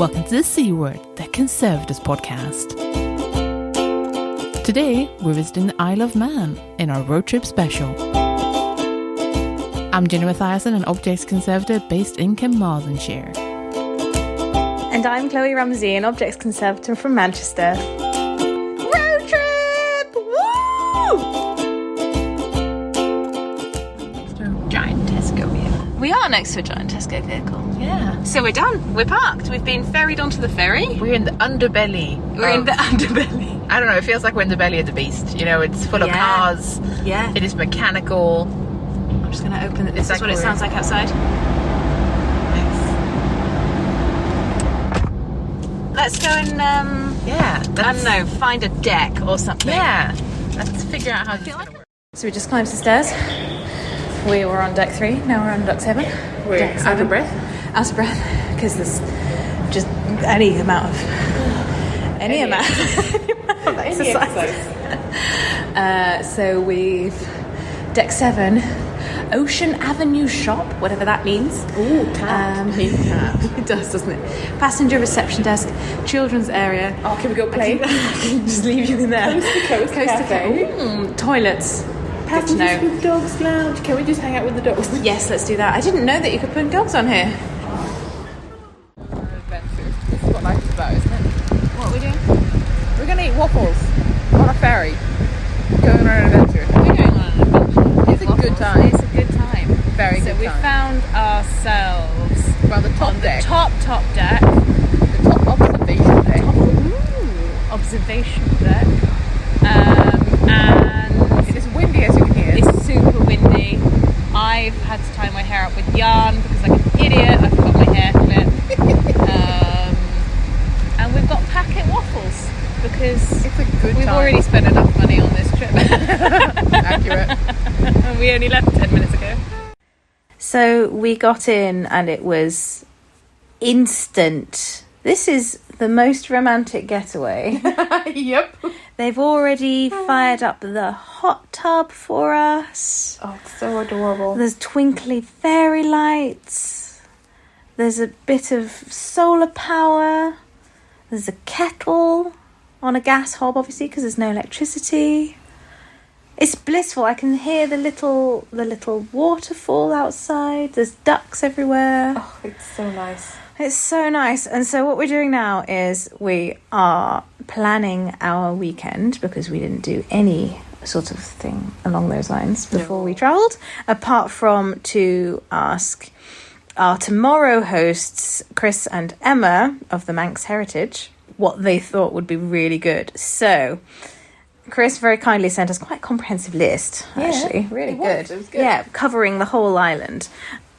Welcome to the C Word, the Conservators podcast. Today, we're visiting the Isle of Man in our road trip special. I'm Jenny Mathiasen, an objects conservator based in Carmarthenshire. And I'm Chloe Ramsey, an objects conservator from Manchester. Road trip! Woo! Giant Tesco vehicle. We are next to a giant Tesco vehicle. Yeah. So we're done. We're parked. We've been ferried onto the ferry. We're in the underbelly. In the underbelly. I don't know, it feels like we're in the belly of the beast. You know, it's full of cars. Yeah. It is mechanical. I'm just going to open it. This is like what it sounds like outside. Let's go and, I don't know, find a deck or something. Yeah. Let's figure out how this is going to work. So we just climbed the stairs. We were on deck 3, now we're on deck 7. We're out of breath? Out of breath, because there's just any amount of exercise. So we've deck 7, Ocean Avenue Shop, whatever that means. Ooh, tap. It does, doesn't it? Passenger reception desk, children's area. Oh, can we go play? Just leave you in there. Coast to cafe. Toilets. Passengers with dogs lounge. Can we just hang out with the dogs? Yes, let's do that. I didn't know that you could put dogs on here. Adventure. This is what life is about, isn't it? What are we doing? We're going to eat waffles on a ferry. Going on an adventure. We're going on an adventure. It's a good time. It's a good time. Very good time. So we found ourselves on the top deck. The top deck. The top observation deck. Observation deck. And it is windy, as you can hear. It's super windy. I've had to tie my hair up with yarn because, like an idiot, I forgot my hair clip. And we've got packet waffles because it's a good we've time. already spent enough money on this trip. Accurate. And we only left 10 minutes ago. So we got in and it was instant. This is the most romantic getaway. Yep. They've already fired up the hot tub for us. Oh, it's so adorable. There's twinkly fairy lights. There's a bit of solar power. There's a kettle on a gas hob, obviously, because there's no electricity. It's blissful. I can hear the little waterfall outside. There's ducks everywhere. Oh, it's so nice. It's so nice. And so what we're doing now is we are planning our weekend because we didn't do any sort of thing along those lines before we travelled, apart from to ask our tomorrow hosts, Chris and Emma of the Manx Heritage, what they thought would be really good. So Chris very kindly sent us quite a comprehensive list, actually. Really good. It was good. Yeah, covering the whole island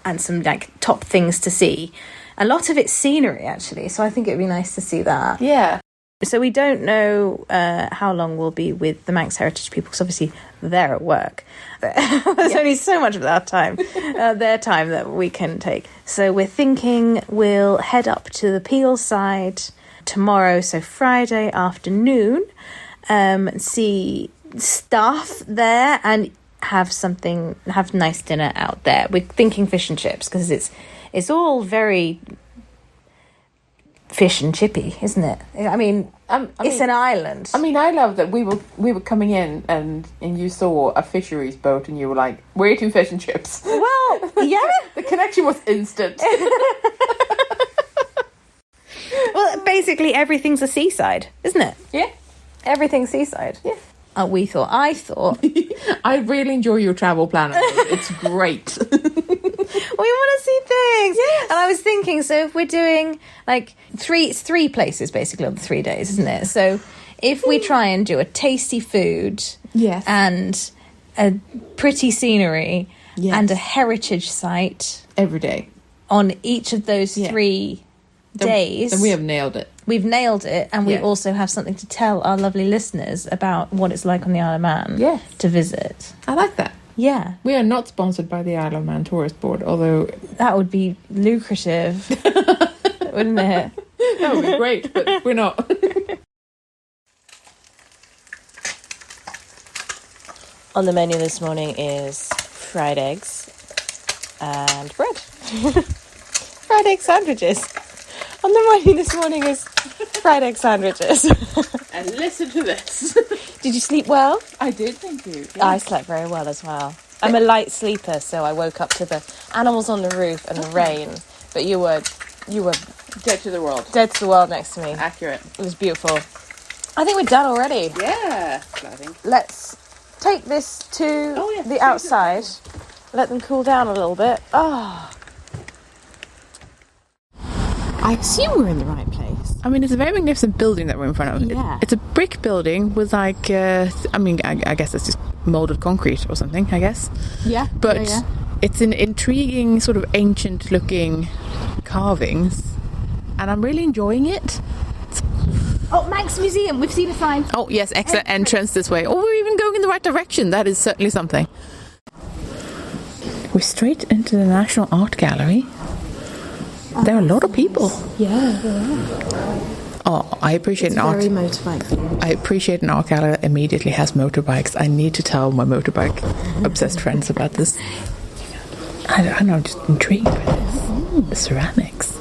and some like top things to see. A lot of it's scenery, actually, so I think it'd be nice to see that. Yeah. So we don't know how long we'll be with the Manx Heritage people, because obviously they're at work. There's only so much of that time, their time that we can take. So we're thinking we'll head up to the Peel side tomorrow, so Friday afternoon, see staff there and have nice dinner out there. We're thinking fish and chips because it's all very fish and chippy, isn't it? I mean, it's an island. I mean, I love that we were coming in and you saw a fisheries boat and you were like, we're eating fish and chips. Well, yeah. The connection was instant. Well, basically everything's a seaside, isn't it? Yeah. Everything's seaside. Yeah. I thought. I really enjoy your travel planner. It's great. We want to see things. Yes. And I was thinking, so if we're doing like three places basically on the 3 days, isn't it? So if we try and do a tasty food, yes, and a pretty scenery, yes, and a heritage site every day on each of those 3 days, then we have nailed it. We've nailed it, and we also have something to tell our lovely listeners about what it's like on the Isle of Man to visit. I like that. Yeah. We are not sponsored by the Isle of Man Tourist Board, although... That would be lucrative, wouldn't it? That would be great, but we're not. On the menu this morning is fried eggs and bread. Fried egg sandwiches. On the menu this morning is fried egg sandwiches. And listen to this. Did you sleep well? I did, thank you. Yeah. I slept very well as well. I'm a light sleeper, so I woke up to the animals on the roof and the rain. But you were Dead to the world. dead to the world next to me. Accurate. It was beautiful. I think we're done already. Yeah. Let's take this to the outside. Let them cool down a little bit. Oh. I assume we're in the right place. I mean, it's a very magnificent building that we're in front of. Yeah. It's a brick building with I guess it's just moulded concrete or something, I guess. Yeah. But it's an intriguing sort of ancient looking carvings and I'm really enjoying it. Oh, Manx Museum. We've seen a sign. Oh, yes, excellent entrance this way. Oh, we're even going in the right direction. That is certainly something. We're straight into the National Art Gallery. There are a lot of people. Yeah, there are. Oh, I appreciate an art. Very motorbike thing. I appreciate an art gallery that immediately has motorbikes. I need to tell my motorbike obsessed friends about this. I don't know, I'm just intrigued by this. The ceramics.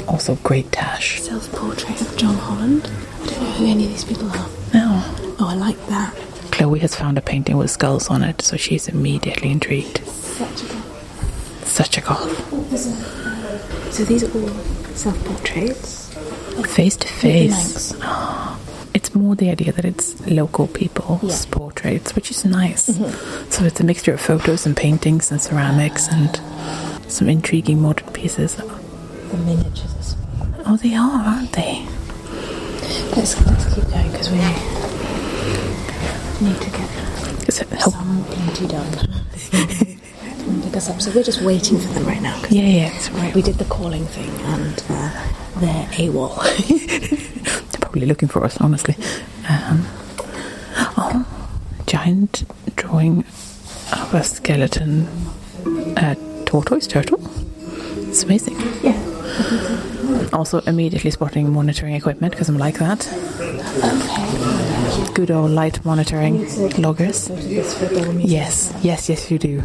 Also great tash. Self-portrait of John Holland. I don't know who any of these people are. No. Oh, I like that. Chloe has found a painting with skulls on it, so she's immediately intrigued. Such a goth. So these are all self-portraits? Face to face. It's more the idea that it's local people's portraits, which is nice. Mm-hmm. So it's a mixture of photos and paintings and ceramics and some intriguing modern pieces. The miniatures as well. Oh, they are, aren't they? Let's keep going because we need to get some painting done. Pick us up. So we're just waiting for them right now. Yeah, that's right. We did the calling thing and they're AWOL. They're probably looking for us, honestly. Giant drawing of a skeleton tortoise turtle. It's amazing. Yeah. Also immediately spotting monitoring equipment because I'm like that. Okay. Good old light monitoring loggers. Yes, you do.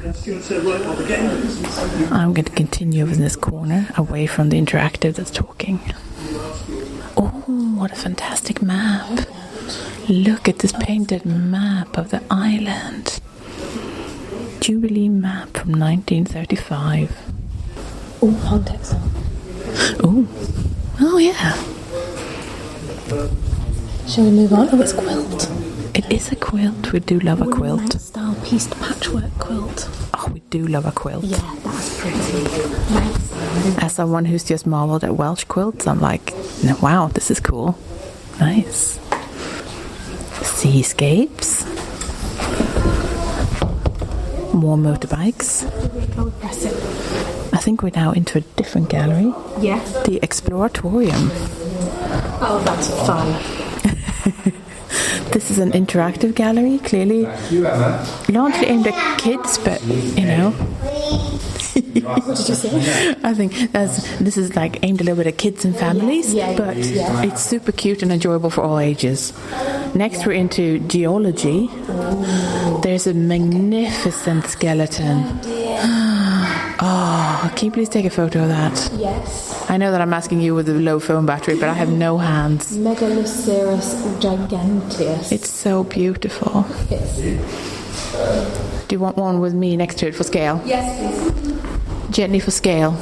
I'm going to continue over in this corner away from the interactive that's talking. Oh, what a fantastic map. Look at this painted map of the island. Jubilee map from 1935. Oh, on textile. Oh yeah. Shall we move on? Oh, it's quilt. It is a quilt. We do love a quilt. Manx style pieced patchwork quilt. Oh, we do love a quilt. Yeah, that's pretty. Nice. As someone who's just marvelled at Welsh quilts, I'm like, wow, this is cool. Nice. Seascapes. More motorbikes. I think we're now into a different gallery. Yeah. The Exploratorium. Oh, that's fun. This is an interactive gallery, clearly largely aimed at kids, but you know. What did you say? I think this is like aimed a little bit at kids and families, but it's super cute and enjoyable for all ages. Next we're into geology. There's a magnificent skeleton. Oh, can you please take a photo of that? Yes. I know that I'm asking you with a low phone battery, but I have no hands. Megaloceros giganteus. It's so beautiful. Yes. Do you want one with me next to it for scale? Yes, please. Gently for scale.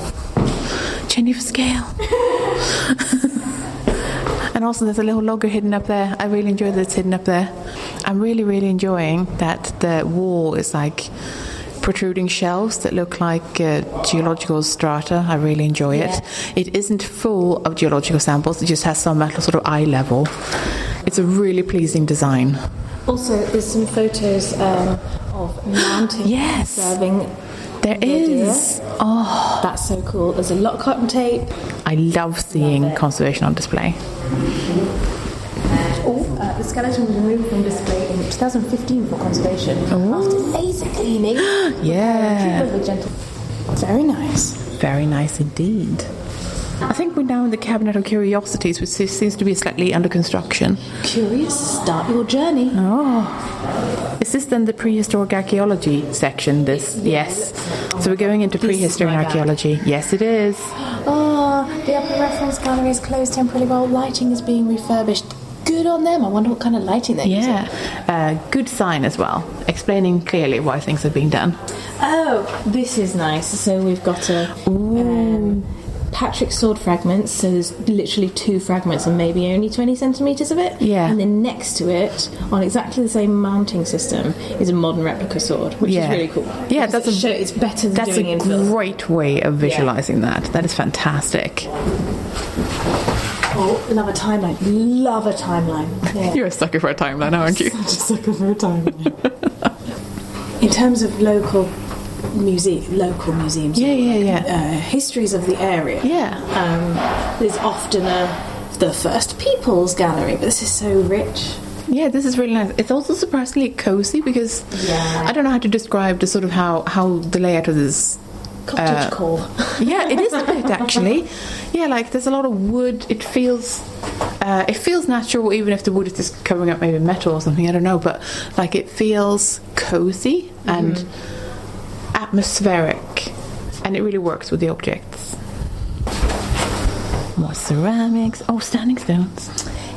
Gently for scale. And also there's a little logger hidden up there. I really enjoy that it's hidden up there. I'm really, really enjoying that the wall is like protruding shelves that look like geological strata. I really enjoy it. It isn't full of geological samples. It just has some at sort of eye level. It's a really pleasing design. Also, there's some photos of mounting serving. There is. Oh, that's so cool. There's a lot of cotton tape. I love seeing conservation on display. The skeleton was removed from display in 2015 for conservation after laser cleaning. Yeah. Very nice. Very nice indeed. I think we're now in the cabinet of curiosities, which seems to be slightly under construction. Curious, start your journey. Oh. Is this then the prehistoric archaeology section? This? Yes. So we're going into prehistory and archaeology. Yes, it is. Oh, the upper reference gallery is closed temporarily while lighting is being refurbished. Good on them. I wonder what kind of lighting they're using. Good sign as well, explaining clearly why things are being done. Oh, this is nice. So we've got a Patrick's sword fragments. So there's literally 2 fragments and maybe only 20 centimetres of it. Yeah. And then next to it, on exactly the same mounting system, is a modern replica sword, which is really cool. Yeah, it's better than doing a great way of visualising that. That is fantastic. Oh, love a timeline. Love a timeline. Yeah. You're a sucker for a timeline, aren't you? Such a sucker for a timeline. In terms of local museums. Histories of the area. Yeah. There's often the First Peoples Gallery, but this is so rich. Yeah, this is really nice. It's also surprisingly cozy because I don't know how to describe the sort of how the layout of this. Cottagecore. Yeah, it is a bit actually. Yeah, like there's a lot of wood. It feels natural, even if the wood is just covering up maybe metal or something. I don't know, but like it feels cozy and atmospheric, and it really works with the objects. More ceramics. Oh, standing stones.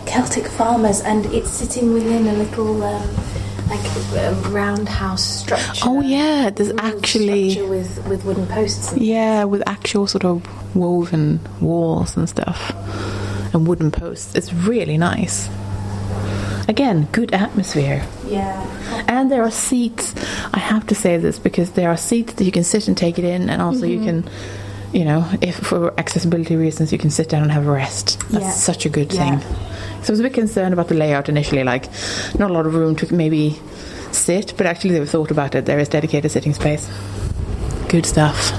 Celtic farmers, and it's sitting within a little roundhouse structure. Oh yeah, there's actually structure with wooden posts. With actual sort of woven walls and stuff, and wooden posts. It's really nice. Again, good atmosphere. Yeah. And there are seats. I have to say this because there are seats that you can sit and take it in, and also you can, if for accessibility reasons, you can sit down and have a rest. That's such a good thing. So I was a bit concerned about the layout initially, like not a lot of room to maybe sit, but actually they've thought about it. There is dedicated sitting space. Good stuff.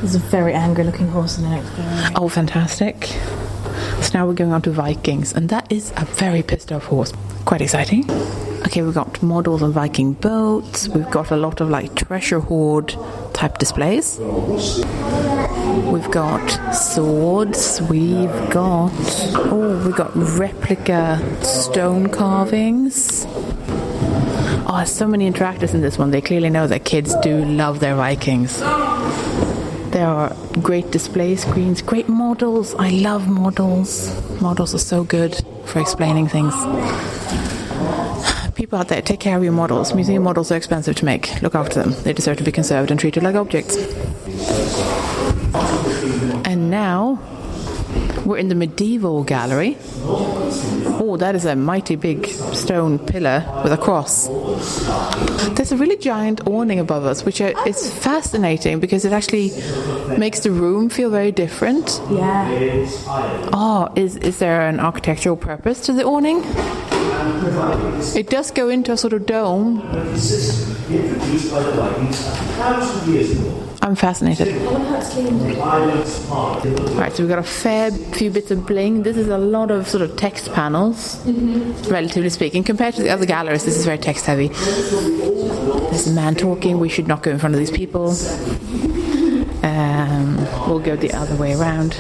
There's a very angry looking horse in the next gallery. Oh, fantastic. So now we're going on to Vikings, and that is a very pissed off horse. Quite exciting. Okay, we've got models on Viking boats. We've got a lot of like treasure hoard type displays. We've got swords. We've got replica stone carvings. Oh, there's so many interactors in this one. They clearly know that kids do love their Vikings. There are great display screens, great models. I love models. Models are so good for explaining things. People out there, take care of your models. Museum models are expensive to make. Look after them. They deserve to be conserved and treated like objects. And now we're in the medieval gallery. Oh, that is a mighty big stone pillar with a cross. There's a really giant awning above us, which is fascinating because it actually makes the room feel very different. Yeah. Oh, is there an architectural purpose to the awning? It does go into a sort of dome. I'm fascinated. Right, so we've got a fair few bits of bling. This is a lot of sort of text panels, relatively speaking. Compared to the other galleries, this is very text heavy. There's a man talking. We should not go in front of these people. We'll go the other way around.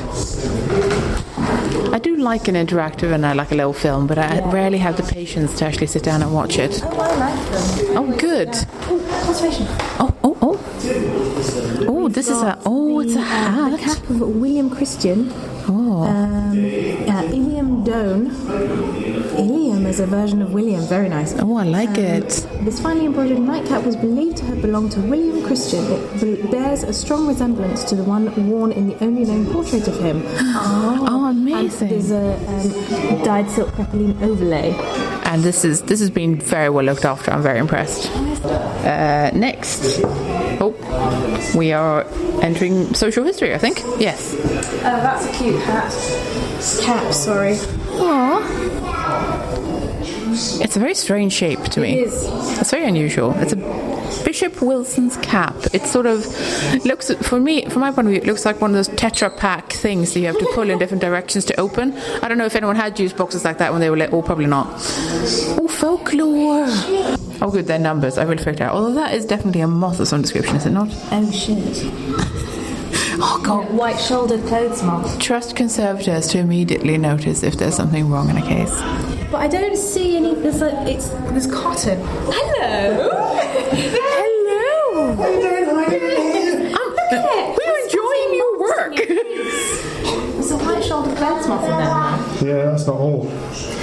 I do like an interactive and I like a little film, but I rarely have the patience to actually sit down and watch it. Oh, I like them. Oh, good. Conservation. Oh, this is it's a hat. The cap of William Christian. Ilium Doan. Ilium is a version of William. Very nice. Oh, I like it. This finely embroidered nightcap was believed to have belonged to William Christian. It bears a strong resemblance to the one worn in the only known portrait of him. Oh, amazing. And there's a dyed silk crepeline overlay. And this has been very well looked after. I'm very impressed. Next. We are entering social history, I think. Yes. Oh, that's a cute hat. Cap, sorry. Aww. It's a very strange shape to me. It is. It's very unusual. It's a Bishop Wilson's cap. It sort of looks, from my point of view, it looks like one of those Tetra Pak things that you have to pull in different directions to open. I don't know if anyone had juice boxes like that when they were little. Probably not. Oh, folklore. Oh, good, they're numbers. I will figure it out. Although that is definitely a moth of some description, is it not? Oh, shit. Oh, God. White-shouldered clothes moth. Trust conservators to immediately notice if there's something wrong in a case. But I don't see any. There's cotton. Hello. Hello. How you doing? We're enjoying your work. There's a white-shouldered clothes moth in there now. Yeah, that's not all.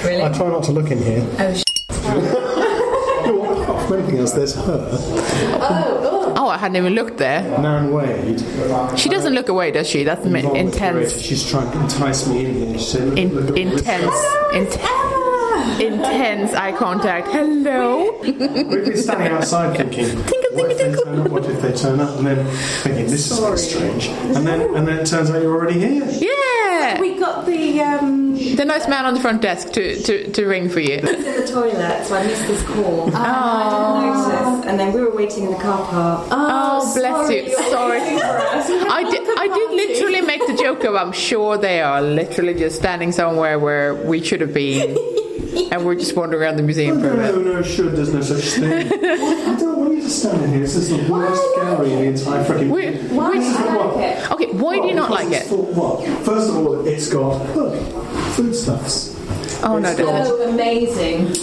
Really? I try not to look in here. Oh, Apart from anything else, there's her. Oh, I hadn't even looked there. Nan Wade. She doesn't look away, does she? That's intense. She's trying to entice me in here. She said, look at Intense eye contact. Hello. We've been standing outside thinking, what if they turn up? What if they turn up? And then thinking, this is a bit strange. And then it turns out you're already here. Yeah. we got the nice man on the front desk to ring for you. I was in the toilet, so I missed this call. I didn't notice, and then we were waiting in the car park. Oh, bless you. Sorry. I did literally make the joke of I'm sure they are literally just standing somewhere where we should have been. And we're just wandering around the museum for a bit. No, sure, there's no such thing. I don't want you to stand in here. This is the worst gallery in the entire freaking... Okay, why do you not like it? First of all, it's got, look, foodstuffs. Oh, no, does it? amazing.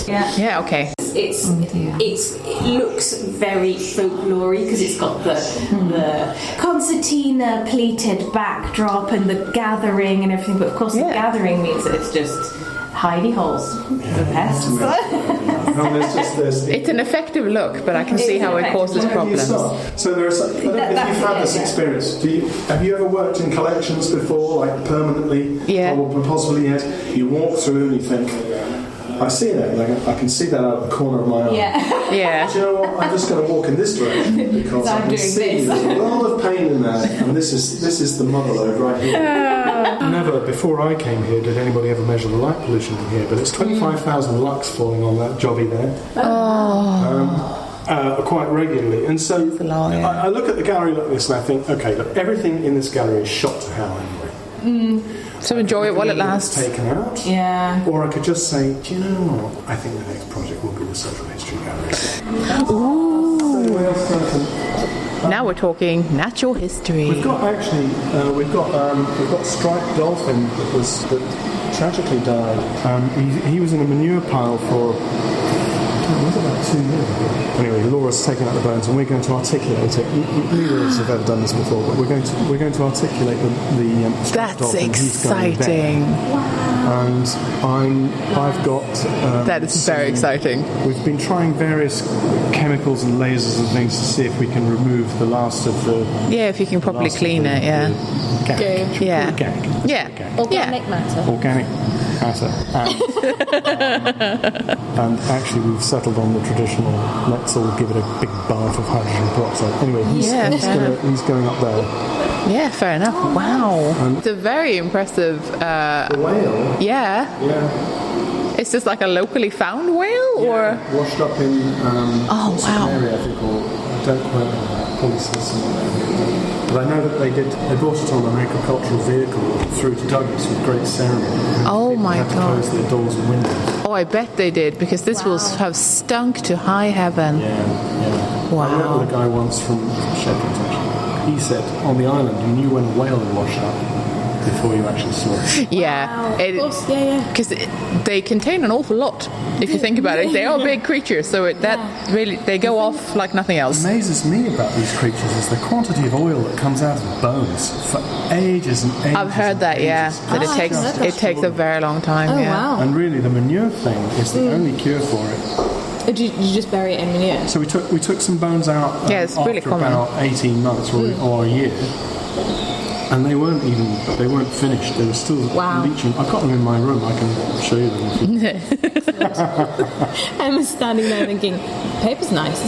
Yeah, okay. It looks very folklory because it's got the concertina pleated backdrop and the gathering and everything. But of course, the gathering means that it's just hidey holes for pests. It's an effective look, but I can see how it causes problems. So there's, if you've had this experience, have you ever worked in collections before, like permanently? Yeah. Or possibly yes. You walk through and you think, I see that, I can see that out of the corner of my eye. Yeah. Do you know what? I'm just going to walk in this direction because I can see there's a lot of pain in there, and this is the mother lode right here. Never before I came here did anybody ever measure the light pollution in here, but it's 25,000 lux falling on that jobby there. Quite regularly, and so I look at the gallery like this and I think, okay, look, everything in this gallery is shot to hell anyway. So enjoy it while it lasts. Taken out. Yeah. Or I could just say, do you know what? I think the next project will be the social history gallery. Ooh. Now we're talking natural history. We've got striped dolphin that tragically died. He was in a manure pile for. Was about 2 years ago. Anyway, Laura's taken out the bones, and we're going to articulate it. Neither of us have ever done this before, but we're going to articulate the striped dolphin. That's exciting! And I've got. That is very exciting. We've been trying various chemicals and lasers and things to see if we can remove the last of the. Yeah, if you can properly clean it. Yeah. Gag. Yeah. Gag. Yeah. Organic matter. Organic matter. And actually, we've settled on the traditional. Let's all give it a big bath of hydrogen peroxide. Anyway, he's going up there. Yeah, fair enough. Wow. It's a very impressive... The whale? Yeah. It's just like a locally found whale? Or washed up in wow. area, I think, or I don't quite know that. Probably somewhere. But I know that they brought it on an agricultural vehicle through to Douglas with great ceremony. Oh my God. Had to close their doors and windows. Oh, I bet they did, because this will have stunk to high heaven. Yeah. Wow. I remember the guy once from Shepherds, actually. He said, on the island, you knew when a whale had washed up before you actually saw it. Yeah. Wow. Of course, yeah. Because they contain an awful lot, if you think about it. They are big creatures, so really, they go off like nothing else. What amazes me about these creatures is the quantity of oil that comes out of bones for ages and ages. I've heard that, that it takes a very long time. Oh, wow. And really, the manure thing is the only cure for it. Did you just bury it in manure? So we took some bones out it's really after common. about 18 months or a year. And they weren't finished. They were still leaching. I've got them in my room. I can show you them. Emma's standing there thinking, paper's nice.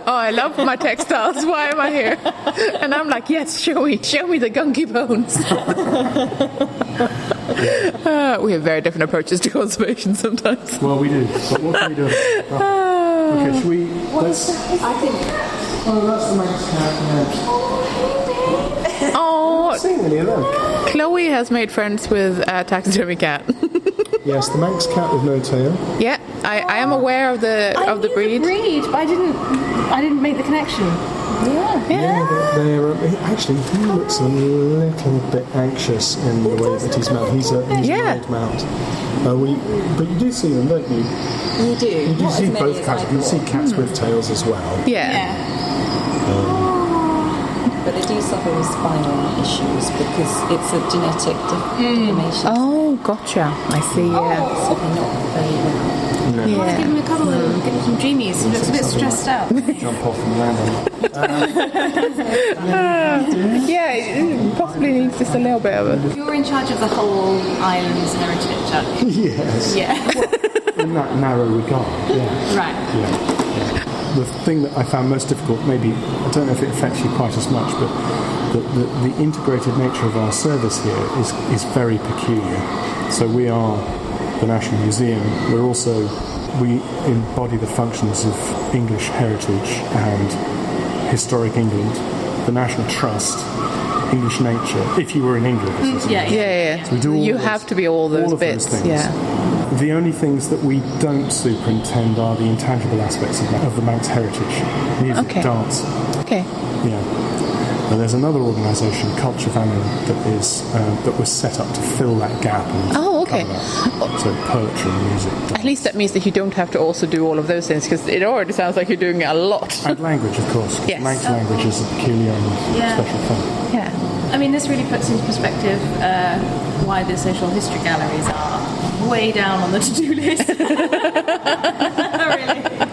I love my textiles. Why am I here? And I'm like, yes, show me the gunky bones. We have very different approaches to conservation sometimes. Well, we do. But what can we do? Okay, should we? Let's. I think. Oh, that's the Manx cat. Oh, I've seen any of them. Chloe has made friends with a taxidermy cat. Yes, the Manx cat with no tail. Yeah, I am aware of the breed. But I didn't make the connection. Actually, he looks a little bit anxious in the way that he's mounted. He's an old mount. But you do see them, don't you? You do. You do see both cats. You see cats with tails as well. Yeah. But they do suffer with spinal issues because it's a genetic deformation. Oh, gotcha. I see, yeah. So they're not very well. No. Give him a couple of give him some dreamies. He looks a bit stressed out. Jump off and land on it. It possibly needs just a little bit of it. You're in charge of the whole island's heritage, aren't you? Yes. Yeah. In that narrow regard, yeah. Right. Yeah. The thing that I found most difficult, maybe, I don't know if it affects you quite as much, but the integrated nature of our service here is very peculiar. So we are the National Museum. We embody the functions of English heritage and historic England, the National Trust, English nature, if you were in England. Yeah. So we do You have to be all those bits. Those things. Yeah. The only things that we don't superintend are the intangible aspects of the Manx heritage. Music, dance. Okay. Yeah. And there's another organisation, Culture Family, that was set up to fill that gap. And cover that. So poetry, music. Dance. At least that means that you don't have to also do all of those things, because it already sounds like you're doing a lot. And language, of course. Yes. Manx language is a peculiar and special thing. Yeah. I mean, this really puts into perspective why the social history galleries are way down on the to-do list. Really.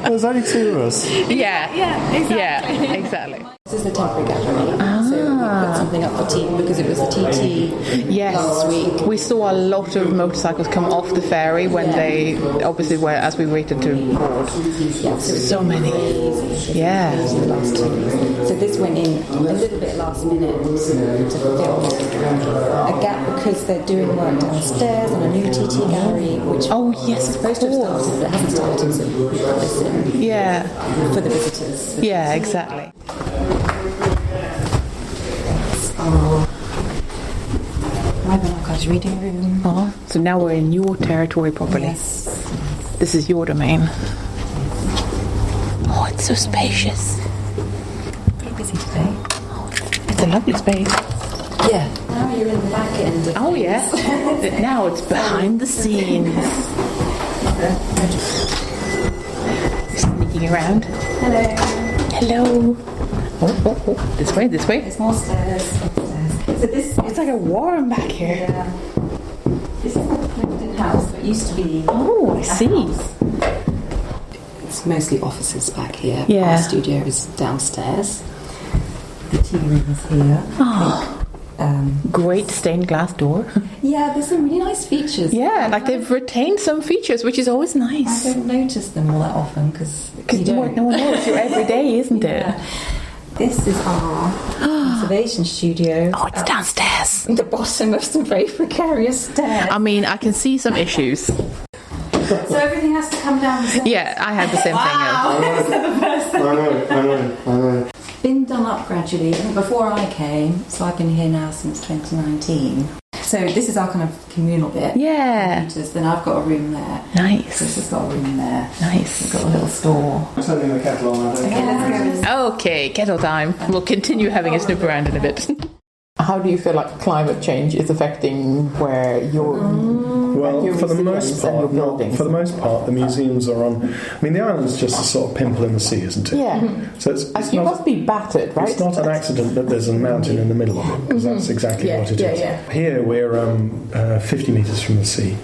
There's only two of us. Yeah. Exactly. Yeah, exactly. This is the temporary gallery, so we put something up for tea because it was the TT last week. We saw a lot of motorcycles come off the ferry when they obviously were, as we waited to board. Yeah, So many. Yeah. The last 2 weeks. So this went in a little bit last minute to fill a gap because they're doing work downstairs on a new TT gallery, which yes, is supposed to have started, but it hasn't started, so we put this in for the visitors. Yeah, exactly. Private Archives reading room. So now we're in your territory properly. Yes. This is your domain. Oh, it's so spacious. Pretty busy today. It's a lovely space. Yeah. Now you're in the back end. Oh, yeah. But now it's behind the scenes. Sneaking around. Hello. Oh. This way. There's more stairs. So this It's like a warren back here. This is the Clifton House that used to be. Oh, I see. It's mostly offices back here. Yeah. Our studio is downstairs. The tea room is here. Great stained glass door. Yeah, there's some really nice features. Yeah, like they've retained some features, which is always nice. I don't notice them all that often because No one knows. You're every day, isn't it? This is our conservation studio. Oh, it's downstairs. At the bottom of some very precarious stairs. I mean, I can see some issues. So everything has to come down. Yeah, I had the same I know. Been done up gradually. I think before I came, so I've been here now since 2019. So this is our kind of communal bit. thing. Yeah. Computers. Then I've got a room there. Nice. This has got a room there. Nice. We've got a little store. I'm turning the kettle on, I think. Okay, let's go. Okay, kettle time. We'll continue having a snoop around in a bit. How do you feel like climate change is affecting where you're... Well, your for the museums most and your part, buildings? the museums are on. I mean, the island's just a sort of pimple in the sea, isn't it? Yeah. So it's You not, must be battered, right? It's not an accident that there's a mountain in the middle of it, because that's exactly what it is. Yeah. Here we're 50 metres from the sea,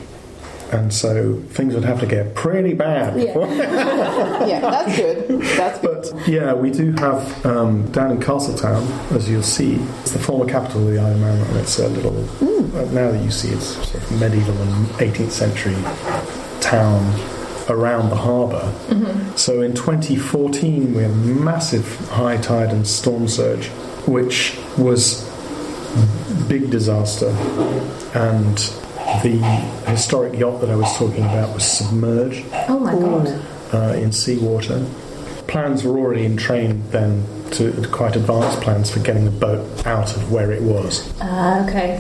and so things would have to get pretty bad. Yeah, that's good. That's good. But yeah, we do have down in Castletown, as you'll see, it's the former capital of the Isle of Man, and it's a little. Now that you see, it's sort of medieval and 18th century town around the harbour. So in 2014, we had a massive high tide and storm surge, which was big disaster, and the historic yacht that I was talking about was submerged. Oh my god. In seawater. Plans were already in train then, to quite advanced plans for getting the boat out of where it was. Okay.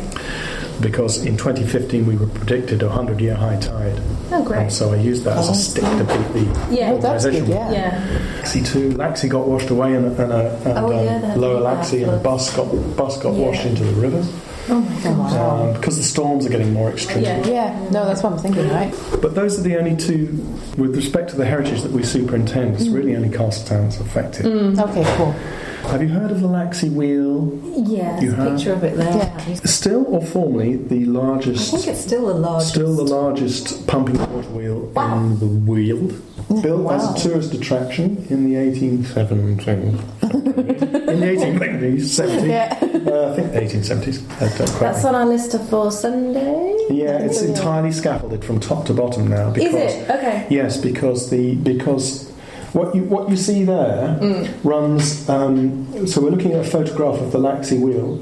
because in 2015 we were predicted a 100-year high tide. Oh, great. And so I used that as a stick to beat the Yeah. Oh, that's good, organisation. yeah. Laxey too. Laxey got washed away, and Lower Laxey and Bus got washed into the rivers. Oh my god. Because the storms are getting more extreme. Yeah, no, that's what I'm thinking, right? But those are the only two, with respect to the heritage that we superintend, it's really only Castletown's affected. Okay, cool. Have you heard of the Laxey wheel? Yeah, You there's a have? picture of it there. Yeah. Still or formerly the I largest... think it's still the largest. Still the largest pumping water wheel in the world. Built as a tourist attraction in the 1870s. In the 1870s. Yeah. I think 1870s. Don't quote That's me. on our list for Sunday. Yeah, it's entirely scaffolded from top to bottom now. Because, Is it? Okay. Yes, because what you see there runs. So we're looking at a photograph of the Laxey wheel,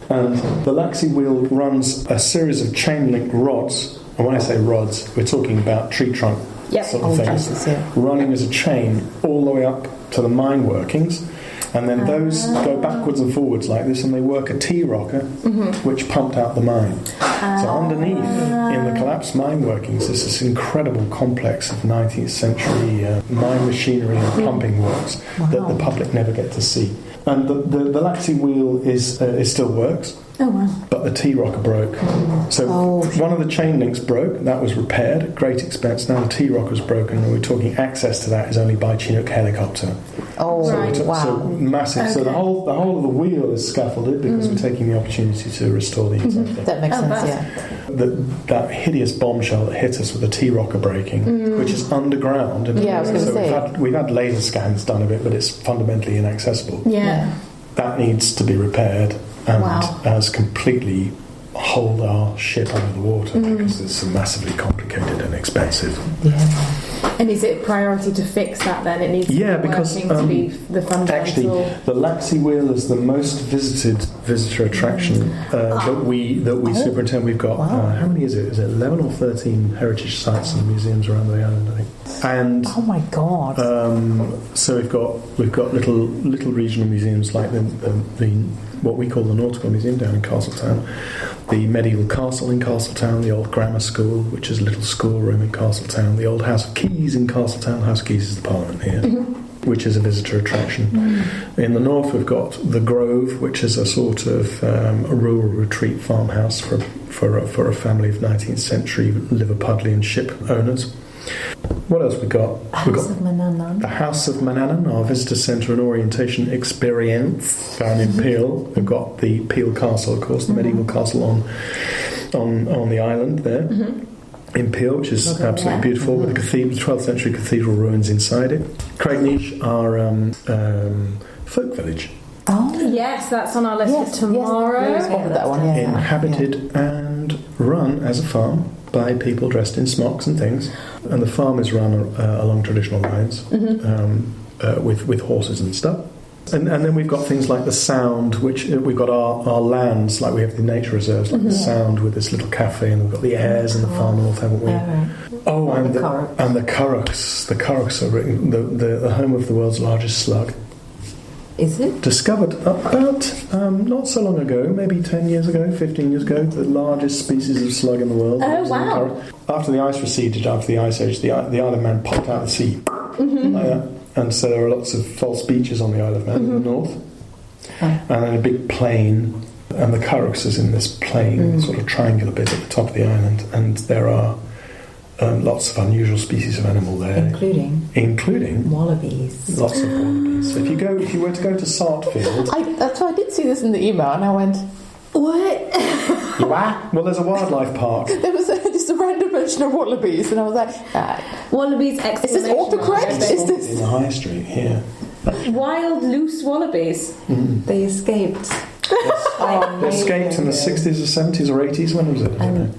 and the Laxey wheel runs a series of chain link rods. And when I say rods, we're talking about tree trunk sort of things, Jesus, yeah. running as a chain all the way up to the mine workings. And then those go backwards and forwards like this, and they work a T-rocker, which pumped out the mine. So underneath, in the collapsed mine workings, is this incredible complex of 19th century mine machinery and pumping works that the public never get to see. And the Laxey wheel still works. Oh wow. But the T-rocker broke. So one of the chain links broke. That was repaired at great expense. Now the T-rocker's broken, and we're talking access to that is only by Chinook helicopter. Oh, Right. wow. So massive. So the whole of the wheel is scaffolded because we're taking the opportunity to restore the entire thing. That makes sense, yeah. That hideous bombshell that hit us with the T-rocker breaking, which is underground. Yeah, I was gonna so say. we've had laser scans done of it, but it's fundamentally inaccessible. Yeah. That needs to be repaired and Wow. as completely hold our ship under the water because it's massively complicated and expensive. And is it priority to fix that then? It needs to Yeah, be because working to be the actually, fundamental. the Laxey wheel is the most visited visitor attraction that we superintend. We've got how many is it? Is it 11 or 13 heritage sites and museums around the island? I think. And Oh my god. so we've got little regional museums like the what we call the Nautical Museum down in Castletown, the medieval castle in Castletown, the old grammar school, which is a little schoolroom in Castletown, the old House of Keys in Castletown. House of Keys is the Parliament here, which is a visitor attraction. In the north, we've got the Grove, which is a sort of a rural retreat farmhouse for a family of 19th century Liverpudlian ship owners. What else we got? We've got the House of Manannan, our visitor centre and orientation experience down in Peel. We've got the Peel Castle, of course, the medieval castle on the island there in Peel, which is absolutely beautiful, with the cathedral, 12th century cathedral ruins inside it. Cregneash, our folk village. Oh, Yes, that's on our list yes, for tomorrow. Yes, we spotted that one, yeah. Inhabited and run as a farm by people dressed in smocks and things, and the farm is run along traditional lines with horses and stuff. And then we've got things like the Sound, which we've got our lands, like we have the nature reserves, like the Sound with this little cafe, and we've got the Airs in the far north, haven't we? Oh, and the Currachs. The Currachs are the home of the world's largest slug. Is it? Discovered about not so long ago, maybe 10 years ago, 15 years ago, the largest species of slug in the world. Oh, wow. After the ice receded, after the Ice Age, the Isle of Man popped out of the sea. Like that. And so there are lots of false beaches on the Isle of Man in the north. And then a big plain. And the Currachs is in this plain, sort of triangular bit at the top of the island. And there are lots of unusual species of animal there. Including Wallabies. lots of wallabies. So if you were to go to Sartfield... So I did see this in the email, and I went, what? Well, there's a wildlife park. There was just a random mention of wallabies, and I was like, Wallabies! is this autocorrect? Is In this? the high street here. Wild, loose wallabies. They escaped. They escaped in the 60s or 70s or 80s. When was it? I don't know.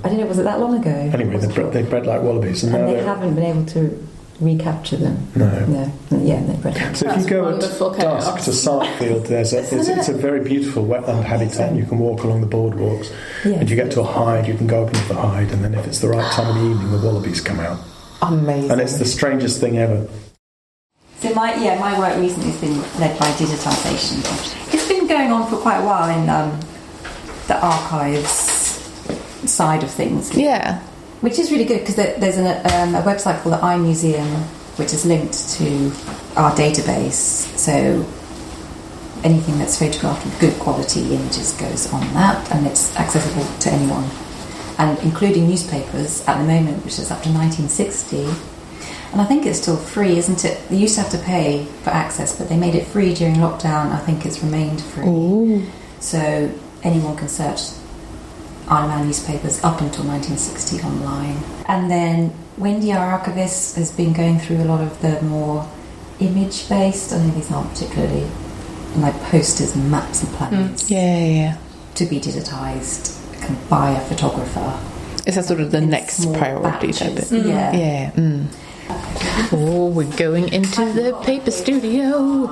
I don't know, was it that long ago? Anyway, they bred like wallabies. And now And they they're... haven't been able to recapture them. No. Yeah, they bred them. So if you go at wonderful dusk chaos. to Sartfield, it's a very beautiful wetland habitat. You can walk along the boardwalks, and you get to a hide. You can go up into the hide, and then if it's the right time of the evening, the wallabies come out. Amazing. And it's the strangest thing ever. So my work recently has been led by digitisation. It's been going on for quite a while in the archives side of things. Yeah. Which is really good because there's a website called the iMuseum, which is linked to our database. So anything that's photographed with good quality images goes on that, and it's accessible to anyone, and including newspapers at the moment, which is up to 1960. And I think it's still free, isn't it? They used to have to pay for access, but they made it free during lockdown. I think it's remained free. Ooh. So anyone can search Isle of Man newspapers up until 1960 online. And then Wendy, our archivist, has been going through a lot of the more image-based, I know these aren't particularly like posters and maps and plans, Yeah. to be digitised by a photographer. Is that sort of the In next small priority type batches. of Yeah. Yeah. Oh, we're going into the paper studio.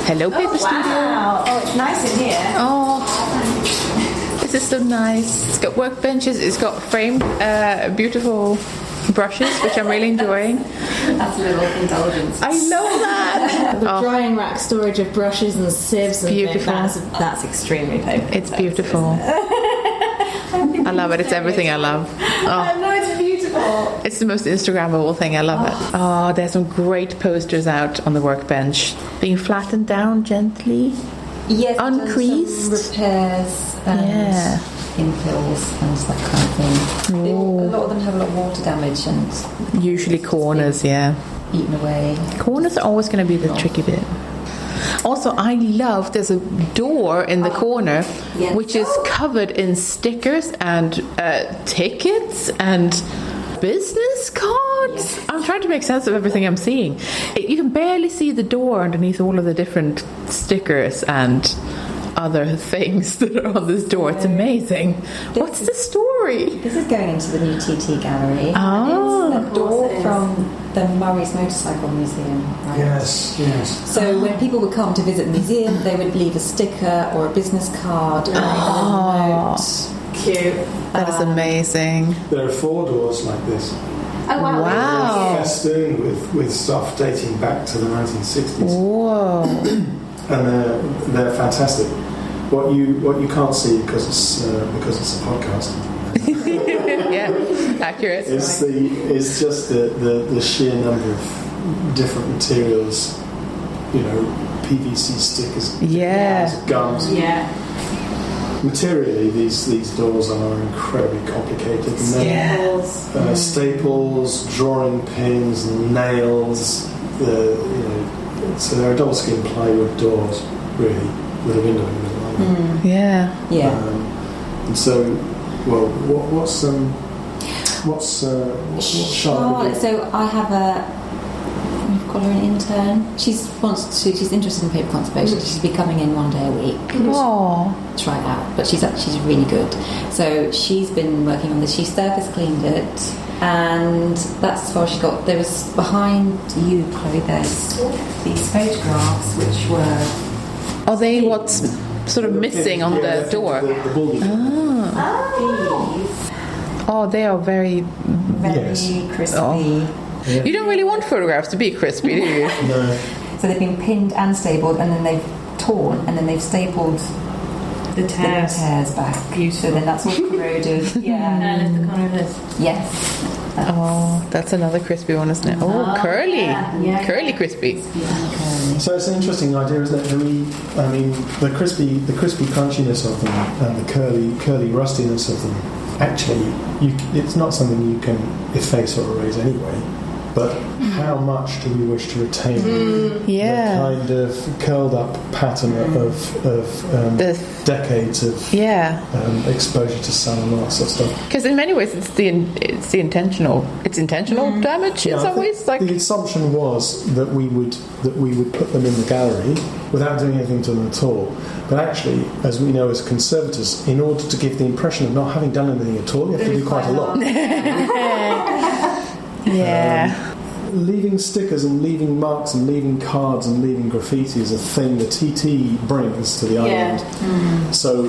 Hello, paper studio. Wow. Oh, it's nice in here. Oh, this is so nice. It's got workbenches. It's got framed, beautiful brushes, which I'm really enjoying. That's a little indulgence. I love that. The drying rack storage of brushes and sieves and Beautiful. That's extremely paper. It's beautiful. I love it. It's everything I love. Oh. No, it's beautiful. It's the most Instagrammable thing. I love it. Oh, there's some great posters out on the workbench. Being flattened down gently. Yes, Uncreased. some repairs and Yeah. infills and that kind of thing. A lot of them have a lot of water damage and Usually corners, yeah. eaten away. Corners are always going to be the tricky bit. Also, I love there's a door in the corner Yes. which is covered in stickers and tickets and business cards. I'm trying to make sense of everything I'm seeing. You can barely see the door underneath all of the different stickers and other things that are on this door. It's amazing. What's the story? This is going into the new TT gallery. Oh. It's a door from the Murray's Motorcycle Museum. Right? Yes. So when people would come to visit the museum, they would leave a sticker or a business card or a note. Cute. That is amazing. There are 4 doors like this. Oh, wow. Wow. Festooned with stuff dating back to the 1960s. Whoa. And they're fantastic. What you can't see because it's a podcast. Yeah, accurate. It's just the sheer number of different materials. PVC stickers, Yeah. gums. Yeah. Materially, these doors are incredibly complicated. And then, staples, drawing pins, nails. So they're double skin plywood doors, really, with a window in the middle. Yeah. Yeah. And so, well, what's Charlotte? So I have we've got her an intern. She's interested in paper conservation. She's be coming in 1 day a week. Oh. Try it out, but she's really good. So she's been working on this. She surface cleaned it, and that's as far as she got. There was behind you, Chloe. There's these photographs which were. Are they what's sort of missing on the door? The bulgy. Oh, they are very. Very crispy. You don't really want photographs to be crispy, do you? No. So they've been pinned and stapled, and then they've torn, and then they've stapled The tears. the tears back. So then that's all corroded. Yeah. And it's the corner of this. Yes. Oh, that's another crispy one, isn't it? Oh, curly. yeah. Curly crispy. So it's an interesting idea, isn't it? The crispy crunchiness of them and the curly rustiness of them. Actually, it's not something you can efface or erase anyway. But how much do we wish to retain Yeah. the kind of curled up pattern of decades of exposure to sun and all that sort of stuff? Because in many ways, it's intentional damage in some ways. Like The assumption was that we would put them in the gallery without doing anything to them at all. But actually, as we know as conservators, in order to give the impression of not having done anything at all, you have to do quite a lot. yeah. Leaving stickers and leaving marks and leaving cards and leaving graffiti is a thing the TT brings to the island. So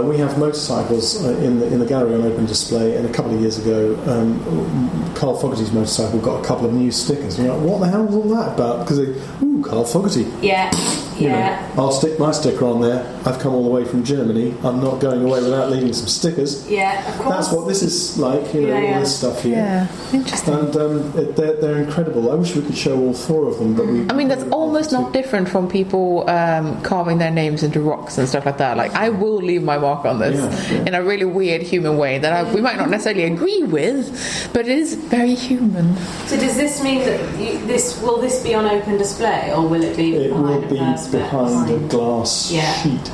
we have motorcycles in the gallery on open display, and a couple of years ago Carl Fogarty's motorcycle got a couple of new stickers. You're like, what the hell was all that about? Because Carl Fogarty. Yeah. You know, Yeah. I'll stick my sticker on there. I've come all the way from Germany. I'm not going away without leaving some stickers. Yeah, of course. That's what this is like, you know, Yeah, yeah. all this stuff here. Yeah, interesting. And they're incredible. I wish we could show all 4 of them, but we... I mean, that's almost not different from people carving their names into rocks and stuff like that. Like, I will leave my mark on this in a really weird human way that we might not necessarily agree with, but it is very human. So does this mean that will this be on open display, or will it be It will behind a be perspex? behind a glass sheet.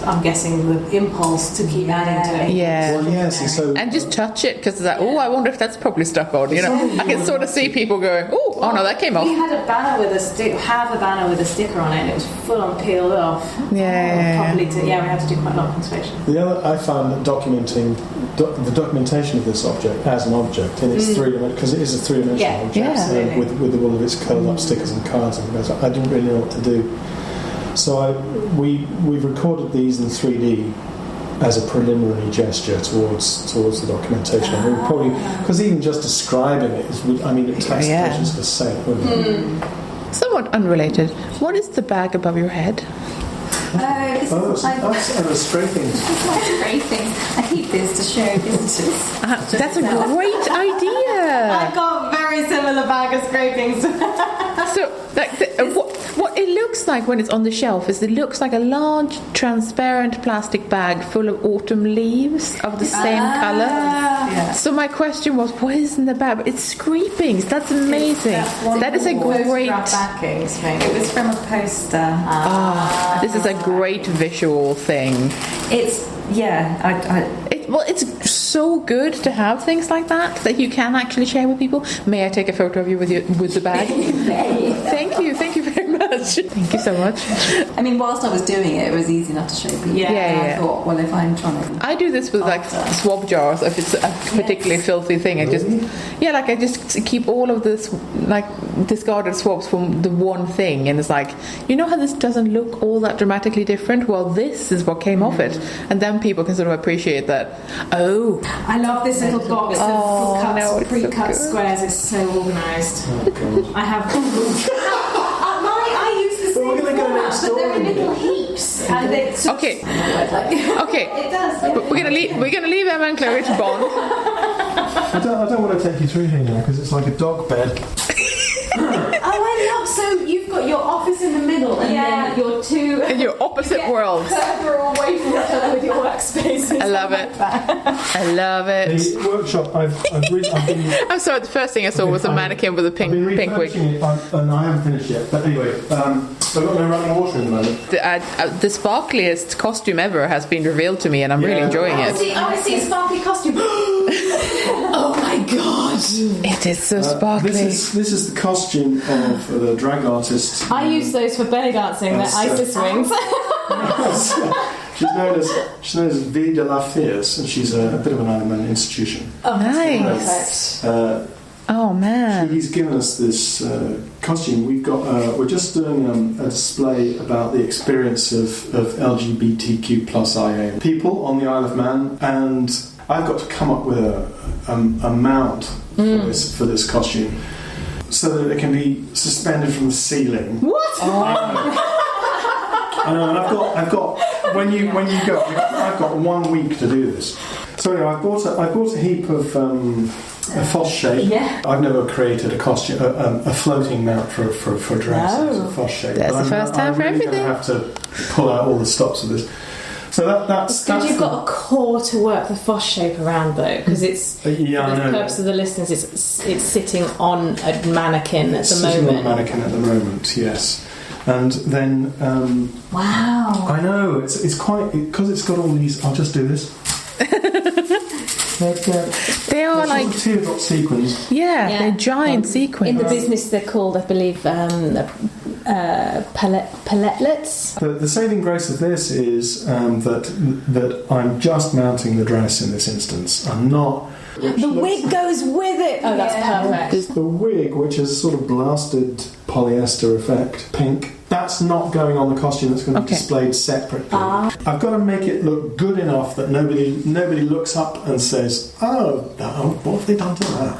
I'm guessing the impulse to keep adding to it. Yeah. Well, yes, and so... And just touch it, because it's like, oh, I wonder if that's probably stuck on, you know. I can sort of see people going, oh no, that came off. We had a banner with a sticker on it, and it was full on peeled off. Yeah. We had to do quite a lot of conservation. The other, I found that documenting the documentation of this object as an object in its three-dimensional, because it is a three-dimensional object, Yeah. with all of its curled up stickers and cards and things. I didn't really know what to do. So we've recorded these in 3D as a preliminary gesture towards the documentation. I mean, probably because even just describing it is, I mean, it takes pages for sake, wouldn't it? Somewhat unrelated. What is the bag above your head? This is That's scraping. my scraping. I keep this to show visitors. That's a great idea. I've got a very similar bag of scrapings. So, what it looks like when it's on the shelf is it looks like a large, transparent plastic bag full of autumn leaves of the same colour. Yeah. So my question was, what is in the bag? It's scrapings. That's amazing. That is a great. backings, maybe. It was from a poster. This is a great visual thing. It's It's so good to have things like that you can actually share with people. May I take a photo of you with the bag? Thank you very much. Thank you so much. I mean, whilst I was doing it, it was easy enough to show people. Yeah. I thought, well, if I'm trying to... I do this with like swab jars if it's a particularly filthy thing. I just keep all of this like discarded swabs from the one thing, and it's like, you know how this doesn't look all that dramatically different? Well, this is what came off it, and then people can sort of appreciate that. Oh, I love this little box of it's pre-cut so good. squares. It's so organised. Oh, God. I have. I use the Well, we're same gonna go format, next but door they're in and little heaps, and it's okay. It does. Yeah. We're gonna leave Emma and Chloe to bond. I don't want to take you through here now because it's like a dog bed. I love. So you've got your office in the middle, and then your two In your opposite worlds. further away from each other with your workspaces. I love it. I love it. The workshop I've been... I'm sorry. The first thing I saw was a mannequin with a I've been pink wig. refurbishing it, and I haven't finished yet. But anyway, so I've got no running water in the moment. The sparkliest costume ever has been revealed to me, and I'm really enjoying it. I see a sparkly costume. Oh my god! It is so sparkly. This is the costume of the drag artist. I use those for belly dancing. They're ISIS wings. She's known as Vie de la Fierce, and she's a bit of an animal institution. Nice. Oh man. He's given us this costume. We're just doing a display about the experience of LGBTQ plus IA people on the Isle of Man, and I've got to come up with a mount for this costume so that it can be suspended from the ceiling. What? I know, and I've got when you go, I've got 1 week to do this. So anyway, I bought a heap of a false shape. Yeah. I've never created a costume, a floating mount for a dress. No. It's a false shape. That's But the first time I'm for really everything. going to have to pull out all the stops of this. So that's You've got a core to work the FOSS shape around, though, because it's for the purpose of the listeners, it's sitting on a mannequin at the moment. On a mannequin at the moment, yes. And then Wow. I know it's quite because it's got all these. I'll just do this. They are like teardrop sequins. they're giant sequins. In the business, they're called, I believe, paletlets. The saving grace of this is that I'm just mounting the dress in this instance. I'm not. The wig goes with it. Oh, that's perfect. The wig, which is a sort of blasted polyester effect, pink, that's not going on the costume. That's going to be displayed separately. I've got to make it look good enough that nobody looks up and says, "Oh, what have they done to that?"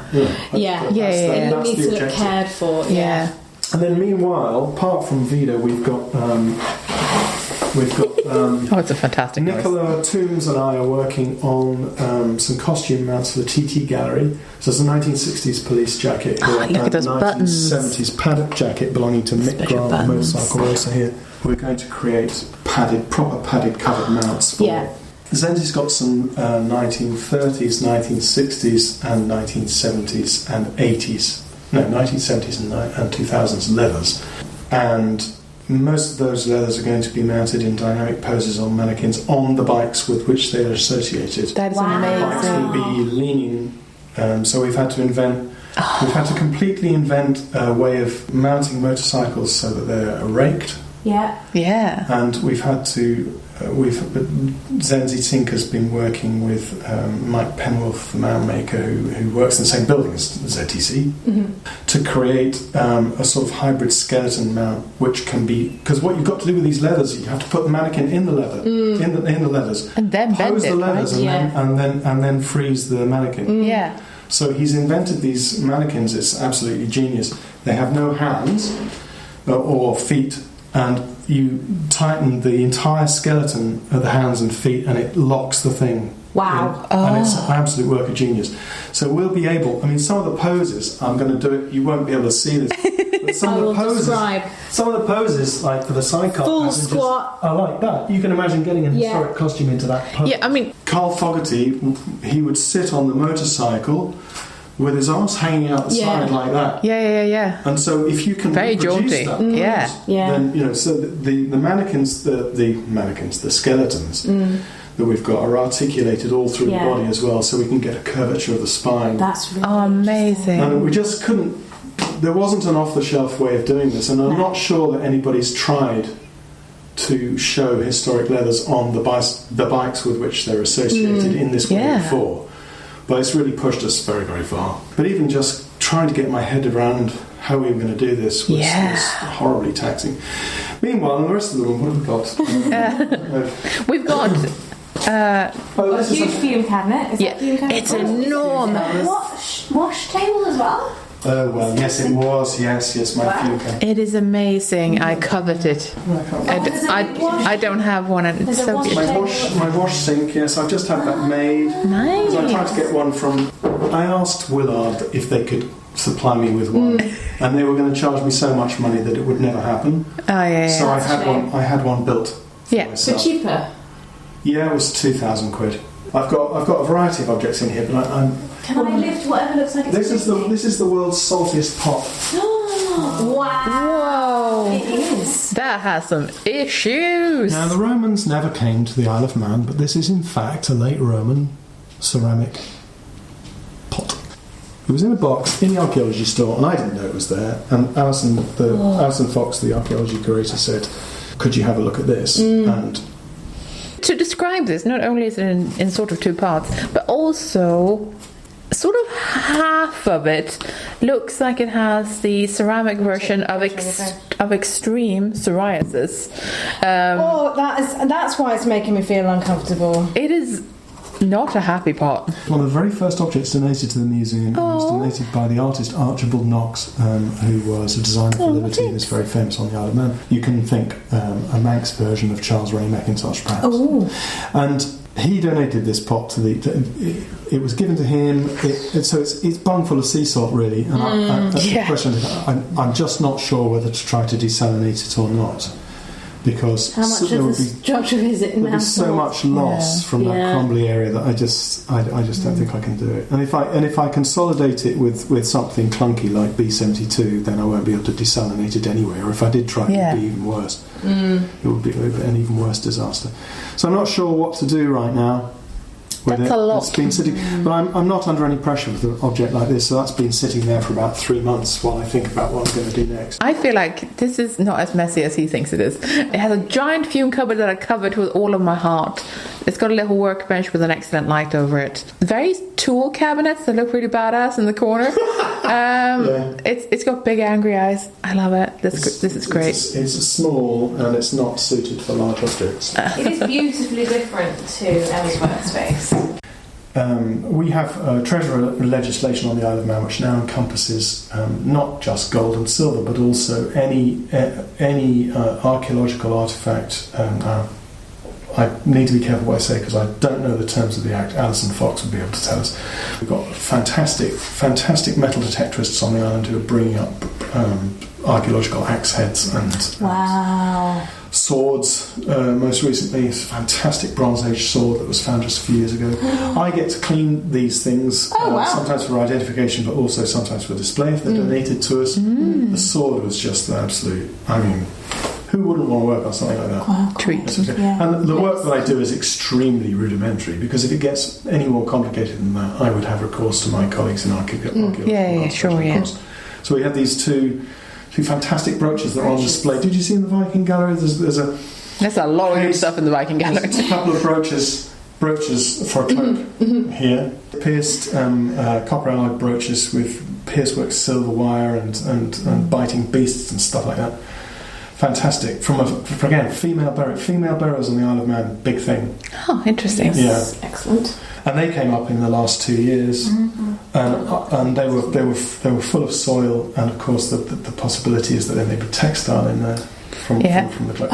Yeah. Yeah. It That's needs the to look objective. cared for. Yeah. And then meanwhile, apart from Vida, we've got Oh, it's a fantastic voice. Nicola Toombs and I are working on some costume mounts for the TT Gallery. So it's a 1960s police jacket here, Look at those buttons. 1970s paddock jacket belonging to Mick Special Grant, buttons. motorcycle racer here. We're going to create proper padded covered mounts for Zenzi's got some 1930s, 1960s and 1970s and 80s. No, 1970s and 2000s leathers. And most of those leathers are going to be mounted in dynamic poses on mannequins on the bikes with which they are associated. That is The bikes amazing. will be leaning, so we've had to completely invent a way of mounting motorcycles so that they're raked. Yeah. Yeah. And we've had to, Zenzi Tinker's been working with Mike Penworth, the mound maker who works in the same building as ZTC, to create a sort of hybrid skeleton mount, which can be, because what you've got to do with these leathers, you have to put the mannequin in the leather, in the leathers, And then bend pose it, the leathers, right? and then freeze the mannequin. Yeah. So he's invented these mannequins. It's absolutely genius. They have no hands or feet, and you tighten the entire skeleton of the hands and feet, and it locks the thing. Wow. And it's an absolute work of genius. So we'll be able. I mean, some of the poses, I'm going to do it. You won't be able to see this. But some of the poses, like for the sidecar Full passengers, squat. are like that. You can imagine getting an historic costume into that pose. Yeah, I mean, Carl Fogarty, he would sit on the motorcycle with his arse hanging out the side like that. yeah. And so if you can Very reproduce jaunty. that pose, Yeah. then so the mannequins, the skeletons that we've got are articulated all through the body as well, so we can get a curvature of the spine. That's really Amazing. And we just couldn't. There wasn't an off-the-shelf way of doing this, and I'm not sure that anybody's tried to show historic leathers on the bikes with which they're associated in this way before. But it's really pushed us very, very far. But even just trying to get my head around how we were going to do this was horribly taxing. Meanwhile, in the rest of the room, what have we got? We've got a huge fume cabinet. Is that fume cabinet? it's enormous. Wash table as well. Oh, well, yes, it was. Yes, my fume cabinet. It is amazing. I covet it. I don't have one, and it's so beautiful. My wash sink, yes, I've just had that made. Nice. So I tried to get one from. I asked Willard if they could supply me with one, and they were going to charge me so much money that it would never happen. Oh yeah. So I had one built. Yeah. Myself. So cheaper. Yeah, it was £2,000. I've got a variety of objects in here, but Can I lift whatever looks like it's this is the world's saltiest pot. Wow. Whoa. It is. That has some issues. Now, the Romans never came to the Isle of Man, but this is in fact a late Roman ceramic pot. It was in a box in the archaeology store, and I didn't know it was there. And Alison Fox, the archaeology curator, said, "Could you have a look at this?" And To describe this, not only is it in sort of two parts, but also sort of half of it looks like it has the ceramic version of extreme psoriasis. That's why it's making me feel uncomfortable. It is not a happy pot. one of the very first objects donated to the museum was donated by the artist Archibald Knox, who was a designer for Liberty and is very famous on the Isle of Man. You can think a Manx version of Charles Ray McIntosh, perhaps. And he donated this pot to it was given to him. So it's bung full of sea salt, really. And that's the question. I'm just not sure whether to try to desalinate it or not. Because How much of the structure is it there'll now? be so much loss from that crumbly area that I just don't think I can do it. And if I consolidate it with something clunky like B72, then I won't be able to desalinate it anyway. Or if I did try, it would be even worse. It would be an even worse disaster. So I'm not sure what to do right now. That's a lot. It's been sitting, but I'm not under any pressure with an object like this, so that's been sitting there for about 3 months while I think about what I'm going to do next. I feel like this is not as messy as he thinks it is. It has a giant fume cupboard that I covered with all of my heart. It's got a little workbench with an excellent light over it. Very tool cabinets that look really badass in the corner. It's got big angry eyes. I love it. This is great. It's small and it's not suited for large objects. It is beautifully different to Emmy's workspace. We have treasury legislation on the Isle of Man which now encompasses not just gold and silver, but also any archaeological artefact. I need to be careful what I say because I don't know the terms of the Act. Alison Fox would be able to tell us. We've got fantastic metal detectorists on the island who are bringing up archaeological axe heads and swords. Most recently, it's a fantastic Bronze Age sword that was found just a few years ago. I get to clean these things, sometimes for identification, but also sometimes for display if they're donated to us. The sword was just the absolute. I mean, who wouldn't want to work on something like that? Wow, treat. And the work that I do is extremely rudimentary because if it gets any more complicated than that, I would have recourse to my colleagues in archaeology. So we have these two fantastic brooches that are on display. Did you see in the Viking Gallery? There's a lot of good stuff in the Viking Gallery. There's a couple of brooches for a cloak here. Pierced copper alloy brooches with pierced work silver wire and biting beasts and stuff like that. Fantastic. Again, female burials on the Isle of Man, big thing. Oh, interesting. Yes, excellent. And they came up in the last 2 years, and they were full of soil, and of course the possibility is that there may be textile in there from the cloak.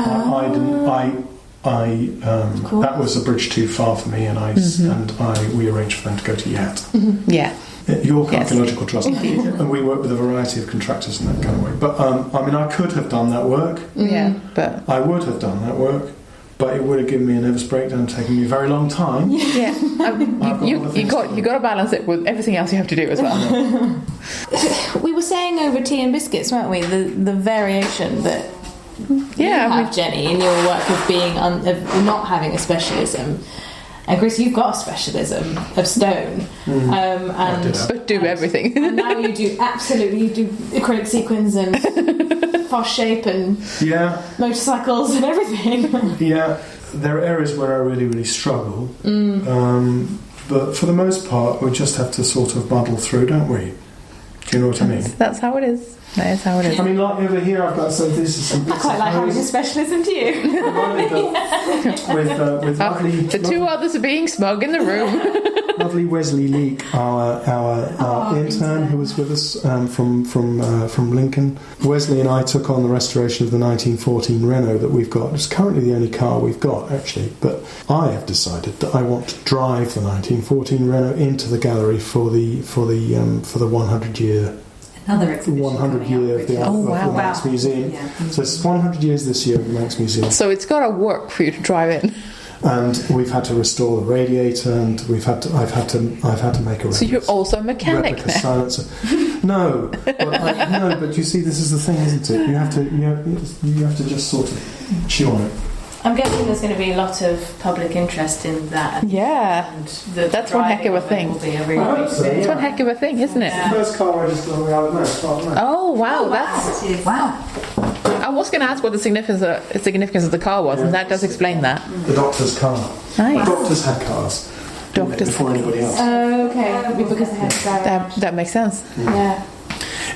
That was a bridge too far for me, and we arranged for them to go to Yurt. York Archaeological Trust, and we work with a variety of contractors in that kind of way. But I could have done that work. But I would have done that work, but it would have given me a nervous breakdown, taking me a very long time. you got to balance it with everything else you have to do as well. We were saying over tea and biscuits, weren't we? The variation that you have, Jenny, in your work of being of not having a specialism. And Chris, you've got a specialism of stone, but do everything. And now you do acrylic sequins and fast shape and motorcycles and everything. There are areas where I really, really struggle, but for the most part, we just have to sort of muddle through, don't we? Do you know what I mean? That's how it is. That is how it is. I mean, like over here, I've got this is some. I quite like having a specialism too. with lovely. The two others are being smug in the room. Lovely Wesley Leake, our intern who was with us from Lincoln. Wesley and I took on the restoration of the 1914 Renault that we've got. It's currently the only car we've got, actually. But I have decided that I want to drive the 1914 Renault into the gallery for the 100 year. Another exhibition 100 year of the Manx Museum. So it's 100 years this year of the Manx Museum. So it's got to work for you to drive in. And we've had to restore the radiator, and I've had to make a. So you're also a mechanic now. Silencer. No, but you see, this is the thing, isn't it? You have to just sort of chew on it. I'm guessing there's going to be a lot of public interest in that. Yeah, and that's one heck of a thing. It's one heck of a thing, isn't it? The first car registered on the Isle of Man. Oh wow, that's wow. I was going to ask what the significance of the car was, and that does explain that. The doctor's car. Nice. Doctors had cars. Before anybody else. Oh, okay. Because they had that makes sense. Yeah.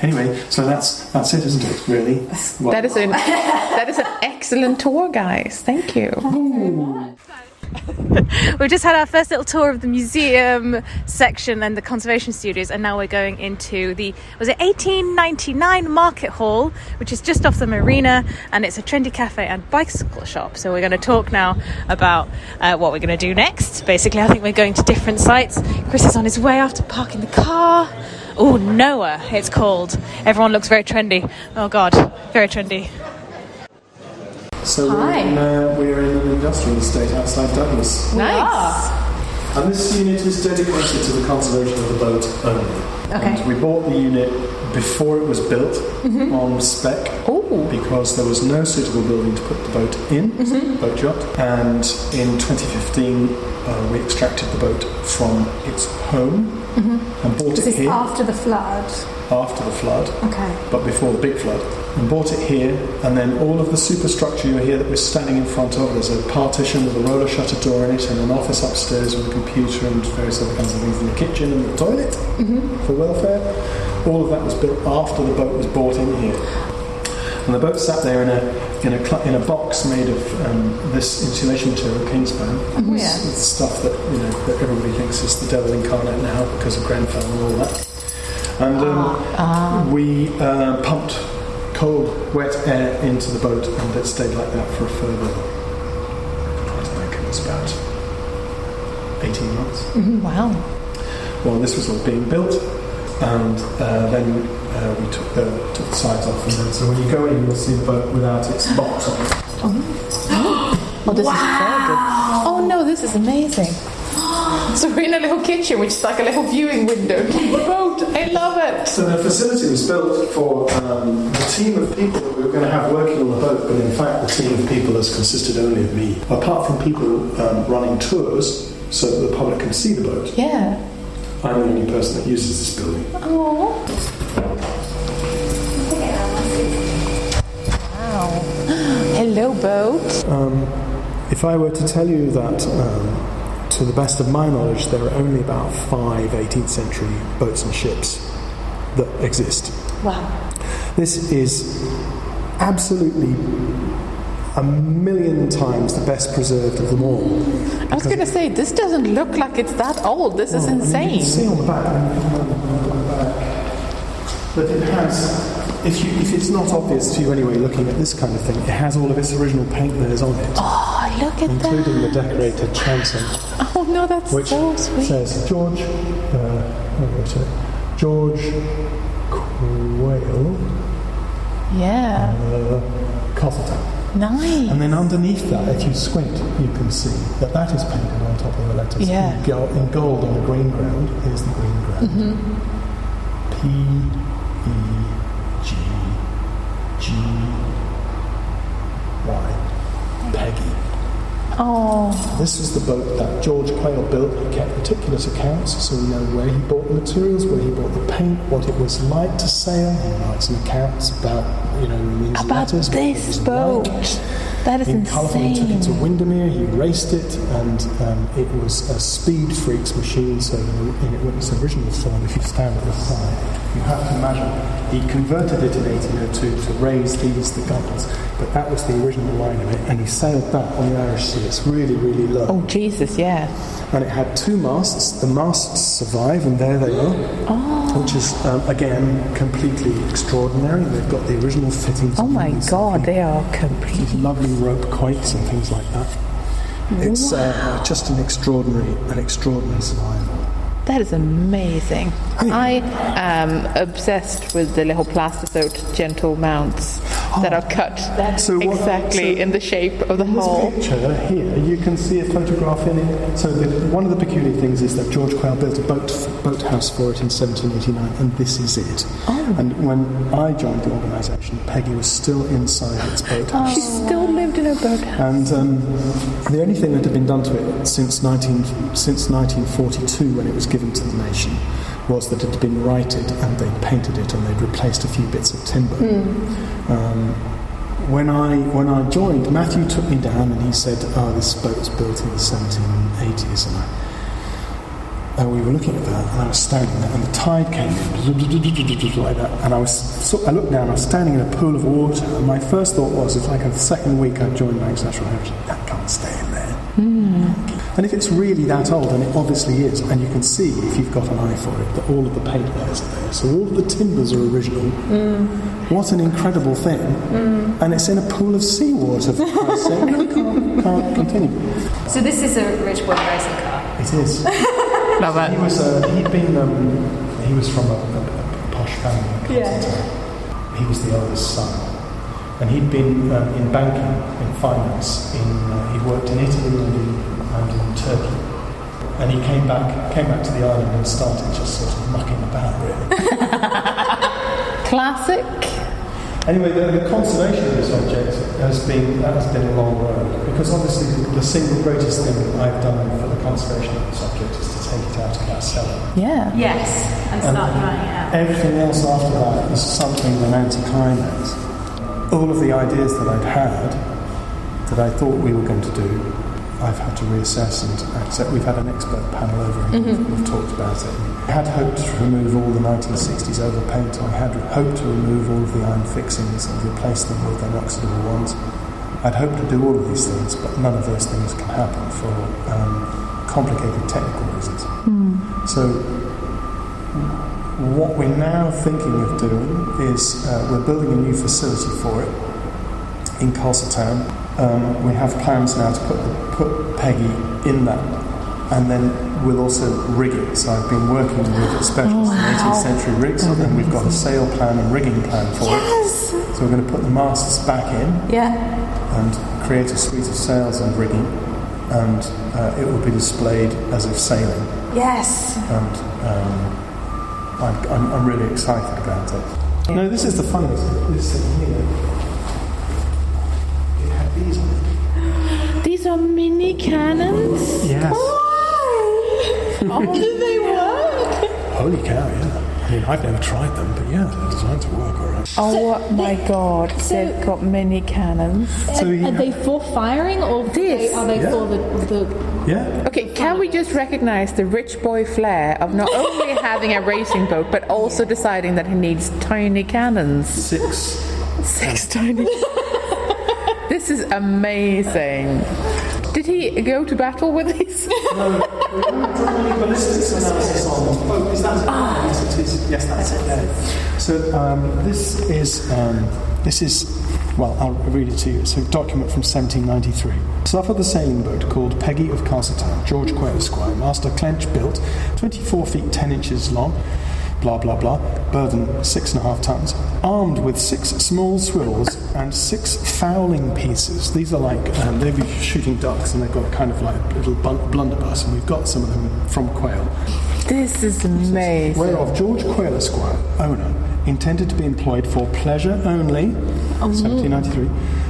Anyway, so that's it, isn't it? Really. Well, that is an excellent tour, guys. Thank you. We've just had our first little tour of the museum section and the conservation studios, and now we're going into the 1899 Market Hall, which is just off the marina, and it's a trendy cafe and bicycle shop. So we're going to talk now about what we're going to do next. Basically, I think we're going to different sites. Chris is on his way after parking the car. Oh, Noah, it's called. Everyone looks very trendy. Oh God, very trendy. So we're in an industrial estate outside Douglas. Nice. And this unit is dedicated to the conservation of the boat only. Okay. And we bought the unit before it was built on spec because there was no suitable building to put the boat in, boat yacht. And in 2015, we extracted the boat from its home and bought it here. After the flood? After the flood, okay, but before the big flood, and bought it here. And then all of the superstructure you're here that we're standing in front of, there's a partition with a roller shutter door in it, and an office upstairs with a computer and various other kinds of things in the kitchen and the toilet for welfare. All of that was built after the boat was brought in here. And the boat sat there in a box made of this insulation material, kingspan. It's stuff that that everybody thinks is the devil incarnate now because of Grenfell and all that. And we pumped cold, wet air into the boat, and it stayed like that for a further, I think it was about 18 months. Wow. Well, this was all being built, and then we took the sides off, and then so when you go in, you'll see the boat without its box on it. Oh, this is very good. Oh no, this is amazing. So we're in a little kitchen, which is like a little viewing window to the boat. I love it. So the facility was built for the team of people that we were going to have working on the boat, but in fact the team of people has consisted only of me. Apart from people running tours so that the public can see the boat. Yeah. I'm the only person that uses this building. Oh. Wow. Hello, boat. If I were to tell you that, to the best of my knowledge, there are only about 5 18th century boats and ships that exist. Wow. This is absolutely a million times the best preserved of them all. I was going to say, this doesn't look like it's that old. This is insane. You can see on the back, that it has, if it's not obvious to you anyway, looking at this kind of thing, it has all of its original paint layers on it. Oh, look at including that. the decorated transom. Oh no, that's which so sweet. says George Quayle. Yeah. Castletown. Nice. And then underneath that, if you squint, you can see that is painted on top of the letters. Yeah. In gold on the green ground. Here's the green ground. P-E-G-G-Y. Peggy. Oh. This is the boat that George Quayle built. He kept meticulous accounts, so we know where he bought the materials, where he bought the paint, what it was like to sail. He writes some accounts about, about letters, this boat. That is in colourful, he took it to Windermere, he raced it, and it was a speed freaks machine, so in its original form, if you stand at the side, you have to imagine he converted it in 1802 to raise the guns, but that was the original line of it, and he sailed that on the Irish Sea. It's really, really low. Oh, Jesus, yeah. And it had 2 masts. The masts survive, and there they are. Oh. Which is, again, completely extraordinary. They've got the original fittings. Oh my God, they are completely... These lovely rope quoits and things like that. It's just an extraordinary survival. That is amazing. I am obsessed with the little plastisode gentle mounts that are cut in the shape of the hull. This picture here, you can see a photograph in it. So one of the peculiar things is that George Quayle built a boathouse for it in 1789, and this is it. Oh. And when I joined the organisation, Peggy was still inside its boathouse. She still lived in her boathouse. And the only thing that had been done to it since 1942, when it was given to the nation, was that it had been righted and they'd painted it and they'd replaced a few bits of timber. When I joined, Matthew took me down and he said, this boat was built in the 1780s, and we were looking at that, and I was standing there, and the tide came in like that, and I looked down, I was standing in a pool of water, and my first thought was, it's like a second week I'd joined Manx National Heritage, that can't stay in there. And if it's really that old, and it obviously is, and you can see, if you've got an eye for it, that all of the paint layers are there, so all of the timbers are original. What an incredible thing. And it's in a pool of seawater, for Christ's sake. I can't continue. So this is a rich boy racing car? It is. Love it. He was from a posh family. He was the eldest son. And he'd been in banking, in finance. He'd worked in Italy and in Turkey. And he came back to the island and started just sort of mucking about, really. Classic. Anyway, the conservation of this object has been a long road, because obviously the single greatest thing I've done for the conservation of this object is to take it out of our cellar. Yeah. Yes, and start drying it out. Everything else after that is something of an anticlimax. All of the ideas that I'd had, that I thought we were going to do, I've had to reassess and accept. We've had an expert panel over and we've talked about it. I had hoped to remove all the 1960s overpaint. I had hoped to remove all of the iron fixings and replace them with inoxidable ones. I'd hoped to do all of these things, but none of those things can happen for complicated technical reasons. So what we're now thinking of doing is we're building a new facility for it in Castletown. We have plans now to put Peggy in that, and then we'll also rig it. So I've been working with specialists in 18th century rigs, and we've got a sail plan and rigging plan for it. So we're going to put the masts back in and create a suite of sails and rigging, and it will be displayed as if sailing. Yes. And I'm really excited about it. No, this is the funniest thing. This thing here. These on it. These are mini cannons? Yes. Oh, do they work? Holy cow, yeah. I mean, I've never tried them, but yeah, they're designed to work all right. Oh my god, they've got mini cannons. So are they for firing or are they for the... Yeah. Okay, can we just recognize the rich boy flair of not only having a racing boat, but also deciding that he needs tiny cannons? Six tiny... This is amazing. Did he go to battle with these? No, we haven't done any ballistics analysis on them. Oh, is that it? Yes, it is. Yes, that's it there. So this is, well, I'll read it to you. It's a document from 1793. Stuff of the sailing boat called Peggy of Castletown, George Quayle, Esquire, master clench built, 24 feet 10 inches long, blah blah blah, burden 6.5 tons, armed with 6 small swivels and 6 fowling pieces. These are like, they've been shooting ducks and they've got kind of like a little blunderbuss, and we've got some of them from Quayle. This is amazing. Whereof George Quayle, Esquire, owner, intended to be employed for pleasure only, 1793,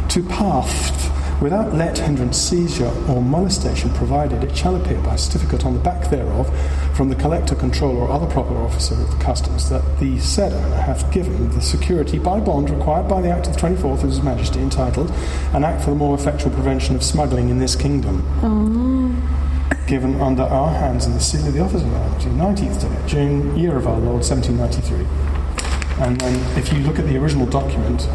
to path without let, hindrance, seizure or molestation, provided it shall appear by certificate on the back thereof from the collector, controller or other proper officer of the customs that the said owner hath given the security by bond required by the Act of the 24th of His Majesty, entitled An Act for the more effectual prevention of smuggling in this kingdom. Given under our hands in the seal of the office of our 19th day, June, year of our Lord, 1793. And then if you look at the original document,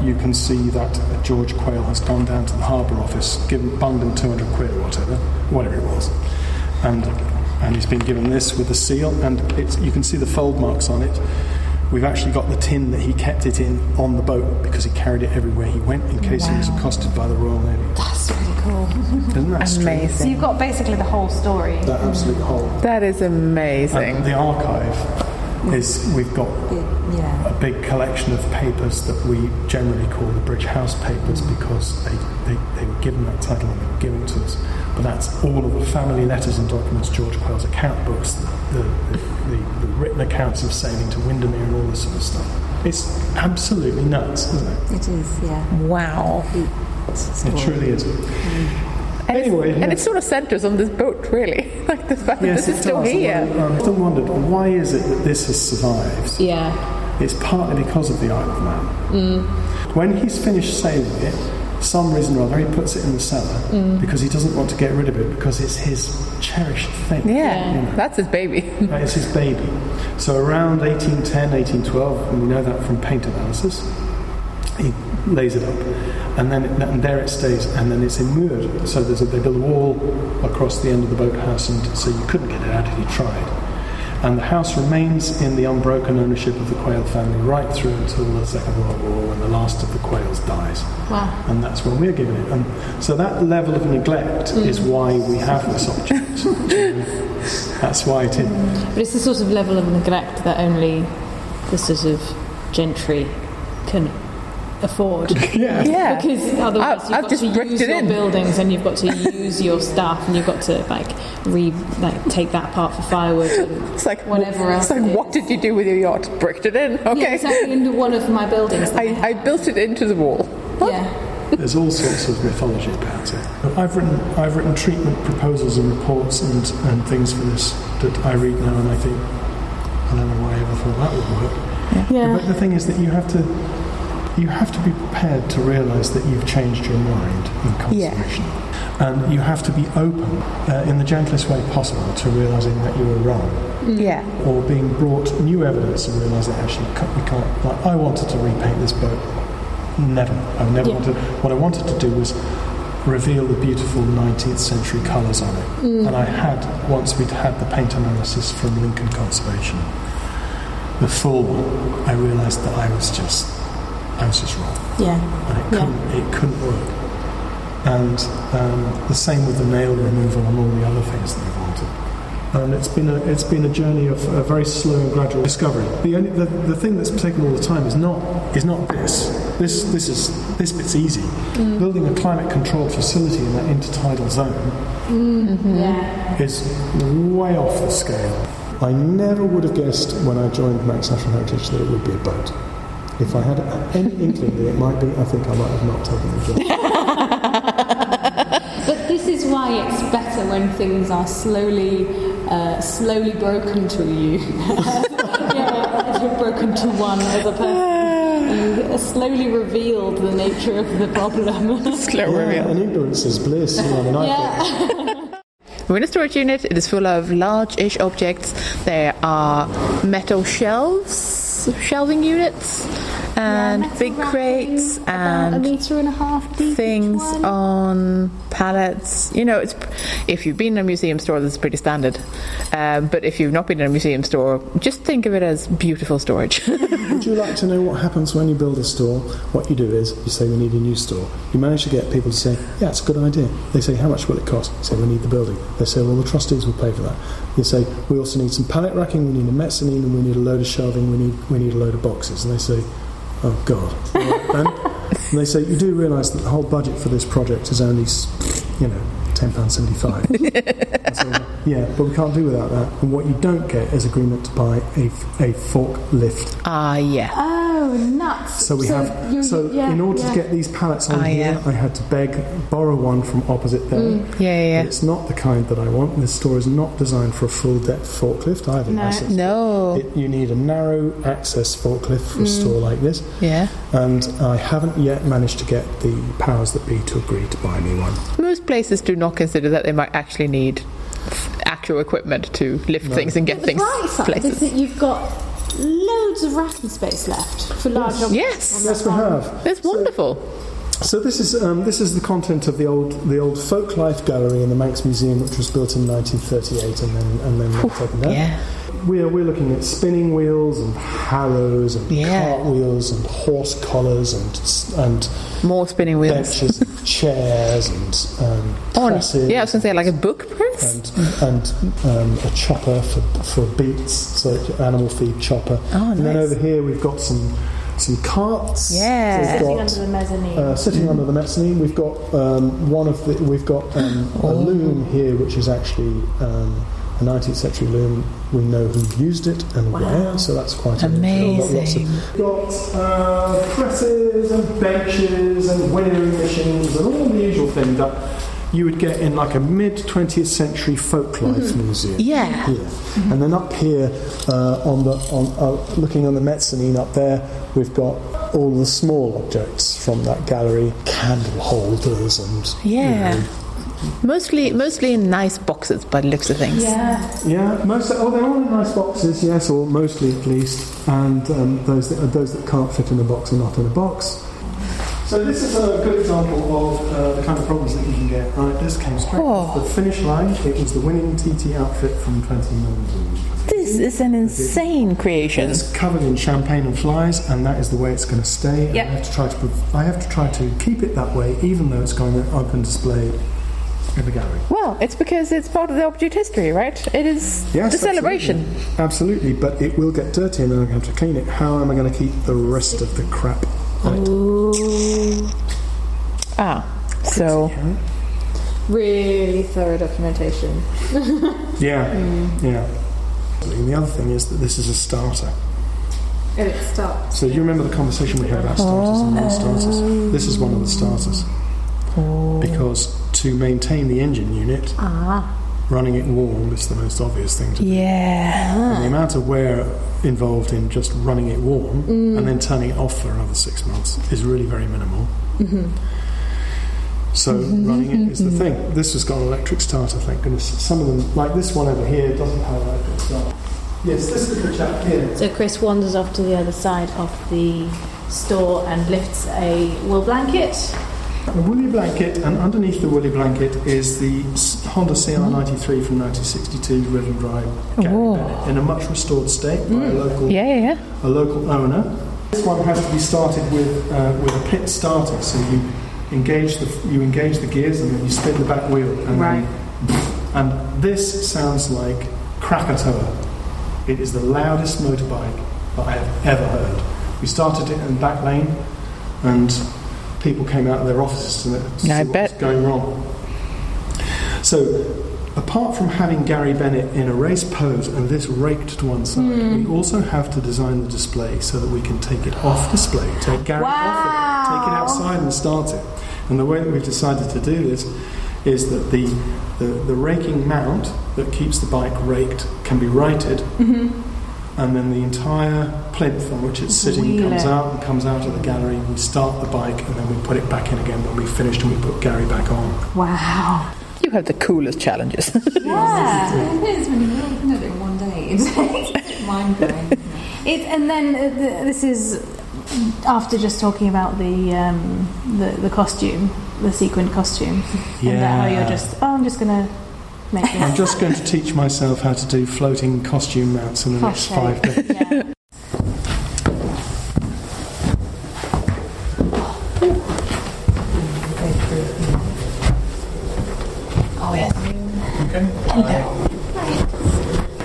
you can see that George Quayle has gone down to the harbour office, bunged him 200 quid or whatever it was. And he's been given this with the seal, and you can see the fold marks on it. We've actually got the tin that he kept it in on the boat because he carried it everywhere he went in case he was accosted by the Royal Navy. That's really cool. Isn't that amazing? So you've got basically the whole story. That absolute whole. That is amazing. And the archive is, we've got a big collection of papers that we generally call the Bridge House papers because they were given that title and they were given to us. But that's all of the family letters and documents, George Quayle's account books, the written accounts of sailing to Windermere and all this sort of stuff. It's absolutely nuts, isn't it? It is, yeah. Wow. It truly is. And anyway, it sort of centres on this boat, really. Like the fact that this is still here. I've still wondered, why is it that this has survived? Yeah. It's partly because of the Isle of Man. When he's finished sailing it, for some reason or other, he puts it in the cellar because he doesn't want to get rid of it because it's his cherished thing. Yeah, that's his baby. Right, it's his baby. So around 1810, 1812, and we know that from paint analysis, he lays it up, and there it stays, and then it's immured. So they build a wall across the end of the boathouse, and so you couldn't get it out if you tried. And the house remains in the unbroken ownership of the Quayle family right through until the Second World War, when the last of the Quayles dies. Wow. And that's when we're given it. And so that level of neglect is why we have this object. That's why it is. But it's the sort of level of neglect that only the sort of gentry can afford. Yeah. Because otherwise you've got to use your buildings and you've got to use your stuff and you've got to take that apart for firewood and it's like whatever else. It's like, what did you do with your yacht? Bricked it in. Okay. Yeah, exactly, into one of my buildings. I built it into the wall. Yeah. There's all sorts of mythology about it. I've written treatment proposals and reports and things for this that I read now, and I think, I don't know why I ever thought that would work. Yeah. But the thing is that you have to be prepared to realise that you've changed your mind in conservation. And you have to be open in the gentlest way possible to realising that you were wrong. Yeah. Or being brought new evidence and realising that actually we can't. Like, I wanted to repaint this boat. Never. I never wanted. What I wanted to do was reveal the beautiful 19th century colours on it. And I had, once we'd had the paint analysis from Lincoln Conservation, the full one, I realised that I was just wrong. Yeah. And it couldn't work. And the same with the nail removal and all the other things that I wanted. And it's been a journey of a very slow and gradual discovery. The thing that's taken all the time is not this. This bit's easy. Building a climate controlled facility in that intertidal zone is way off the scale. I never would have guessed when I joined Manx National Heritage that it would be a boat. If I had any inkling that it might be, I think I might have not taken the job. But this is why it's better when things are slowly broken to you. Broken to one as a person. And slowly revealed the nature of the problem. Slow reveal. And ignorance is bliss. We're in a storage unit. It is full of large-ish objects. There are metal shelving units, and big crates, and 1.5 meters deep. Things on pallets. If you've been in a museum store, this is pretty standard. But if you've not been in a museum store, just think of it as beautiful storage. Would you like to know what happens when you build a store? What you do is you say we need a new store. You manage to get people to say, yeah, it's a good idea. They say, how much will it cost? You say, we need the building. They say, well, the trustees will pay for that. You say, we also need some pallet racking, we need a mezzanine, and we need a load of shelving, we need a load of boxes. And they say, oh God. And they say, you do realise that the whole budget for this project is only, £10.75. So, yeah, but we can't do without that. And what you don't get is agreement to buy a forklift. Yeah. Oh, nuts. So in order to get these pallets on here, I had to borrow one from opposite there. Yeah. It's not the kind that I want. This store is not designed for a full depth forklift either. No. You need a narrow access forklift for a store like this. Yeah. And I haven't yet managed to get the powers that be to agree to buy me one. Most places do not consider that they might actually need actual equipment to lift things and get things places. Is that you've got loads of racking space left for large objects. Yes, we have. It's wonderful. So this is the content of the old folk life gallery in the Manx Museum, which was built in 1938 and then taken down. Yeah. We're looking at spinning wheels and harrows and cartwheels and horse collars and more spinning wheels, benches, and chairs and presses. Yeah, I was going to say like a book press and a chopper for beets, so animal feed chopper. Oh, and then nice. over here we've got some carts. Yeah. Sitting under the mezzanine. Sitting under the mezzanine, we've got a loom here, which is actually a 19th century loom. We know who used it and where, so that's quite amazing. We've got presses and benches and winnowing machines and all the usual things that you would get in like a mid-20th century folklife museum. Yeah. Here. And then up here, looking on the mezzanine up there, we've got all the small objects from that gallery, candle holders and mostly in nice boxes by the looks of things. Yeah, they're all in nice boxes, yes, or mostly at least, and those that can't fit in a box are not in a box. So this is a good example of the kind of problems that you can get. Right, this came straight off the finish line. It was the winning TT outfit from 2019. This is an insane creation. It's covered in champagne and flies, and that is the way it's going to stay. And I have to try to keep it that way, even though it's going to open display in the gallery. Well, it's because it's part of the object history, right? It is the celebration. Absolutely, but it will get dirty and then I'm going to have to clean it. How am I going to keep the rest of the crap on it? So really thorough documentation. Yeah. And the other thing is that this is a starter. And it starts. So you remember the conversation we had about starters and non-starters? This is one of the starters. Because to maintain the engine unit, running it warm is the most obvious thing to do. And the amount of wear involved in just running it warm and then turning it off for another 6 months is really very minimal. So running it is the thing. This has got an electric starter, thank goodness. Some of them, like this one over here, doesn't have an electric starter. Yes, this is the chap here. So Chris wanders off to the other side of the store and lifts a wool blanket. A woolly blanket, and underneath the woolly blanket is the Honda CR93 from 1962 River Drive Gary Bennett in a much restored state by a local owner. This one has to be started with a pit starter, so you engage the gears and then you spin the back wheel, and this sounds like Krakatoa. It is the loudest motorbike that I have ever heard. We started it in the back lane, and people came out of their offices to see what was going wrong. So, apart from having Gary Bennett in a race pose and this raked to one side, we also have to design the display so that we can take it off display, take Gary off it, take it outside and start it. And the way that we've decided to do this is that the raking mount that keeps the bike raked can be righted, and then the entire plinth on which it's sitting comes out of the gallery. We start the bike and then we put it back in again when we've finished, and we put Gary back on. Wow. You have the coolest challenges. Yeah, it is when you can do it in one day. It's mind blowing. And then this is after just talking about the costume, the sequined costume, and how you're just I'm just gonna make it. I'm just going to teach myself how to do floating costume mounts in the next 5 days. Yeah.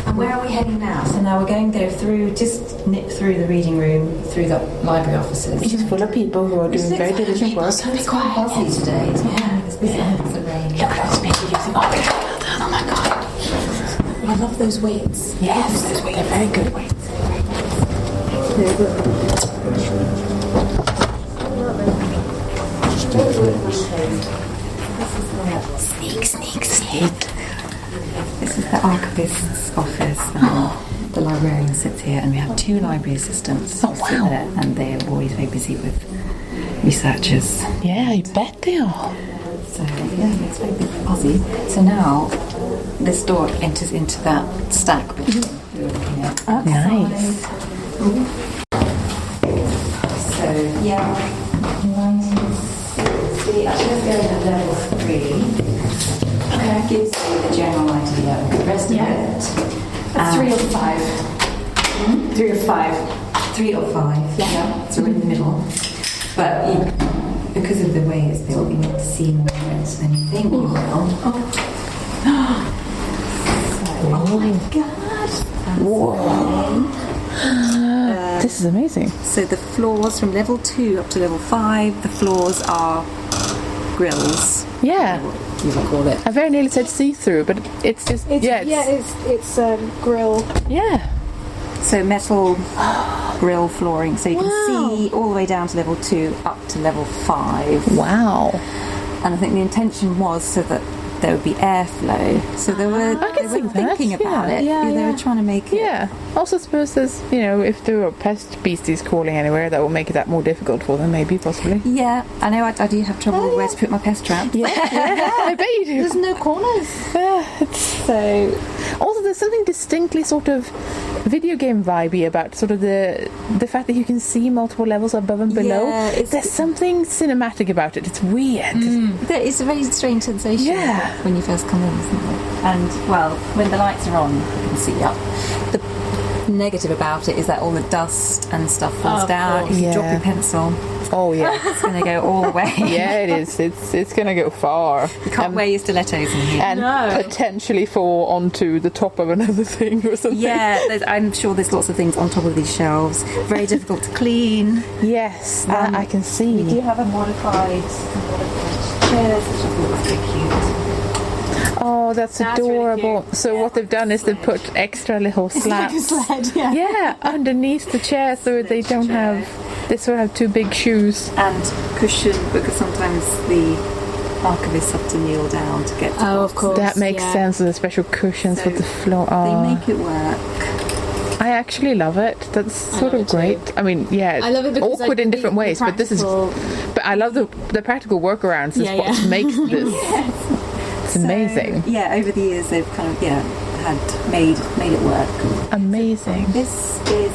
And where are we heading now? So now we're going to go through, just nip through the reading room, through the library offices. It's just full of people who are doing very diligent work. It's quite buzzy today. It's not like it's busy. It's the rain. Look at those people using archival. Oh my god. I love those weights. Yes, those weights. They're very good weights. Sneak. This is the archivist's office. The librarian sits here, and we have 2 library assistants who sit there, and they are always very busy with researchers. Yeah, I bet they are. So yeah, it's very buzzy. So now this door enters into that stack we were looking at. Nice. So yeah, 1960. Actually, let's go to level 3. That gives you the general idea of the rest of it. 3 or 5. 3 or 5. 3 or 5. Yeah. So we're in the middle. But because of the way it's built, you need to see more words than you think you will. Oh my god! Whoa. This is amazing. So the floors from level 2 up to level 5, the floors are grills. Yeah. You can call it. I very nearly said see-through, but it's just It's grill. Yeah. So metal grill flooring, so you can see all the way down to level 2 up to level 5. Wow. And I think the intention was so that there would be airflow. So they were thinking about it. They were trying to make it. Yeah. Also, suppose there's, if there are pest beasties crawling anywhere, that will make it that more difficult for them, maybe, possibly. Yeah, I know I do have trouble with where to put my pest trap. Yeah, I bet you do. There's no corners. So, also, there's something distinctly sort of video game vibey about sort of the fact that you can see multiple levels above and below. Yeah, there's something cinematic about it. It's weird. It's a very strange sensation when you first come in, isn't it? And, well, when the lights are on, you can see up. The negative about it is that all the dust and stuff falls down. If you drop your pencil, it's going to go all the way. Yeah, it is. It's going to go far. You can't wear your stilettos in here. And potentially fall onto the top of another thing or something. Yeah, I'm sure there's lots of things on top of these shelves. Very difficult to clean. Yes, that I can see. We do have a modified chairs, which I thought was very cute. Oh, that's adorable. Really so what they've done is they've put extra little slats. Like a sled, yeah, underneath the chair so they don't have... They sort of have 2 big shoes. And cushion, because sometimes the archivists have to kneel down to get to of course. That makes sense, with the special cushions for the floor. Oh. They make it work. I actually love it. That's sort of great. I mean, I love it because awkward in different ways, but this is... But But I love the practical workarounds. Is what makes this. It's amazing. Over the years they've kind of had made it work. Amazing. This is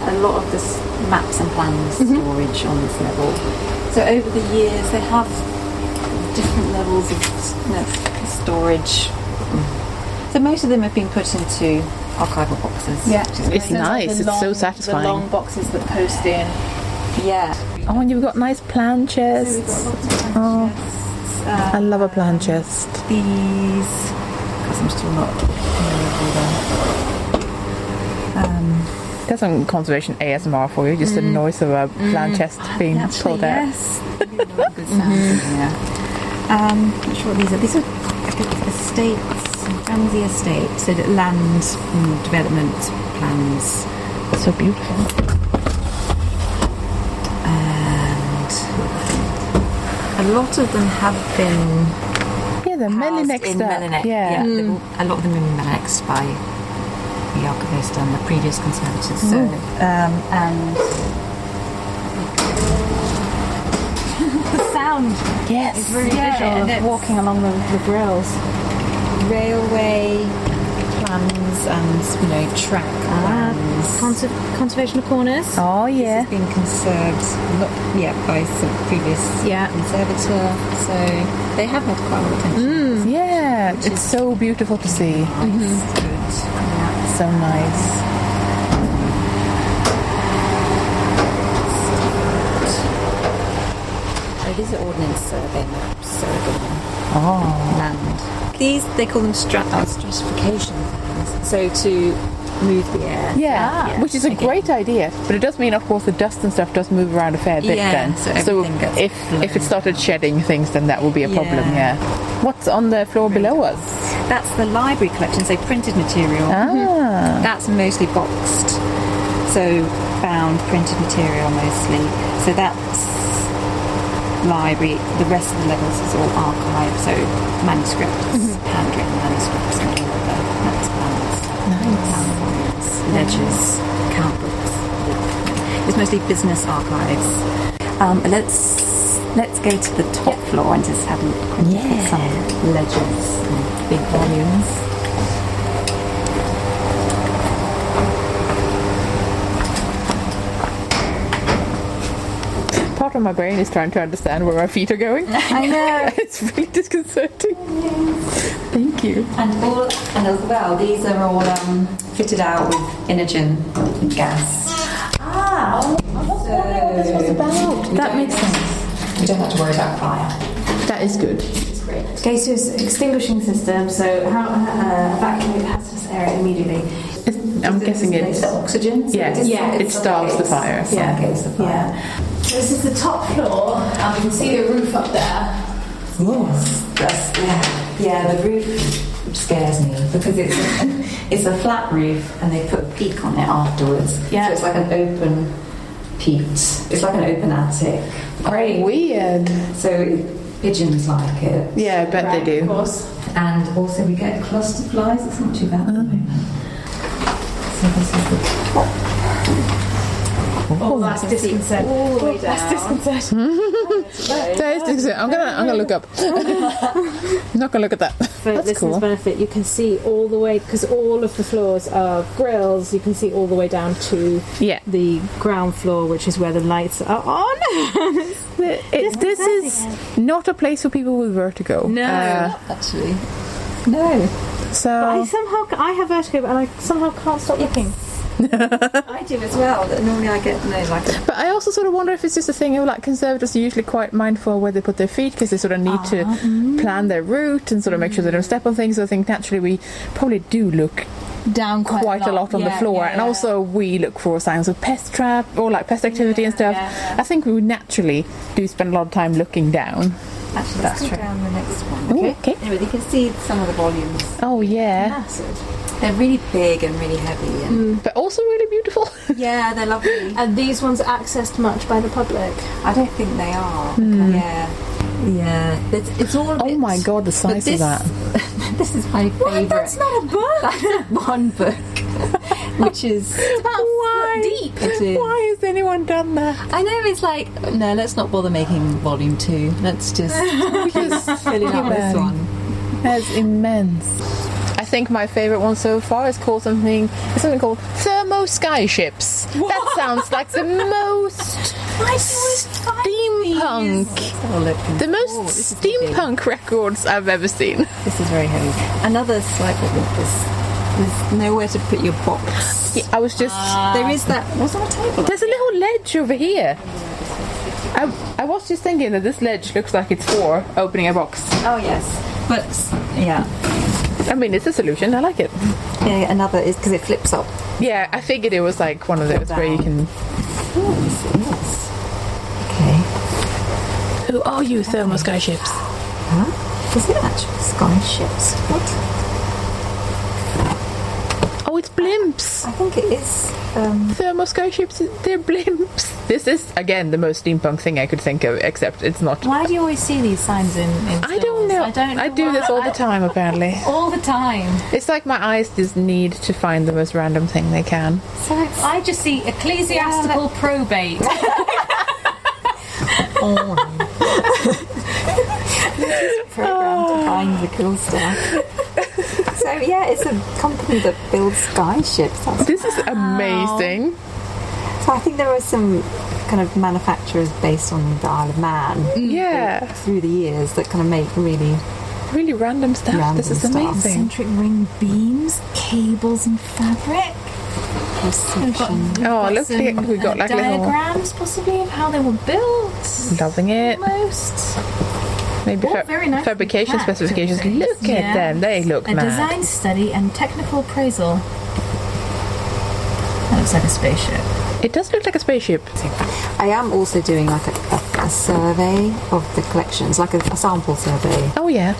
a lot of this maps and plans storage on this level. So over the years they have different levels of storage. So most of them have been put into archival boxes. Yeah, it's nice. It's so satisfying. The long boxes that post in. Yeah. Oh, and you've got nice plan chests. Oh, I love a plan chest. These, because I'm still not That's some conservation ASMR for you. Just the noise of a plan chest being pulled out. Yes. Good sounds. Not sure what these are. These are, I think, estates, Ramsey Estate, so that land development plans. So beautiful. And a lot of them have been They're mainly next up. A lot of them have been annexed by the archivist and the previous conservators. So, and The sound is really visual of walking along the rails. Railway plans and track plans. Conservation of corners. Oh This yeah. has been conserved, by some previous conservator. So they have had quite a lot of attention. Yeah, it's so beautiful to see. Good. So nice. So these are ordnance survey maps. So Oh. land. These they call them stratification plans. So to move the air. Yeah, which is a great idea, but it does mean, of course, the dust and stuff does move around a fair bit. Then, so everything gets if it started shedding things, then that would be a problem. Yeah. What's on the floor below us? That's the library collection, so printed material. That's mostly boxed, so bound printed material mostly. So that's library. The rest of the levels is all archive, so manuscripts, handwritten manuscripts, and all of the maps, plans, ledgers, account books. It's mostly business archives. Let's go to the top floor and just have a look at some ledgers and big volumes. Part of my brain is trying to understand where my feet are going. I know. It's really disconcerting. Thank you. And as well, these are all fitted out with Inogen gas. I was wondering what this was about. That makes sense. You don't have to worry about fire. That is good. It's great. Okay, so it's an extinguishing system, so how evacuate hazardous area immediately. I'm guessing it's oxygen. So it starves the fire. Suffocates the fire. Yeah. So this is the top floor, and we can see the roof up there. Yes, the roof scares me because it's a flat roof and they put a peak on it afterwards. Yeah. So it's like an open peaked. It's like an open attic. Great. Weird. So pigeons like it. Yeah, I bet they do. Of course. And also we get cluster flies. It's not too bad at the moment. So this is the top. Oh, that's disconcerting. All the way down. That's disconcerting. That is disconcerting. I'm gonna look up. I'm not gonna look at that. For That's listeners' cool. benefit, you can see all the way, because all of the floors are grills, you can see all the way down to the ground floor, which is where the lights are on. This is not a place for people with vertigo. No. Actually. No. So I have vertigo, but I somehow can't stop looking. I do as well. Normally I get But I also sort of wonder if it's just a thing of like conservators are usually quite mindful of where they put their feet because they sort of need to plan their route and sort of make sure they don't step on things. So I think naturally we probably do look Down quite a lot on the floor, and also we look for signs of pest trap or like pest activity and stuff. I think we naturally do spend a lot of time looking down. Actually, let's go down the next one. Ooh, okay. Anyway, you can see some of the volumes. Oh yeah. Massive. They're really big and really heavy, and But also really beautiful. yeah, they're lovely. And these ones are accessed much by the public. I don't think they are. Yeah. It's all a bit. Oh my god, the size of that. This is my favourite. That's not a book! That's one book, which is Why? deep. Why has anyone done that? I know, it's like, no, let's not bother making volume 2. Let's just fill it up this one. That's immense. I think my favourite one so far is called something called thermo skyships. That sounds like the most steampunk. The most steampunk records I've ever seen. This is very heavy. Another slight problem with this. There's nowhere to put your box. Yeah, I was just... there is that... What's on a table? There's a little ledge over here. I was just thinking that this ledge looks like it's for opening a box. Oh, yes. But, yeah. I mean, it's a solution. I like it. Yeah, another is because it flips up. Yeah, I figured it was like one of those where you can... Oh, yes. Okay. Who are you, thermo skyships? Huh? Is it actually skyships? What? Oh, it's blimps. I think it is. Thermo skyships, they're blimps. This is, again, the most steampunk thing I could think of, except it's not. Why do you always see these signs in I don't know. I do this all the time, apparently. All the time. It's like my eyes just need to find the most random thing they can. So I just see ecclesiastical probate. Program to find the cool stuff. So yeah, it's a company that builds skyships. This is amazing. So I think there are some kind of manufacturers based on the Isle of Man. Yeah. Through the years that kind of make really random stuff. This is amazing. Eccentric ring beams, cables and fabric. Oh, look, we got like diagrams possibly of how they were built. Loving it. Almost. Maybe very nice fabrication packed, specifications. Look at them. They look a mad. design study and technical appraisal. That looks like a spaceship. It does look like a spaceship. I am also doing like a survey of the collections, like a sample survey. Oh yeah.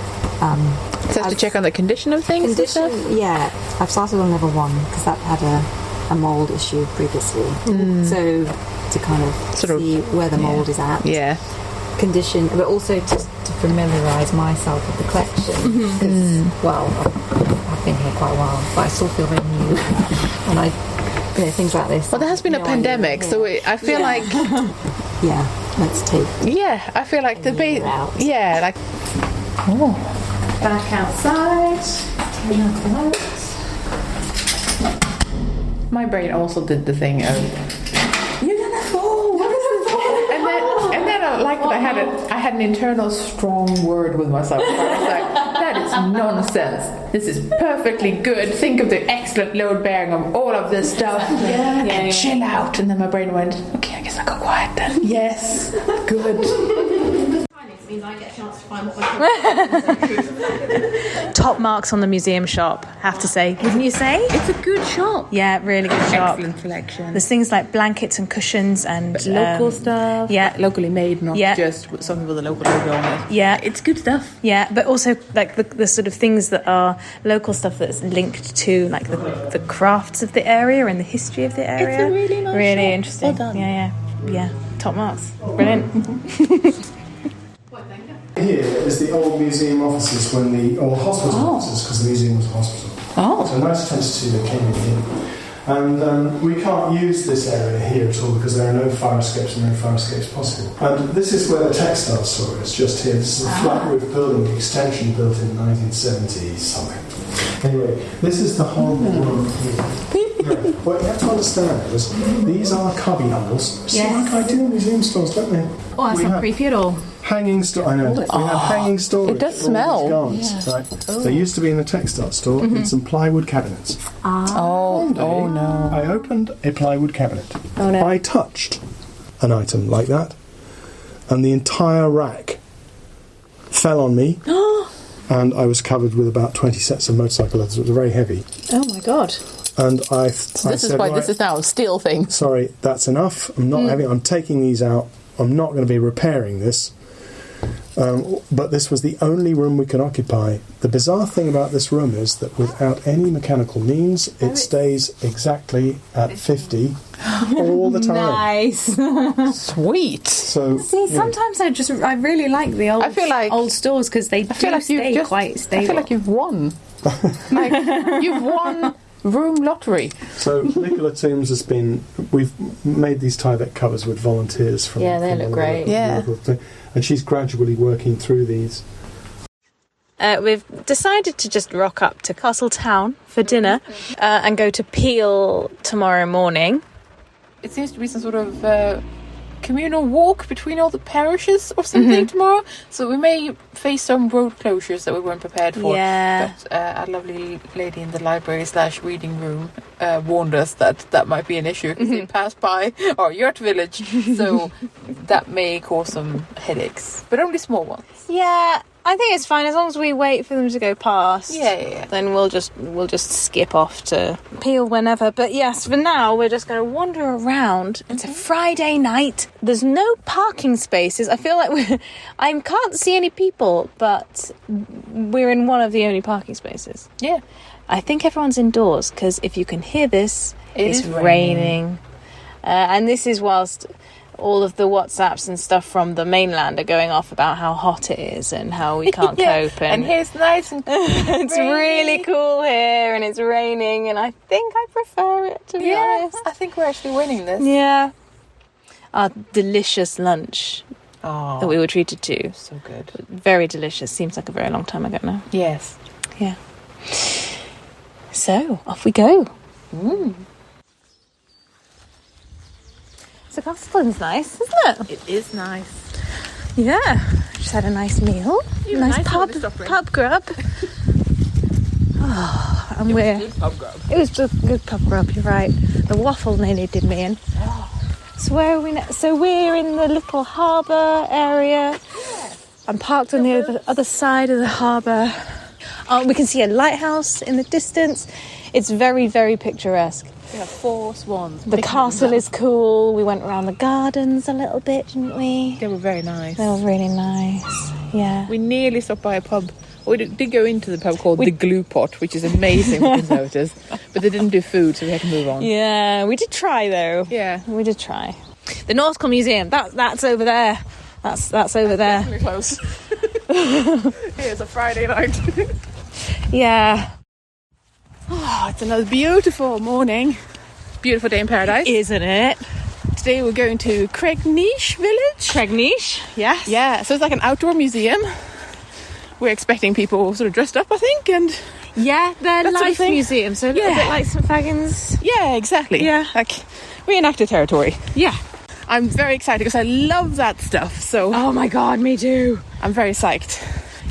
So to check on the condition of things and stuff? Yeah. I've started on level 1 because that had a mould issue previously. So to kind of see where the mould is at. Yeah. Condition, but also to familiarise myself with the collection. Because, well, I've been here quite a while, but I still feel very new. And things like this. Well, there has been a pandemic, so I feel like... Yeah, let's take... Yeah, I feel like the base... Yeah, like... Oh. Back outside. Turn up the lights. My brain also did the thing of... You're gonna fall! And then I liked that I had an internal strong word with myself. I was like, that is nonsense. This is perfectly good. Think of the excellent load bearing of all of this stuff. And chill out. And then my brain went, okay, I guess I'll go quiet then. Yes, good. Means I get a chance to find what Top marks on the museum shop, have to say. Wouldn't you say? It's a good shop. Yeah, really good shop. Excellent collection. There's things like blankets and cushions and local stuff. Yeah, locally made, not just something with a local logo on it. Yeah, it's good stuff. Yeah, but also like the sort of things that are local stuff that's linked to like the crafts of the area and the history of the area. It's a really nice really shop. interesting. Well done. Yeah. Top marks. Brilliant. Here is the old museum offices old hospital offices, because the museum was a hospital. Oh. So 1922 they came in here. And we can't use this area here at all because there are no fire escapes and no fire escapes possible. And this is where the textile store is, just here. This is a flat roof building extension built in 1970 something. Anyway, this is the whole room here. What you have to understand is these are cubby holes. Yes. Like I do in museum stores, don't they? Oh, that's not creepy at all. Hanging store. I know. We have hanging storage. It does for all smell. these garments, right? They used to be in the textile store in some plywood cabinets. Oh no. I opened a plywood cabinet. Oh no. I touched an item like that, and the entire rack fell on me. And I was covered with about 20 sets of motorcycle leathers. It was very heavy. Oh my god. And I This is said, why right, this is now a steel thing. sorry, that's enough. I'm taking these out. I'm not going to be repairing this. But this was the only room we could occupy. The bizarre thing about this room is that without any mechanical means, it stays exactly at 50 all the time. Nice. Sweet. So See, sometimes I really like the old old stores because they I feel like stay quite stable. I feel like you've won. Like you've won room lottery. So Nicola Toombs we've made these Tyvek covers with volunteers from... Yeah, they from look all great. over the Yeah. local thing. And she's gradually working through these. We've decided to just rock up to Castletown for dinner and go to Peel tomorrow morning. It seems to be some sort of communal walk between all the parishes or something tomorrow. So we may face some road closures that we weren't prepared for. Yeah. But our lovely lady in the library / reading room warned us that might be an issue because they passed by our yurt village. So that may cause some headaches, but only small ones. Yeah, I think it's fine as long as we wait for them to go past. Yeah. Then we'll just skip off to Peel whenever. But yes, for now we're just going to wander around. It's a Friday night. There's no parking spaces. I feel like I can't see any people, but we're in one of the only parking spaces. Yeah. I think everyone's indoors because if you can hear this, it's is raining. And this is whilst all of the WhatsApps and stuff from the mainland are going off about how hot it is and how we can't cope. And here it's nice and it's really cool here and it's raining and I think I prefer it, to be honest. I think we're actually winning this. Yeah. Our delicious lunch that we were treated to. So good. Very delicious. Seems like a very long time ago now. Yes. Yeah. So, off we go. So Castletown's nice, isn't it? It is nice. Yeah. Just had a nice meal. Nice pub grub. And Good pub grub. it was just good pub grub, you're right. The waffle nearly did me in. So where are we now? So we're in the little harbour area. I'm parked on the other side of the harbour. We can see a lighthouse in the distance. It's very, very picturesque. We have 4 swans. The castle is cool. We went around the gardens a little bit, didn't we? They were very nice. They were really nice. Yeah. We nearly stopped by a pub. We did go into the pub called the Glue Pot, which is amazing for conservators. But they didn't do food, so we had to move on. Yeah, we did try though. Yeah. We did try. The Nautical Museum, that's over there. That's over there. Definitely close. Here's a Friday night. Yeah. Oh, it's another beautiful morning. Beautiful day in paradise. Isn't it? Today we're going to Cregneash village. Cregneash, yes. Yeah, so it's like an outdoor museum. We're expecting people sort of dressed up, I think, and... Yeah, they're That sort of life thing. museums, so a little bit like St Fagans. Yeah, exactly. Yeah. Like, reenacted territory. Yeah. I'm very excited because I love that stuff, so Oh my god, me too. I'm very psyched.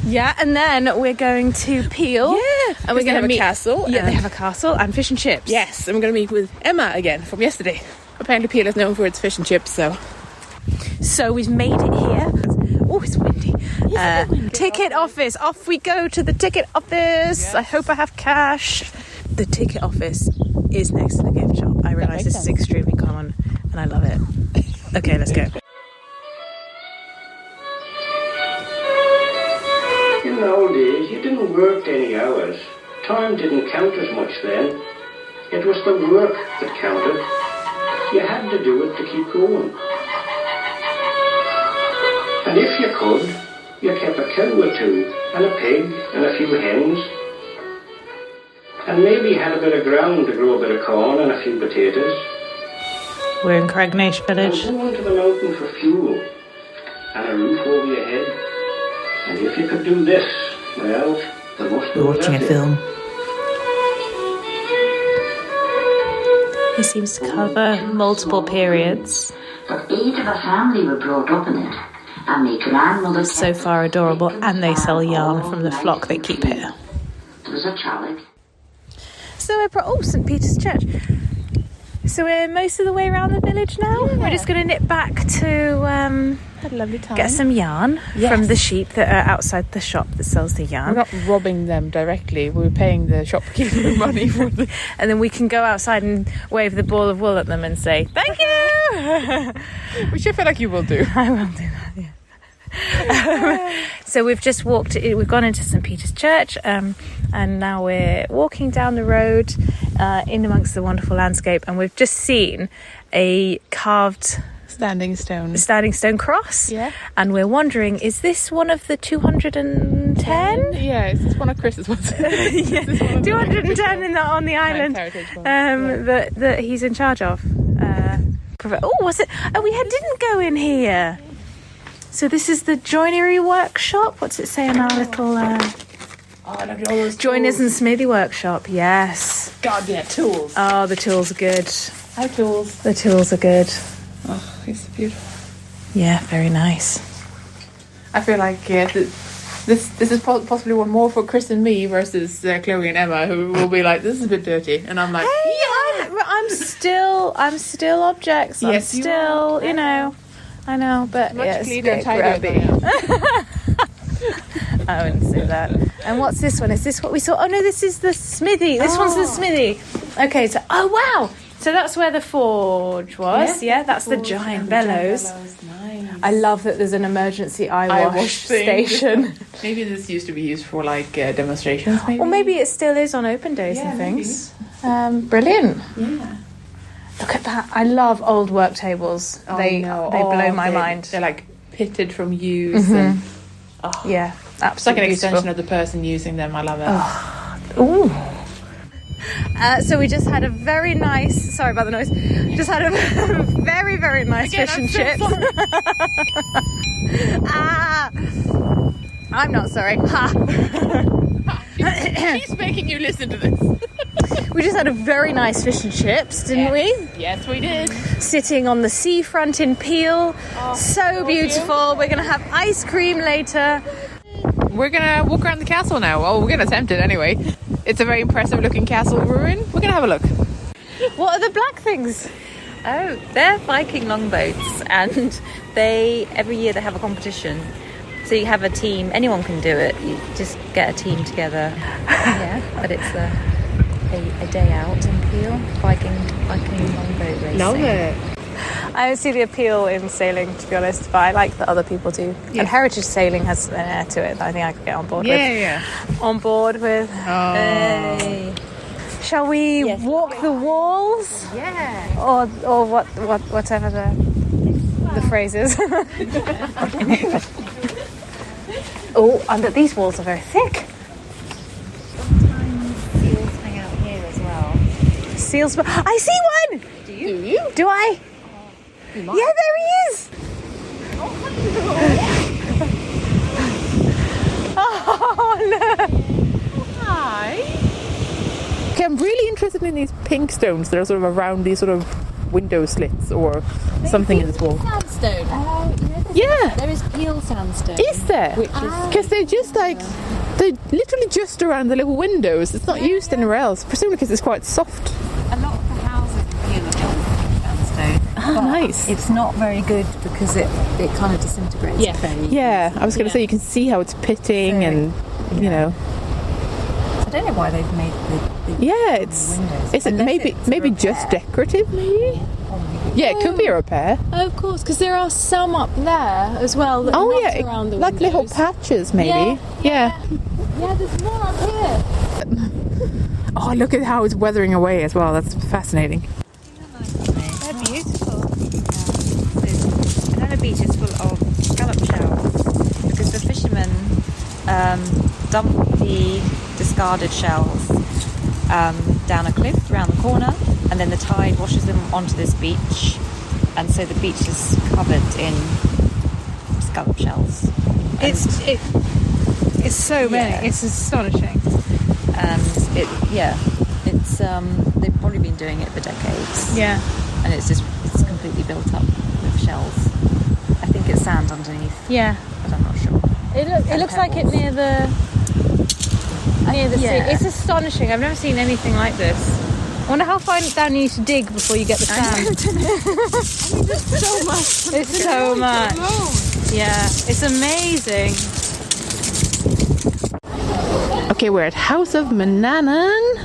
Yeah, and then we're going to Peel. Yeah, And we're going to have meet... a castle. Yeah, and- they have a castle and fish and chips. Yes, and we're going to meet with Emma again from yesterday. Apparently Peel is known for its fish and chips, so... So we've made it here. Oh, it's windy. Ticket office. Off we go to the ticket office. Yes. I hope I have cash. The ticket office is next to the gift shop. I realise makes this is sense. extremely common and I love it. Okay, let's go. In the old days, you didn't work any hours. Time didn't count as much then. It was the work that counted. You had to do it to keep going. And if you could, you kept a cow or two, and a pig, and a few hens. And maybe you had a bit of ground to grow a bit of corn and a few potatoes. We're in Cregneash And village. go into the mountain for fuel, and a roof over your head. And if you could do this, well, there must be Watching a that. film. He seems to cover multiple periods. But 8 of a family were brought up in it, and my grandmother... So far adorable, and they sell yarn from the flock they keep here. There was a chalik. So we're St Peter's Church. So we're most of the way around the village now. Yeah. We're just going to nip back to Had a lovely time. get some yarn from the sheep that are outside the shop that sells the yarn. We're not robbing them directly. We're paying the shopkeeper money for them. And then we can go outside and wave the ball of wool at them and say, thank you! Which I feel like you will do. I will do that, yeah. So we've just we've gone into St Peter's Church and now we're walking down the road in amongst the wonderful landscape, and we've just seen a carved standing stone. The standing stone cross. Yeah. And we're wondering, is this one of the 210? Yeah, it's one of Chris's ones. Yeah, 210 on the island that he's in charge of. Was it? Oh, we didn't go in here. So this is the joinery workshop. What's it say on our little joiners and smithy workshop? Yes. God, yeah, tools. Oh, the tools are good. Our tools. The tools are good. Oh, it's beautiful. Yeah, very nice. I feel like this is possibly one more for Chris and me versus Chloe and Emma, who will be like, this is a bit dirty, and I'm like, I'm still objects. I'm Yes, still, you know. I know, but much yeah, cleaner and it's a bit tidier than grubby. I wouldn't say that. And what's this one? Is this what we saw? Oh no, this is the smithy. This one's the smithy. Okay, so wow. So that's where the forge was. Yeah, that's the giant bellows. Nice. I love that there's an emergency eye wash station. Maybe this used to be used for like demonstrations, maybe. Or maybe it still is on open days and things. Brilliant. Yeah. Look at that. I love old work tables. They blow my mind. They're like pitted from use. And, yeah, absolutely. It's like an extension beautiful. of the person using them. I love it. Ooh. So we just had a very nice... Sorry about the noise. Just had a very, very nice fish and chips. I'm not sorry. Ha! She's making you listen to this. We just had a very nice fish and chips, didn't we? Yes, we did. Sitting on the seafront in Peel. So beautiful. We're going to have ice cream later. We're going to walk around the castle now. Well, we're going to attempt it anyway. It's a very impressive looking castle ruin. We're going to have a look. What are the black things? Oh, they're Viking longboats, and every year they have a competition. So you have a team, anyone can do it. You just get a team together. Yeah, but it's a day out in Peel, Viking longboat racing. Love it. I don't see the appeal in sailing, to be honest, but I like that other people do. Yes. And heritage sailing has an air to it that I think I could get on board with. Yeah. On board with. Oh. Hey. Shall we walk the walls? Yeah. Or whatever the phrase is. Oh, and these walls are very thick. Sometimes seals hang out here as well. Seals. I see one! Do you? Do I? You might. Yeah, there he is! Oh, look! Hi. Okay, I'm really interested in these pink stones that are sort of around these sort of window slits or something in this wall. Sandstone. Yeah. There is Peel sandstone. Is there? Because they're just like, they're literally just around the little windows. It's not used anywhere else, presumably because it's quite soft. A lot of the houses in Peel are built from sandstone. Oh, nice. It's not very good because it kind of disintegrates. Yeah, I was going to say you can see how it's pitting and, you know. I don't know why they've made the it's windows. is it maybe it's maybe a just repair. decorative maybe? Yeah, it could be a repair. Of course, because there are some up there as well that are not around the like windows. little patches maybe. Yeah. Yeah, there's more up here. Oh, look at how it's weathering away as well. That's fascinating. They're beautiful. Another beach is full of scallop shells because the fishermen dump the discarded shells down a cliff around the corner, and then the tide washes them onto this beach, and so the beach is covered in scallop shells. It's so many. It's astonishing. And it's they've probably been doing it for decades. Yeah. And it's completely built up with shells. I think it's sand underneath. Yeah. But I'm not sure. It looks like it near the sea. Yeah. It's astonishing. I've never seen anything like this. I wonder how far down you need to dig before you get the sand. There's so much. It's so much. Yeah, it's amazing. Okay, we're at House of Manannan.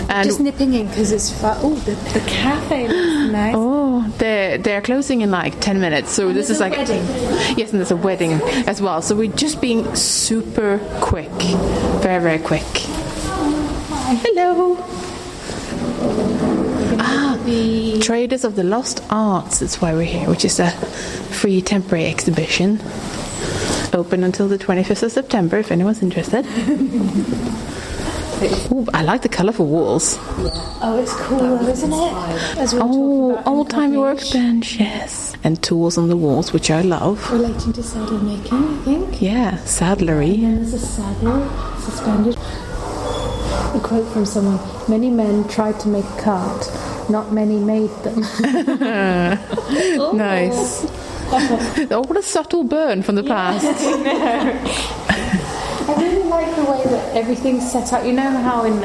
And Just nipping in because it's fun. Oh, the cafe looks nice. oh, they're closing in like 10 minutes. So this is like wedding. Yes, and there's a wedding as well. So we're just being super quick. Very, very quick. Hello. Traders of the Lost Arts, that's why we're here, which is a free temporary exhibition. Open until the 25th of September, if anyone's interested. Ooh, I like the colourful walls. Oh, it's cool though, isn't it? As we were talking about old-timey workbench, yes. And tools on the walls, which I love. Relating to saddle making, I think. Yeah, saddlery. And then there's a saddle suspended. A quote from someone: "Many men tried to make a cart, not many made them." Nice. Oh, what a subtle burn from the past. I really like the way that everything's set up. You know how in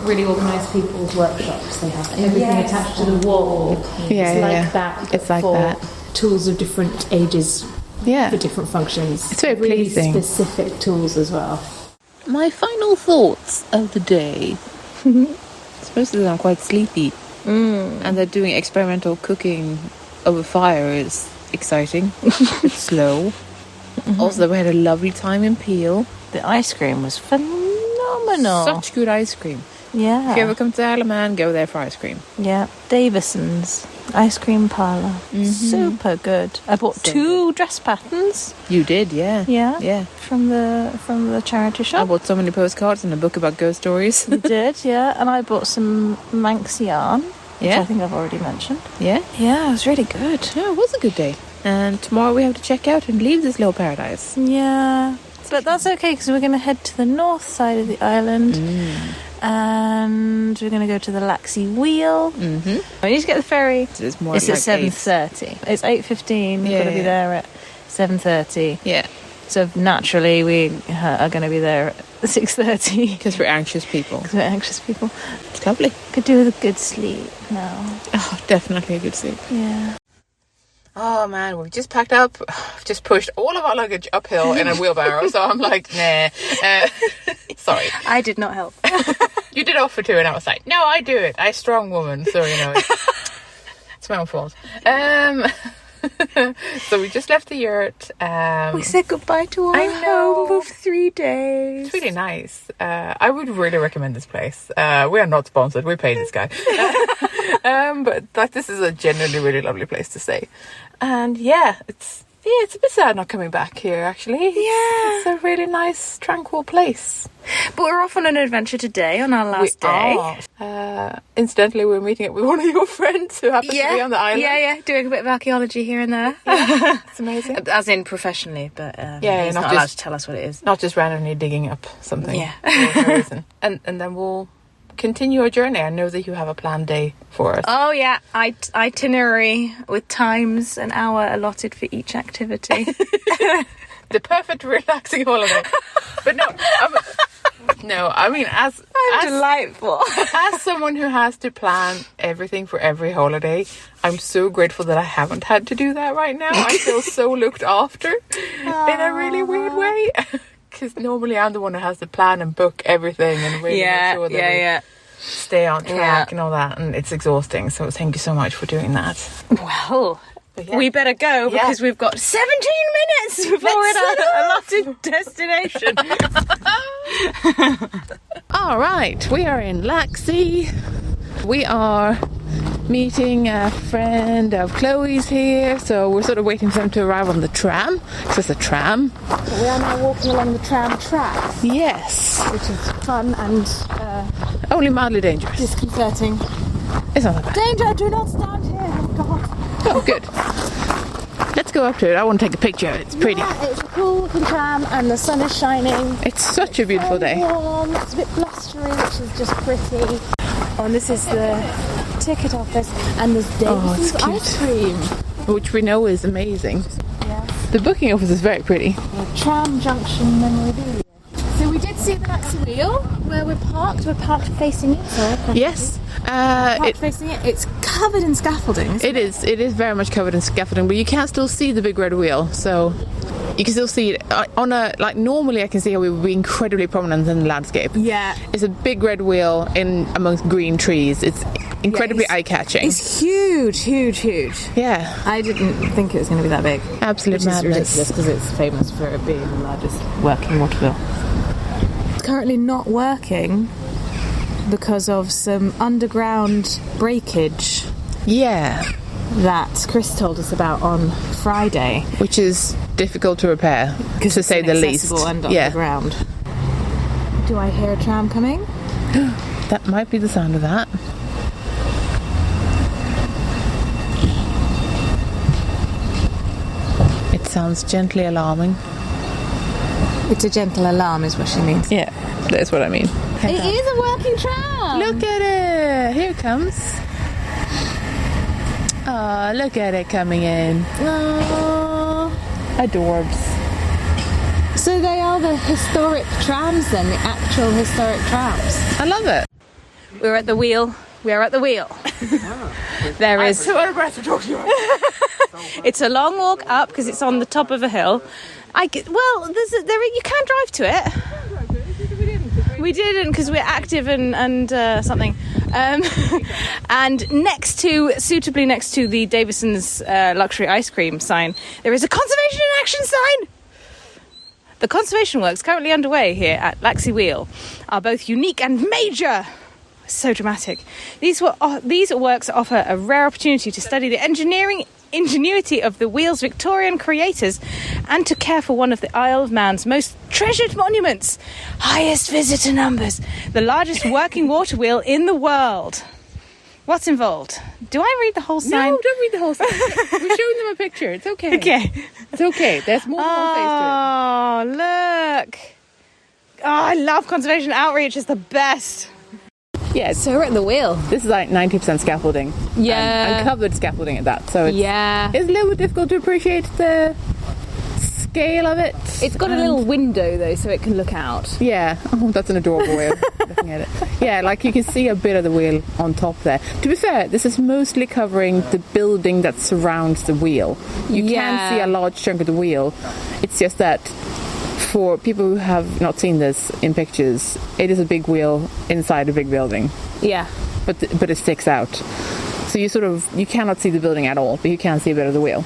really organised people's workshops they have everything attached to the wall? Yeah, it's like that. But it's like for that. Tools of different ages for different functions. It's very really pleasing. Specific tools as well. My final thoughts of the day. Most of them are quite sleepy. And they're doing experimental cooking over fire is exciting. It's slow. Also, we had a lovely time in Peel. The ice cream was phenomenal. Such good ice cream. Yeah. If you ever come to Isle of Man, go there for ice cream. Yeah. Davison's ice cream parlour. Super good. I bought two dress patterns. You did, yeah. Yeah. From the charity shop. I bought so many postcards and a book about ghost stories. You did, yeah. And I bought some Manx yarn, which Yeah. I think I've already mentioned. Yeah? Yeah, it was really good. Yeah, it was a good day. And tomorrow we have to check out and leave this little paradise. Yeah. But that's okay because we're going to head to the north side of the island and we're going to go to the Laxey Wheel. We need to get the ferry. It's more It's like at 7:30. It's 8:15. We've got to be there at 7:30. Yeah. So naturally we are going to be there at 6:30. Because we're anxious people. Because we're anxious people. It's lovely. Could do with a good sleep now. Oh, definitely a good sleep. Yeah. Oh man, we've just packed up, just pushed all of our luggage uphill in a wheelbarrow, so I'm like, nah. Sorry. I did not help. You did offer to, and I was like, no, I do it. I'm a strong woman, so you know, it's my own fault. So we just left the yurt. We said goodbye to our home of 3 days. It's really nice. I would really recommend this place. We are not sponsored. We paid this guy. But like, this is a genuinely really lovely place to stay. And it's a bit sad not coming back here, actually. Yeah. It's a really nice, tranquil place. But we're off on an adventure today on our last day. Incidentally, we're meeting up with one of your friends who happens to be on the island. Yeah, doing a bit of archaeology here and there. It's amazing. As in professionally, but he's not not allowed just- to tell us what it is. Not just randomly digging up something. Yeah. For no reason. And then we'll continue our journey. I know that you have a planned day for us. Oh yeah, itinerary with times an hour allotted for each activity. The perfect relaxing holiday. But I mean, as delightful. As someone who has to plan everything for every holiday, I'm so grateful that I haven't had to do that right now. I feel so looked after in a really weird way. Because normally I'm the one who has to plan and book everything and really make sure that we stay on track and all that. And it's exhausting. So thank you so much for doing that. Well, we better go because we've got 17 minutes before we're at our allotted destination. All right, we are in Laxey. We are meeting a friend of Chloe's here, so we're sort of waiting for them to arrive on the tram. It's just a tram. We are now walking along the tram tracks, Yes. which is fun and Only mildly dangerous. disconcerting. It's not that bad. Danger! Do not stand here! Oh God! Oh, good. Let's go up to it. I want to take a picture of it. It's pretty. Yeah, it's a cool looking tram, and the sun is shining. It's such a beautiful Very day. warm. It's a bit blustery, which is just pretty. Oh, and this is the ticket office, and there's Davison's it's cute. ice cream. Which we know is amazing. Yes. The booking office is very pretty. Tram junction memorabilia. So we did see the Laxey Wheel where we're parked. We're parked facing it. Sorry. Yes. Parked facing it. It's covered in scaffolding. It is. It is very much covered in scaffolding, but you can still see the big red wheel. So you can still see it on a normally. I can see how it would be incredibly prominent in the landscape. Yeah. It's a big red wheel in amongst green trees. It's incredibly eye-catching. It's huge. Yeah. I didn't think it was going to be that big. Absolute Which is madness. ridiculous because it's famous for being the largest working water wheel. It's currently not working because of some underground breakage. Yeah. that Chris told us about on Friday. Which is difficult to repair, to say the least. And on the ground. Do I hear a tram coming? That might be the sound of that. It sounds gently alarming. It's a gentle alarm is what she means. Yeah, that's what I mean. It is a working tram! Look at it! Here it comes. Oh, look at it coming in. Oh. Adorbs. So they are the historic trams then, the actual historic trams. I love it. We're at the wheel. We are at the wheel. There is. I'm so out of breath to talk to you. It's a long walk up because it's on the top of a hill. You can drive to it. We didn't because we're active and something. And suitably next to the Davison's luxury ice cream sign, there is a conservation in action sign. The conservation works currently underway here at Laxey Wheel are both unique and major. So dramatic. These works offer a rare opportunity to study the ingenuity of the wheel's Victorian creators and to care for one of the Isle of Man's most treasured monuments. Highest visitor numbers. The largest working water wheel in the world. What's involved? Do I read the whole sign? No, don't read the whole sign. We're showing them a picture. It's okay. Okay. It's okay. There's more face to it. Oh, look. Oh, I love conservation outreach. It's the best. Yeah, So we're at the wheel. this is like 90% scaffolding. Yeah. And covered scaffolding at that. So it's Yeah. a little bit difficult to appreciate the scale of it. It's got a little window though, so it can look out. Yeah. Oh, that's an adorable way of looking at it. Yeah, like you can see a bit of the wheel on top there. To be fair, this is mostly covering the building that surrounds the wheel. You can see a large chunk of the wheel. It's just that for people who have not seen this in pictures, it is a big wheel inside a big building. Yeah. But it sticks out. So you cannot see the building at all, but you can see a bit of the wheel.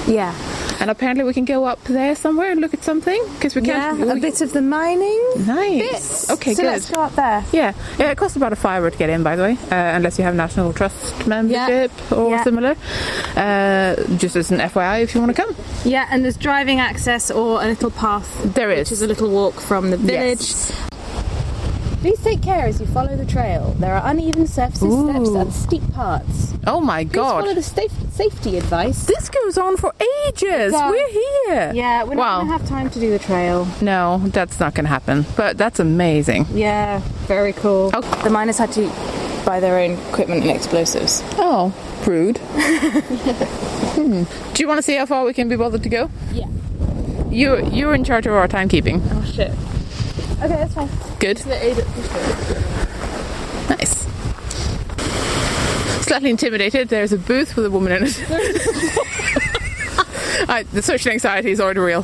Yeah. And apparently we can go up there somewhere and look at something because we can't. A bit of the mining. Nice. Bits. Okay, so good. let's go up there. Yeah, it costs about €5 to get in, by the way, unless you have National Trust membership or similar. Just as an FYI, if you want to come. Yeah, and there's driving access or a little path. There is. Which is a little walk from the village. Yes. Please take care as you follow the trail. There are uneven surfaces, steps, and steep parts. Oh my Please God. follow the safety advice. This goes on for ages. We're here. Yeah, we're not going to have time to do the trail. No, that's not going to happen. But that's amazing. Yeah, very cool. Oh, the miners had to buy their own equipment and explosives. Oh, rude. Do you want to see how far we can be bothered to go? Yeah. You're in charge of our timekeeping. Oh shit. Okay, that's fine. Good. Nice. Slightly intimidated. There's a booth with a woman in it. The social anxiety is already real.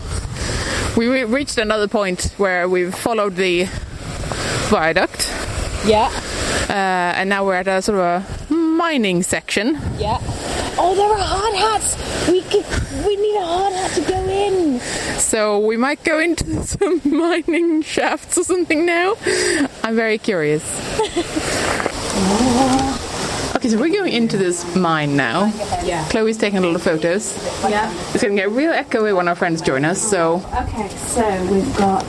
We reached another point where we've followed the viaduct. Yeah. And now we're at a sort of a mining section. Yeah. Oh, there are hard hats. We need a hard hat to go in. So we might go into some mining shafts or something now. I'm very curious. Okay, so we're going into this mine now. Yeah. Chloe's taking a lot of photos. Yeah. It's going to get real echoey when our friends join us, so... Okay, so we've got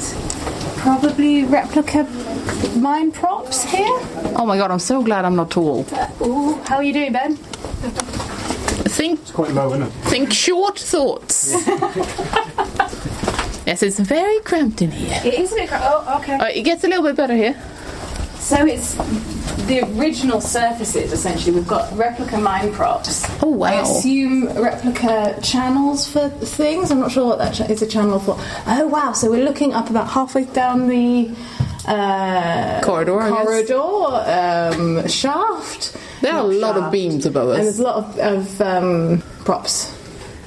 probably replica mine props here. Oh my God, I'm so glad I'm not tall. Ooh, how are you doing, Ben? It's quite low, isn't it? Think short thoughts. Yes, it's very cramped in here. It is a bit. Oh, okay. It gets a little bit better here. So it's the original surfaces, essentially. We've got replica mine props. Oh, wow. I assume replica channels for things. I'm not sure what that is a channel for. Oh, wow. So we're looking up about halfway down the corridor shaft. There are a lot of beams above us. And there's a lot of props.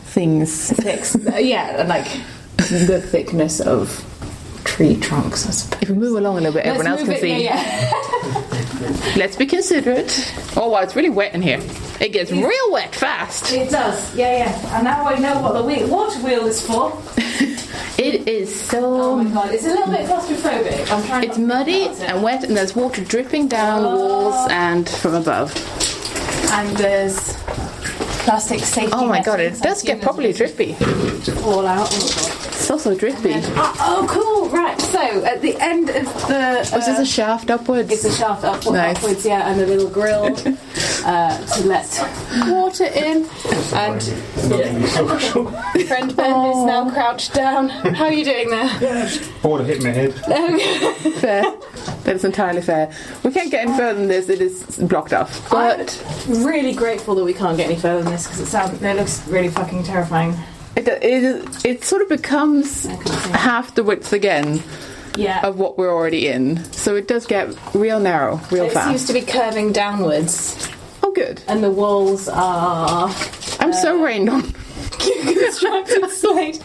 Things. Sticks. And like the thickness of tree trunks, I suppose. If we move along a little bit, everyone else can see. Let's be considerate. Oh, wow, it's really wet in here. It gets real wet fast. It does, yeah. And now I know what the water wheel is for. It is so... Oh my God, it's a little bit claustrophobic. I'm trying. It's muddy and wet, and there's water dripping down walls and from above. And there's plastic safety. Oh my god, it nets. does get properly drippy. All out. Oh my god. It's also drippy. Oh, cool. Right. So at the end of the. Was this a shaft upwards? It's a shaft Nice. upwards, yeah, and a little grill to let water in. And friend Ben is now crouched down. How are you doing there? Board hit my head. Fair. That is entirely fair. We can't get any further than this. It is blocked off. But I'm really grateful that we can't get any further than this because it looks really fucking terrifying. it sort of becomes half the width again. Yeah. Of what we're already in. So it does get real narrow, real fast. It seems to be curving downwards. Oh, good. And the walls are... I'm so rained on. Constructed slate.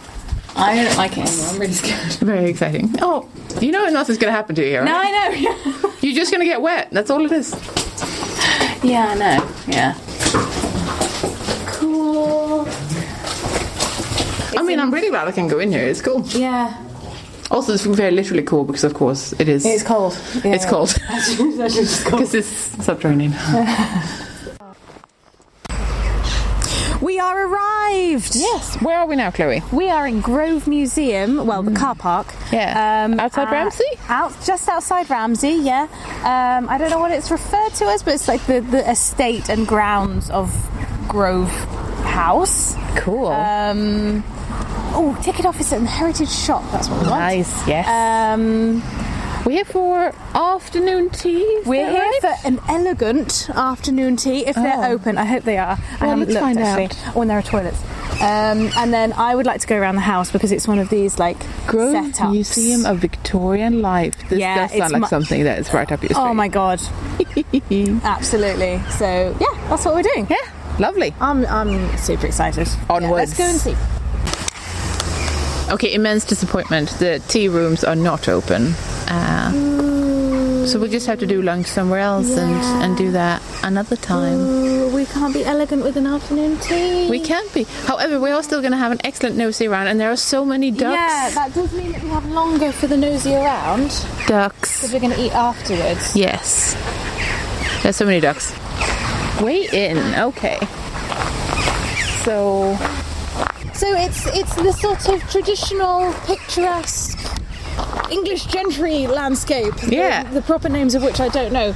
I don't like it anymore. I'm really scared. Very exciting. Oh, you know what else is going to happen to you, right? No, I know. Yeah. You're just going to get wet. That's all it is. Yeah, I know. Yeah. Cool. I mean, I'm really glad I can go in here. It's cool. Yeah. Also, it's very literally cool because, of course, it is. It's cold. Yeah, it's cold. Because it's subterranean. We are arrived! Yes. Where are we now, Chloe? We are in Grove Museum, well, the car park. Yeah. Outside Ramsey? Just outside Ramsey, yeah. I don't know what it's referred to as, but it's like the estate and grounds of Grove House. Cool. Ticket office at the Heritage Shop, that's what we want. Nice, yes. We're here for afternoon tea. We're here for an elegant afternoon tea, if they're open. I hope they are. I haven't looked, actually. Oh, and there are toilets. And then I would like to go around the house because it's one of these, like, Grove setups. Museum of Victorian Life. This does sound like something that is right up your street. Oh, my God. Absolutely. So, yeah, that's what we're doing. Yeah, lovely. I'm super excited. Onwards. Let's go and see. Okay, immense disappointment. The tea rooms are not open. So we'll just have to do lunch somewhere else and do that another time. Ooh, we can't be elegant with an afternoon tea. We can't be. However, we are still going to have an excellent nosy around, and there are so many ducks. Yeah, that does mean that we have longer for the nosy around. Ducks. Because we're going to eat afterwards. Yes. There's so many ducks. Way in. Okay. So it's the sort of traditional, picturesque English gentry landscape. Yeah. The proper names of which I don't know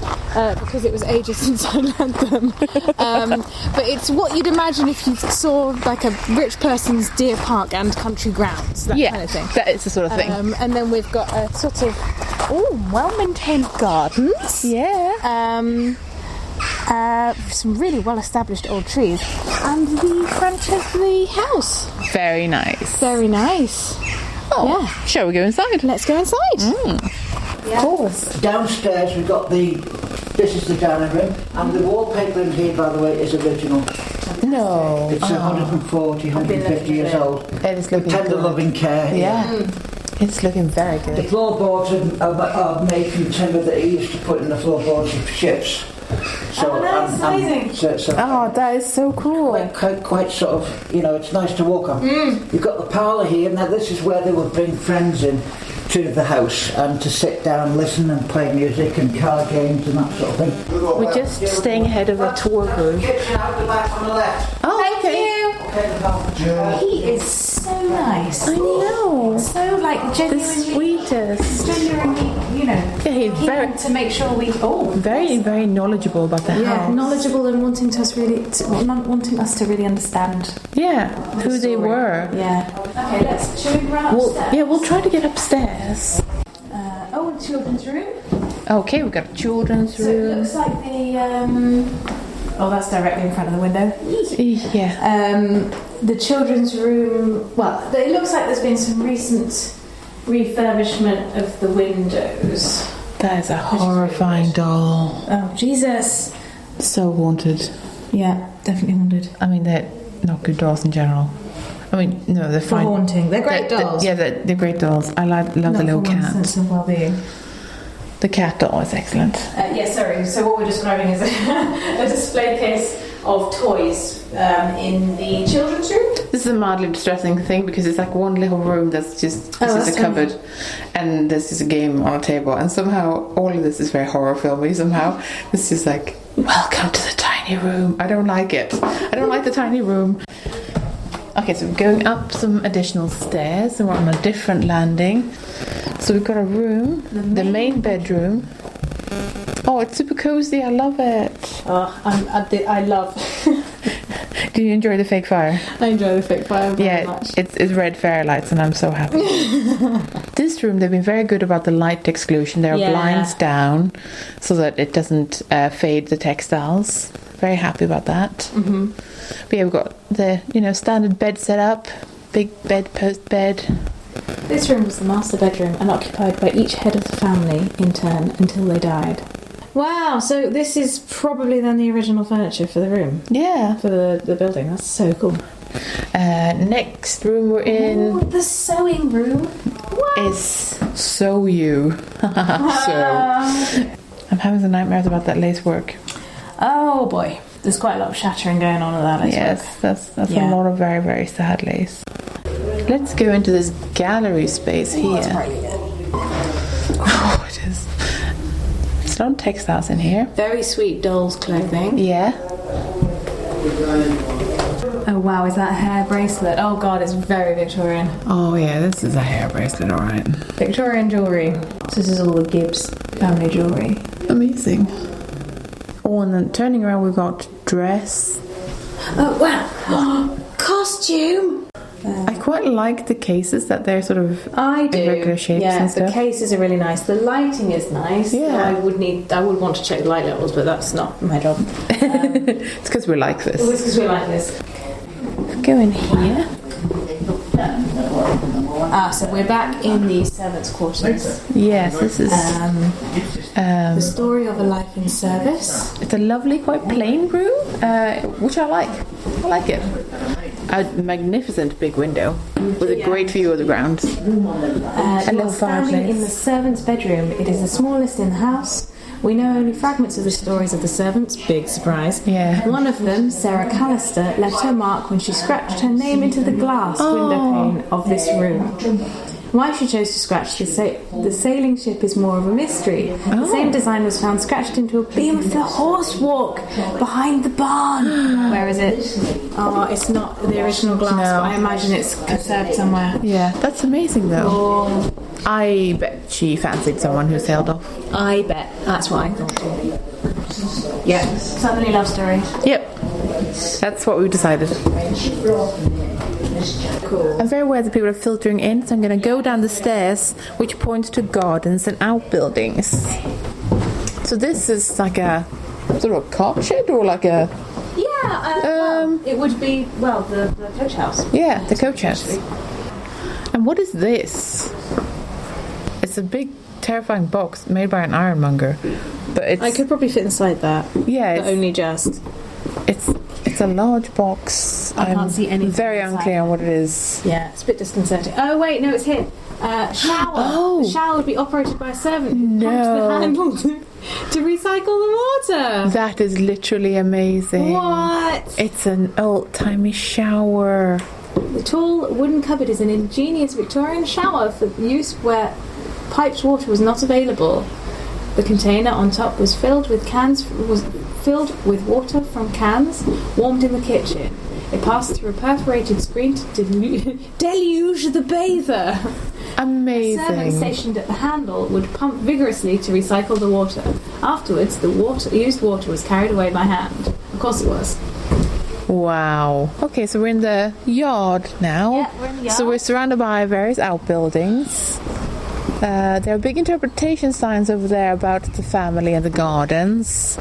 because it was ages since I learned them. But it's what you'd imagine if you saw like a rich person's deer park and country grounds, that kind of thing. That is the sort of thing. And then we've got a sort of well-maintained gardens. Yeah. Some really well-established old trees, and the front of the house. Very nice. Very nice. Oh, yeah. Shall we go inside? Let's go inside. Yeah. Of course. Downstairs we've got this is the dining room, and the wallpaper in here, by the way, is original. No. It's 140, 150 years old. It is looking tender good. loving care. Yeah. It's looking very good. The floorboards are made from timber that he used to put in the floorboards of ships. So, that's amazing. That is so cool. Quite sort of, it's nice to walk on. You've got the parlour here. Now this is where they would bring friends in to the house and to sit down, listen and play music and card games and that sort of thing. We're just staying ahead of a tour group. Kitchen out the back on the left. Oh, Thank you. He is so nice. I know. So like genuinely, the sweetest. Genuinely, Yeah, he's very to make sure we very, very knowledgeable about the house. knowledgeable and wanting us to really understand. Yeah, who they were. Yeah. Okay, shall we run upstairs? We'll try to get upstairs. Children's room. Okay, we've got a children's So it room. looks like the that's directly in front of the window. Yeah. The children's room. Well, it looks like there's been some recent refurbishment of the windows. That is a horrifying doll. Oh Jesus! So haunted. Yeah, definitely haunted. I mean, they're not good dolls in general. I mean, no, they're fine. Haunting. They're great dolls. They're great dolls. I love the little cat. Sense of well-being. The cat doll is excellent. Sorry. So what we're describing is a display case of toys in the children's room. This is a mildly distressing thing because it's like one little room that's just a cupboard, and there's just a game on a table, and somehow all of this is very horror filmy. Somehow it's just like, welcome to the tiny tiny room. I don't like it. I don't like the tiny room. Okay, so we're going up some additional stairs and we're on a different landing. So we've got a room, the main bedroom. Oh, it's super cozy. I love it. Oh, I love. Do you enjoy the fake fire? I enjoy the fake fire very much. It's red fairy lights and I'm so happy. This room, they've been very good about the light exclusion. There are blinds down so that it doesn't fade the textiles. Very happy about that. Mm-hmm. But yeah, we've got the standard bed set up, big bed, post bed. This room was the master bedroom and occupied by each head of the family in turn until they died. Wow, so this is probably then the original furniture for the room. Yeah. For the building. That's so cool. Next room we're in... Ooh, the sewing room. What? Is Sew You. I'm having some nightmares about that lace work. Oh boy. There's quite a lot of shattering going on at that lace work. Yes, that's a lot of very, very sad lace. Let's go into this gallery space here. That's really good. Oh, it is. It's a lot of textiles in here. Very sweet doll's clothing. Yeah. Oh wow, is that a hair bracelet? Oh god, it's very Victorian. Oh yeah, this is a hair bracelet, alright. Victorian jewellery. So this is all the Gibbs family jewellery. Amazing. Oh, and then turning around we've got dress. Oh wow. Costume! I quite like the cases that they're sort of I do. in regular shapes and stuff. The cases are really nice. The lighting is nice. Yeah. I would want to check the light levels, but that's not my job. It's because we like this. It's because we like this. Go in here. So we're back in the servants' quarters. Yes, this is the story of a life in service. It's a lovely, quite plain room, which I like. I like it. A magnificent big window with a great view of the grounds. A little Standing in the fireplace. servants' bedroom, it is the smallest in the house. We know only fragments of the stories of the servants. Big surprise. Yeah. One of them, Sarah Callister, left her mark when she scratched her name into the glass window pane of this room. Why she chose to scratch the sailing ship is more of a mystery. The same design was found scratched into a beam of the horse walk behind the barn. Where is it? Oh, it's not the original glass, but I imagine it's conserved somewhere. Yeah, that's amazing though. I bet she fancied someone who sailed off. I bet. That's what I thought too. Yeah. Family love story. Yep. That's what we decided. Cool. I'm very aware that people are filtering in, so I'm going to go down the stairs which point to gardens and outbuildings. So this is like a sort of a cart shed or like a... Yeah, it would be, the coach house. Yeah, the coach house. And what is this? It's a big, terrifying box made by an ironmonger. But it's... I could probably fit inside that. Yeah. But only just. It's a large box. I can't see anything very inside. unclear on what it is. Yeah, it's a bit disconcerting. Oh wait, no, it's here. Shower. Oh. The shower would be operated by a servant who No. pumps the handle to recycle the water. That is literally amazing. What? It's an old-timey shower. The tall wooden cupboard is an ingenious Victorian shower for use where piped water was not available. The container on top was filled with water from cans warmed in the kitchen. It passed through a perforated screen to deluge the bather. Amazing. A servant stationed at the handle would pump vigorously to recycle the water. Afterwards, the used water was carried away by hand. Of course it was. Wow. Okay, so we're in the yard now. Yeah, we're in the yard. So we're surrounded by various outbuildings. There are big interpretation signs over there about the family and the gardens.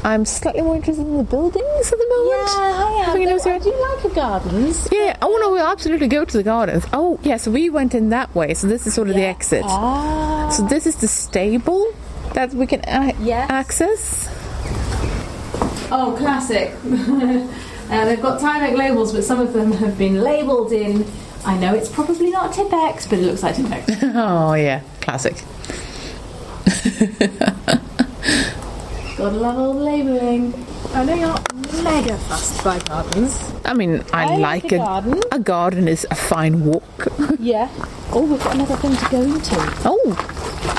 I'm slightly more interested in the buildings at the moment. Yeah, I do like the gardens. Yeah, oh no, we'll absolutely go to the gardens. Oh, yeah, so we went in that way, so this is sort of the exit. So this is the stable that we can access. Oh, classic. They've got Tyvek labels, but some of them have been labelled in... I know it's probably not Tipex, but it looks like Tipex. Oh, yeah, classic. Gotta love old labelling. I know you're not mega fussed by gardens. I mean, I like a garden. A garden is a fine walk. Yeah. Oh, we've got another thing to go into. Oh,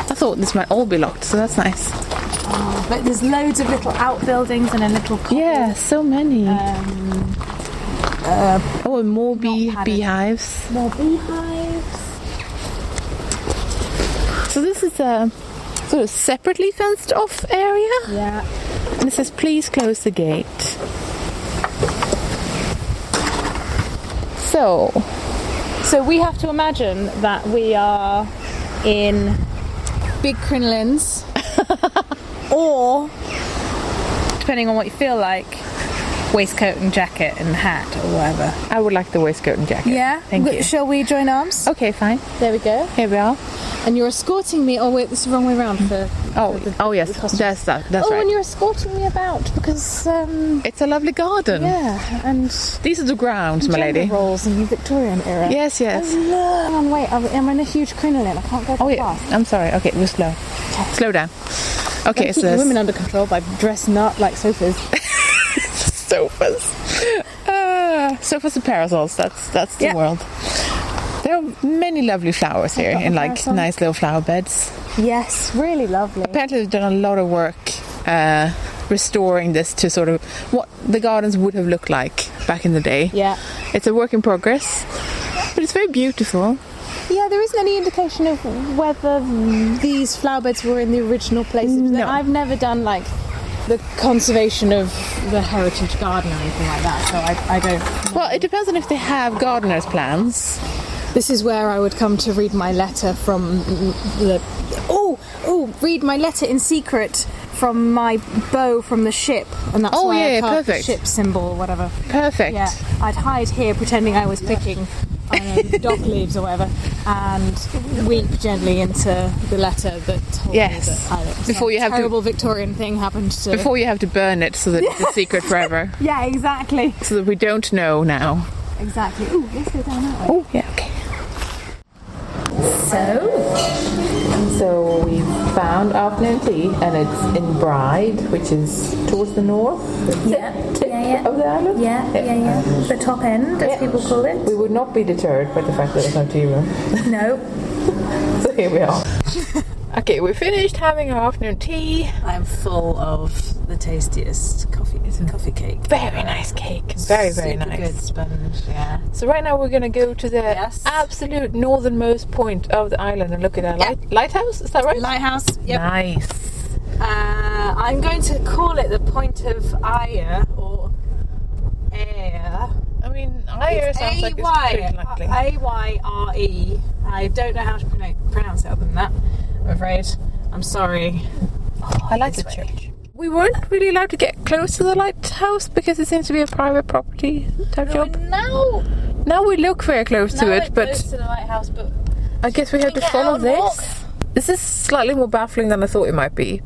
I thought this might all be locked, so that's nice. But there's loads of little outbuildings and a little cottage. Yeah, so many. And more beehives. More beehives. So this is a sort of separately fenced off area. Yeah. And it says, please close the gate. So we have to imagine that we are in big crinolines, or, depending on what you feel like, waistcoat and jacket and hat or whatever. I would like the waistcoat and jacket. Yeah? Thank you. Shall we join arms? Okay, fine. There we go. Here we are. And you're escorting me. Oh wait, this is the wrong way around. Yes, that's right. And you're escorting me about because it's a lovely garden. Yeah, and these are the grounds, my lady. Rolls in the Victorian era. Yes. Hang on, wait. I'm in a huge crinoline. I can't go that fast. I'm sorry. Okay, we're slow. Okay. Slow down. Okay, keep the women under control by dressing up like sofas. Sofas and parasols. That's the world. There are many lovely flowers here in like nice little flower beds. Yes, really lovely. Apparently they've done a lot of work restoring this to sort of what the gardens would have looked like back in the day. Yeah. It's a work in progress, but it's very beautiful. Yeah, there isn't any indication of whether these flower beds were in the original places. No. I've never done like the conservation of the heritage garden or anything like that, so I don't... Well, it depends on if they have gardener's plans. This is where I would come to read my letter from the... read my letter in secret from my bow from the ship, and that's why I carved the ship symbol or whatever. Perfect. Yeah, I'd hide here pretending I was picking dock leaves or whatever, and weep gently into the letter that told me that before you have terrible Victorian thing happened to... Before you have to burn it so that it's a secret forever. Yeah, exactly. So that we don't know now. Exactly. Ooh, let's go down that way. Oh, yeah, okay. So we found afternoon tea, and it's in Bride, which is towards the north. Of the island. Yeah. The top end, as people call it. We would not be deterred by the fact that there's no tea room. No. So here we are. Okay, we're finished having our afternoon tea. I'm full of the tastiest coffee cake. Very nice cake. Very, very Super nice. Good sponge, yeah. So right now we're going to go to the absolute northernmost point of the island and look at our lighthouse. Is that right? Lighthouse. Yep. Nice. I'm going to call it the Point of Ayre or Ayre. I mean, Ayre sounds like it's pretty likely. Ayre. I don't know how to pronounce it other than that, I'm afraid. I'm sorry. Oh, I like the church. We weren't really allowed to get close to the lighthouse because it seems to be a private property type job. Now we look very close to it, but close to the lighthouse, but I guess we have to follow this. This is slightly more baffling than I thought it might be.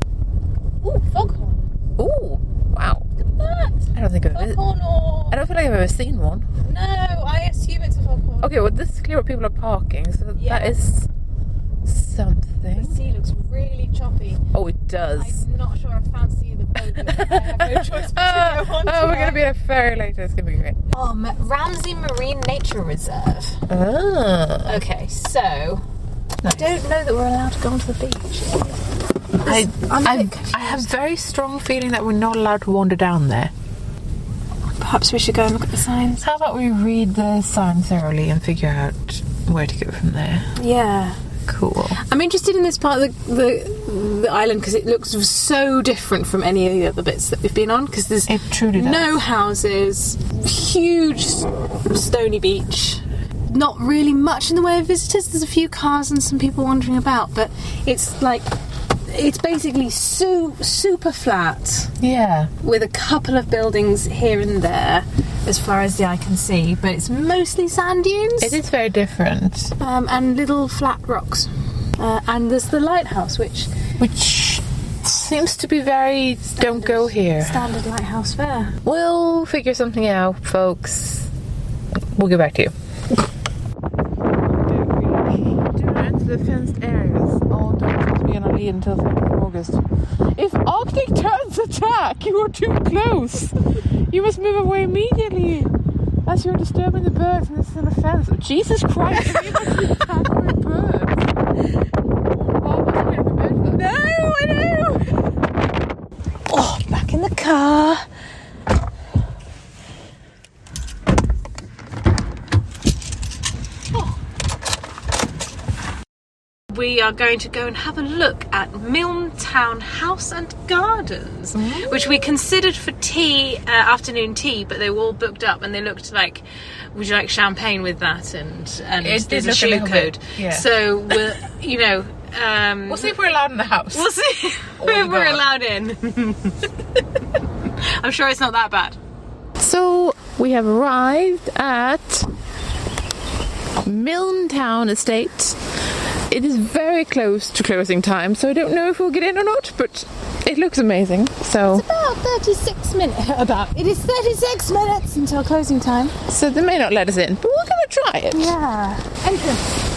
Ooh, foghorn. Ooh, wow. Look at that. I don't think I don't feel like I've ever seen one. No, I assume it's a foghorn. Okay, well this is clear where people are parking, so that is something. The sea looks really choppy. Oh, it does. I'm not sure I fancy the boat, but I have no choice but to go on we're going to be in a ferry later. It's going to be great. Ramsey Marine Nature Reserve. Ah. Okay, so nice. I don't know that we're allowed to go onto the beach. I have very strong feeling that we're not allowed to wander down there. Perhaps we should go and look at the signs. How about we read the sign thoroughly and figure out where to go from there? Yeah. Cool. I'm interested in this part of the island because it looks so different from any of the other bits that we've been on, because there's no houses, huge stony beach, not really much in the way of visitors. There's a few cars and some people wandering about, but it's basically super flat. Yeah. With a couple of buildings here and there as far as the eye can see, but it's mostly sand dunes. It is very different. And little flat rocks. And there's the lighthouse, which seems to be very don't go here. Standard lighthouse fare. We'll figure something out, folks. We'll get back to you. Do enter the fenced areas. Oh, don't be on a lead until 2nd of August. If Arctic terns attack, you are too close. You must move away immediately, as you're disturbing the birds, and this is an offence. Oh, Jesus Christ! You must be attacked by birds. Oh, I wasn't waiting for birds though. No, I know. car. We are going to go and have a look at Milntown House and Gardens, which we considered for tea, afternoon tea, but they were all booked up and they looked like, would you like champagne with that? And there's a shoe code. So we'll, we'll see if we're allowed in the house. We'll see if we're allowed in. I'm sure it's not that bad. So we have arrived at Milntown Estate. It is very close to closing time, so I don't know if we'll get in or not, but it looks amazing. So it's about 36 minutes. It is 36 minutes until closing time. So they may not let us in, but we're going to try it. Yeah. Entrance.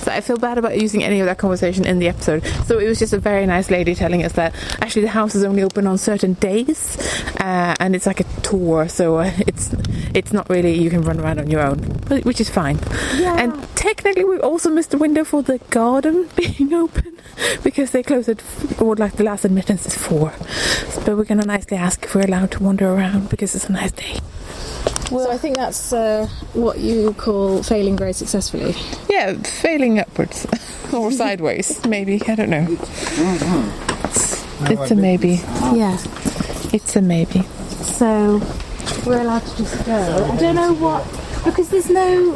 So I feel bad about using any of that conversation in the episode. So it was just a very nice lady telling us that actually the house is only open on certain days, and it's like a tour, so it's not really you can run around on your own, which is fine. Yeah. And technically we've also missed the window for the garden being open because they close at the last admittance is 4. But we're going to nicely ask if we're allowed to wander around because it's a nice day. Well, I think that's what you call failing very successfully. Yeah, failing upwards. Or sideways, maybe. I don't know. It's a maybe. Yeah. It's a maybe. So, we're allowed to just go. I don't know what... Because there's no,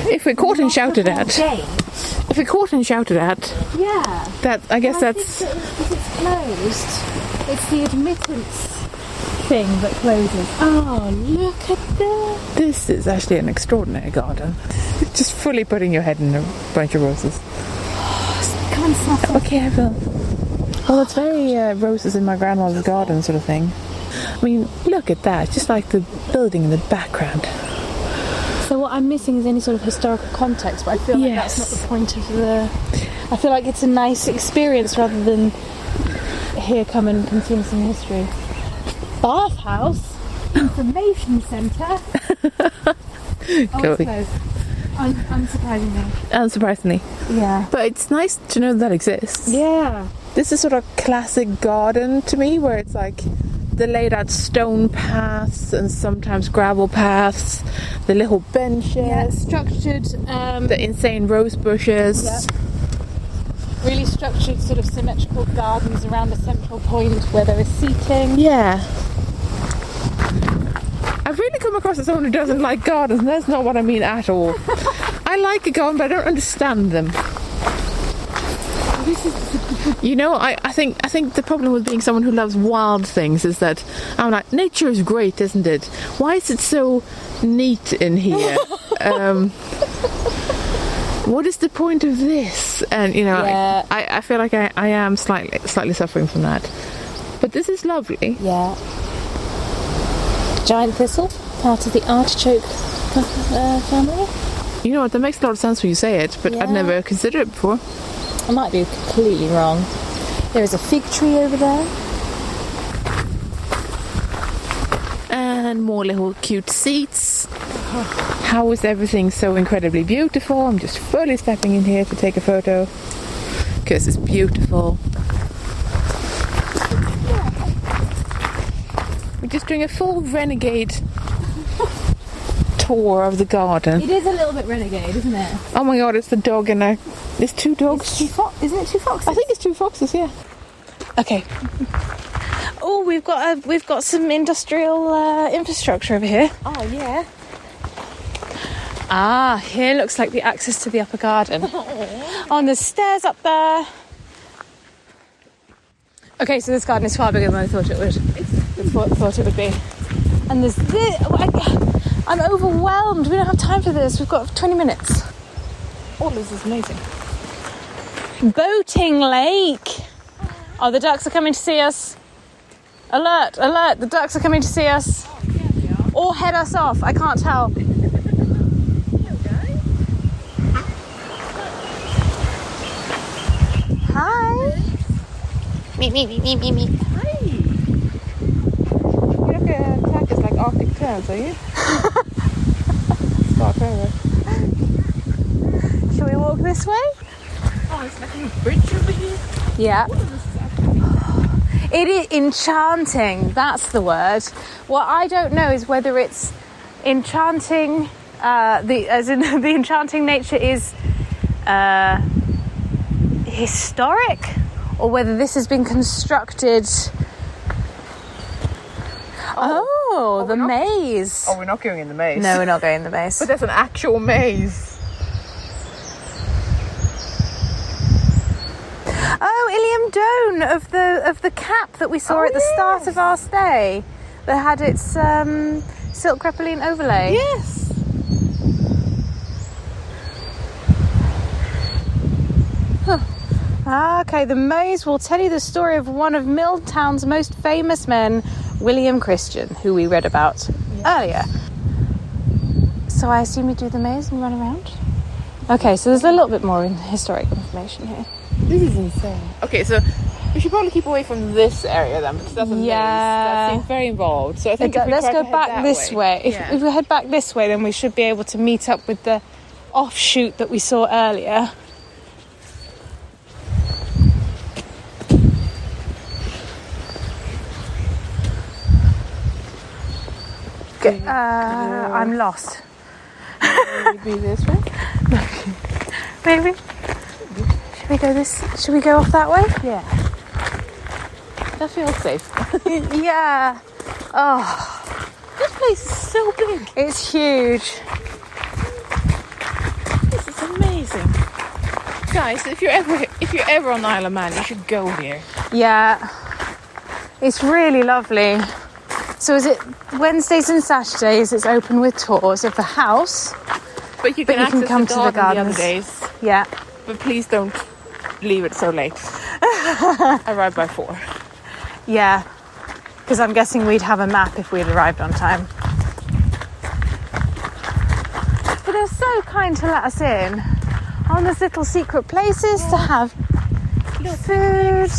If we're caught and shouted at... gate. If we're caught and shouted at... Yeah. I guess that's... Because it's closed, it's the admittance thing that closes. Oh, look at that. This is actually an extraordinary garden. Just fully putting your head in a bunch of roses. Come and snuff it. Okay, I will. Well, it's very roses in my grandmother's garden sort of thing. I mean, look at that. Just like the building in the background. So what I'm missing is any sort of historical context, but I feel like that's not the point of the... I feel like it's a nice experience rather than here come and consume some history. Bathhouse, information centre. Unsurprisingly. Yeah. But it's nice to know that exists. Yeah. This is sort of classic garden to me, where it's like the laid out stone paths and sometimes gravel paths, the little benches. Yeah, structured. The insane rose bushes. Yeah. Really structured, sort of symmetrical gardens around a central point where there is seating. Yeah. I've really come across as someone who doesn't like gardens, and that's not what I mean at all. I like a garden, but I don't understand them. I think the problem with being someone who loves wild things is that I'm like, nature is great, isn't it? Why is it so neat in here? What is the point of this? And I feel like I am slightly suffering from that. But this is lovely. Yeah. Giant thistle, part of the artichoke family. You know what? That makes a lot of sense when you say it, but I'd never considered it before. I might be completely wrong. There is a fig tree over there. And more little cute seats. How is everything so incredibly beautiful? I'm just fully stepping in here to take a photo because it's beautiful. We're just doing a full renegade tour of the garden. It is a little bit renegade, isn't it? Oh my god, it's the dog and there's 2 dogs. Isn't it 2 foxes? I think it's 2 foxes, yeah. Okay. Oh, we've got some industrial infrastructure over here. Oh yeah. Ah, here looks like the access to the upper garden. On the stairs up there. Okay, so this garden is far bigger than I thought it would be. And there's this. I'm overwhelmed. We don't have time for this. We've got 20 minutes. Oh, this is amazing. Boating lake. Oh, the ducks are coming to see us. Alert, alert, the ducks are coming to see us. Or head us off, I can't tell. Hi. Meet. Hi. You look attack us like Arctic terns, are you? Start over. Shall we walk this way? Oh, it's like a bridge over here. Yeah. It is enchanting. That's the word. What I don't know is whether it's enchanting. The enchanting nature is historic, or whether this has been constructed. Oh, the maze. Oh, we're not going in the maze. No, we're not going in the maze. But there's an actual maze. Oh, Ilium Doan of the cap that we saw at the start of our stay, that had its silk crepeline overlay. Yes. Okay, the maze will tell you the story of one of Milntown's most famous men, William Christian, who we read about earlier. So I assume you do the maze and run around? Okay, so there's a little bit more historic information here. This is insane. Okay, so we should probably keep away from this area then, because that's a maze. That seems very involved. So I think let's go back this way. If we head back this way, then we should be able to meet up with the offshoot that we saw earlier. I'm lost. Maybe this way? Maybe. Should we go off that way? Yeah. That feels safe. Yeah. Oh, this place is so big. It's huge. This is amazing. Guys, if you're ever on Isle of Man, you should go here. Yeah. It's really lovely. So is it Wednesdays and Saturdays? It's open with tours of the house. But you can come to the gardens the other days. Yeah. But please don't leave it so late. Arrive by 4. Yeah. Because I'm guessing we'd have a map if we'd arrived on time. But they're so kind to let us in on those little secret places to have food.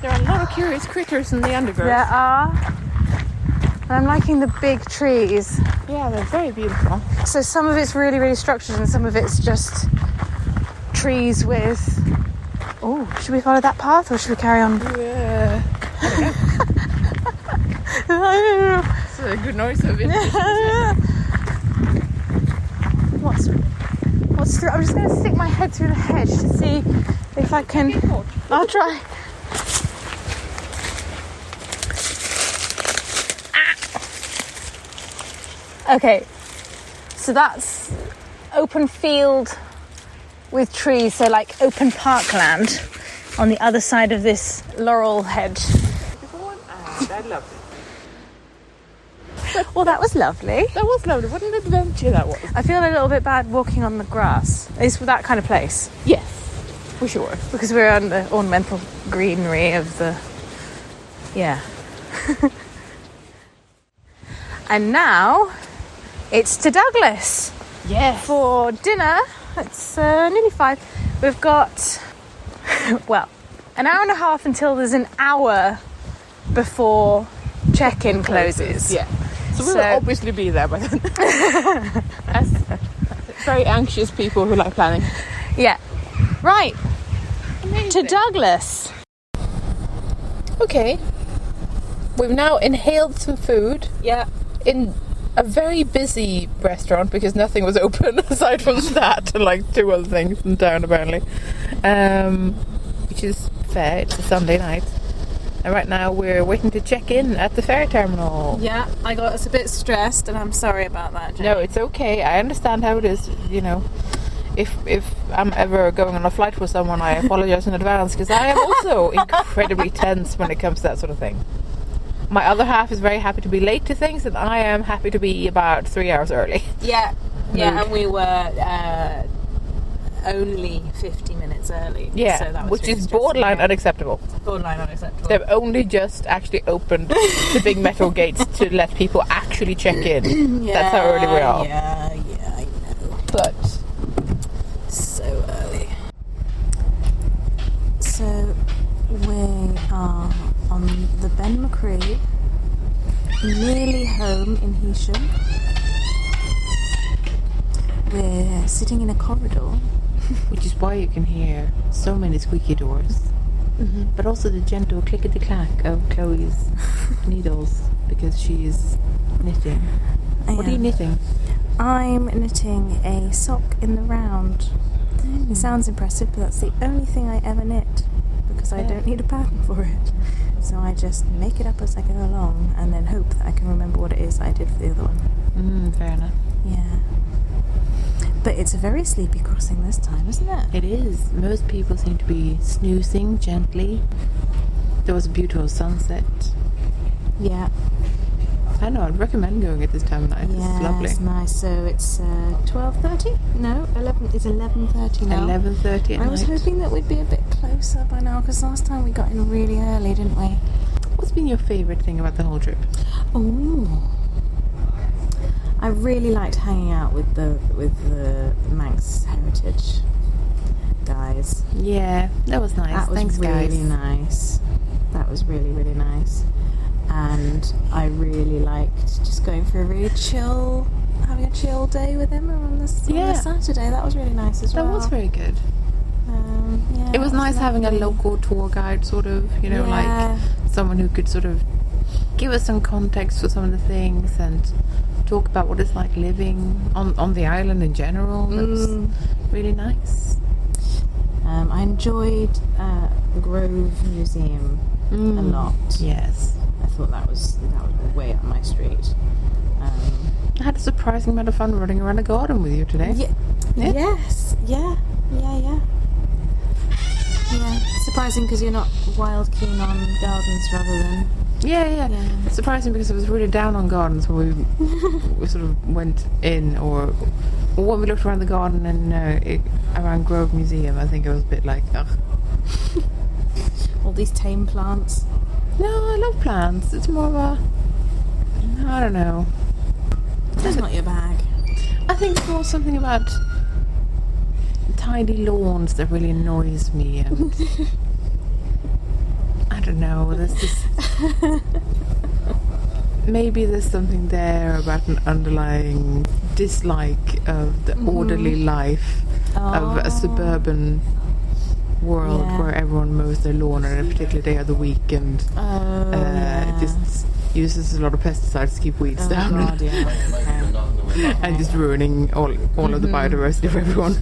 There are a lot of curious critters in the undergrowth. There are. And I'm liking the big trees. Yeah, they're very beautiful. So some of it's really, really structured and some of it's just trees with... Oh, should we follow that path or should we carry on? Yeah. I don't know. It's a good noise of it. What's through? I'm just going to stick my head through the hedge to see if I can... I'll try. Okay, so that's open field with trees, so like open parkland on the other side of this laurel hedge. I loved it. Well, that was lovely. That was lovely. What an adventure that was. I feel a little bit bad walking on the grass. It's that kind of place. Yes, for sure. Because we're on the ornamental greenery of the... Yeah. And now... It's to Douglas. Yes. For dinner. It's nearly 5. We've got, well, an hour and a half until there's an hour before check-in closes. Yeah. So we will obviously be there by then. As very anxious people who like planning. Yeah. Right. Amazing. To Douglas. Okay. We've now inhaled some food. Yeah. In a very busy restaurant because nothing was open aside from that and like 2 other things in town apparently, which is fair. It's a Sunday night and right now we're waiting to check in at the ferry terminal. Yeah, I got us a bit stressed and I'm sorry about that, Jenny. No, it's okay. I understand how it is, you know. If I'm ever going on a flight with someone, I apologize in advance because I am also incredibly tense when it comes to that sort of thing. My other half is very happy to be late to things, and I am happy to be about 3 hours early. Yeah, and we were only 50 minutes early. Yeah, so that was which really is borderline stressful. unacceptable. Borderline unacceptable. They've only just actually opened the big metal gates to let people actually check in. Yeah, that's how early we are. Yeah, I know. But so early. So we are on the Ben McCree, nearly home in Heysham. We're sitting in a corridor. which is why you can hear so many squeaky doors. but also the gentle clickety-clack of Chloe's needles, because she is knitting. What are you knitting? I'm knitting a sock in the round. It sounds impressive, but that's the only thing I ever knit, because I don't need a pattern for it. So I just make it up as I go along, and then hope that I can remember what it is I did for the other one. Fair enough. Yeah. But it's a very sleepy crossing this time, isn't it? It is. Most people seem to be snoozing gently. There was a beautiful sunset. Yeah. I know, I'd recommend going at this time of night. Yeah, It's lovely. it's nice. So it's 12:30? No, 11. It's 11:30 now. 11:30 at I was night. hoping that we'd be a bit closer by now, because last time we got in really early, didn't we? What's been your favourite thing about the whole trip? Oh, I really liked hanging out with the Manx Heritage guys. Yeah, that was nice. That was Thanks, really guys. nice. That was really, really nice. And I really liked just going for a really having a chill day with him on the Saturday. That was really nice as well. That was very good. Yeah, It was nice having a local tour guide, sort of, like someone who could sort of give us some context for some of the things and talk about what it's like living on the island in general. That was really nice. I enjoyed the Grove Museum a lot. Yes. I thought that was way up my street. I had a surprising amount of fun running around the garden with you today. Yeah. Yes. Yeah. Surprising because you're not wild keen on gardens rather than... Yeah. It's surprising because I was really down on gardens when we sort of went in, or when we looked around the garden and around Grove Museum. I think it was a bit like, ugh. All these tame plants. No, I love plants. It's more of a, I don't know. It's not your bag. I think it's more something about tidy lawns that really annoys me, and I don't know, there's just maybe there's something there about an underlying dislike of the orderly life of a suburban world where everyone mows their lawn on a particular day of the week and just uses a lot of pesticides to keep weeds down. God, And just ruining all of the biodiversity of everyone.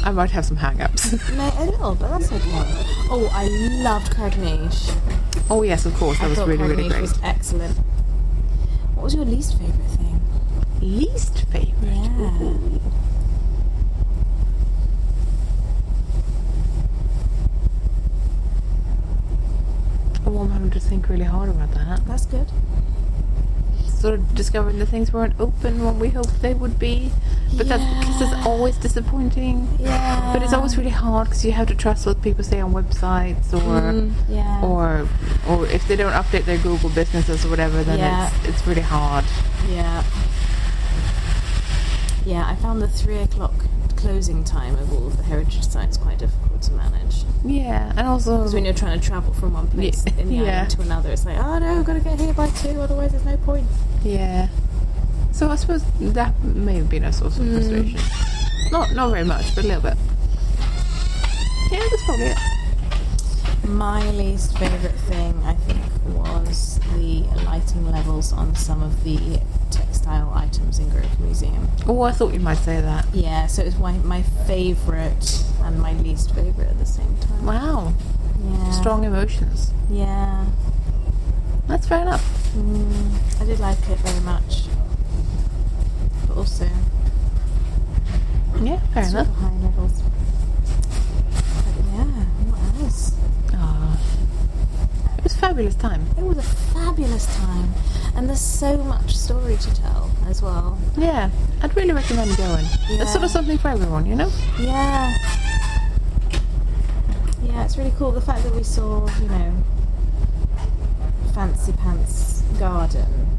I might have some hang-ups. A little, but that's okay. Oh, I loved Cregneash. Oh yes, of course, that was really, really great. Was excellent. What was your least favourite thing? Least favourite? Yeah. Oh, I'm having to think really hard about that. That's good. Sort of discovering the things weren't open when we hoped they would be, but that is always disappointing. Yeah. But it's always really hard because you have to trust what people say on websites, or if they don't update their Google businesses or whatever, then it's really hard. Yeah. Yeah, I found the 3:00 closing time of all of the heritage sites quite difficult to manage. Yeah, and also because when you're trying to travel from one place in the island to another, it's like, oh no, I've got to get here by 2, otherwise there's no point. Yeah. So I suppose that may have been a source of frustration. Not very much, but a little bit. Yeah, that's probably it. My least favourite thing, I think, was the lighting levels on some of the textile items in Grove Museum. Oh, I thought you might say that. Yeah, so it was my favourite and my least favourite at the same time. Wow. Yeah. Strong emotions. Yeah. That's fair enough. I did like it very much. But also... Yeah, fair enough. High levels. But yeah, what else? It was a fabulous time. It was a fabulous time. And there's so much story to tell as well. Yeah, I'd really recommend going. Yeah. It's sort of something for everyone, you know? Yeah. Yeah, it's really cool. The fact that we saw, Fancy Pants Garden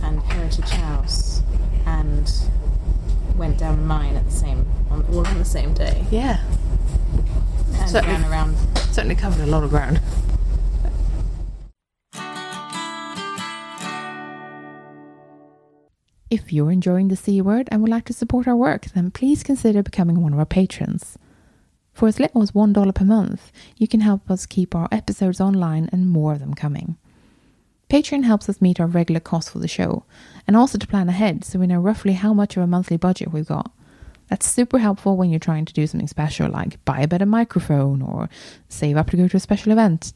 and Heritage House and went down mine all on the same day. Yeah. And ran around. Certainly covered a lot of ground. If you're enjoying the C Word and would like to support our work, then please consider becoming one of our patrons. For as little as $1 per month, you can help us keep our episodes online and more of them coming. Patreon helps us meet our regular costs for the show, and also to plan ahead so we know roughly how much of a monthly budget we've got. That's super helpful when you're trying to do something special like buy a better microphone or save up to go to a special event.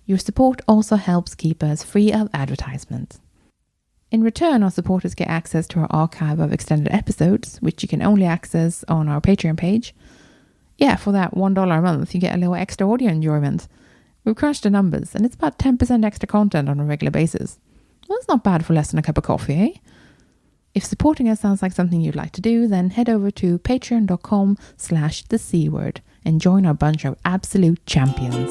Your support also helps keep us free of advertisement. In return, our supporters get access to our archive of extended episodes, which you can only access on our Patreon page. Yeah, for that $1 a month, you get a little extra audio enjoyment. We've crunched the numbers, and it's about 10% extra content on a regular basis. Well, that's not bad for less than a cup of coffee, eh? If supporting us sounds like something you'd like to do, then head over to patreon.com/thecword and join our bunch of absolute champions.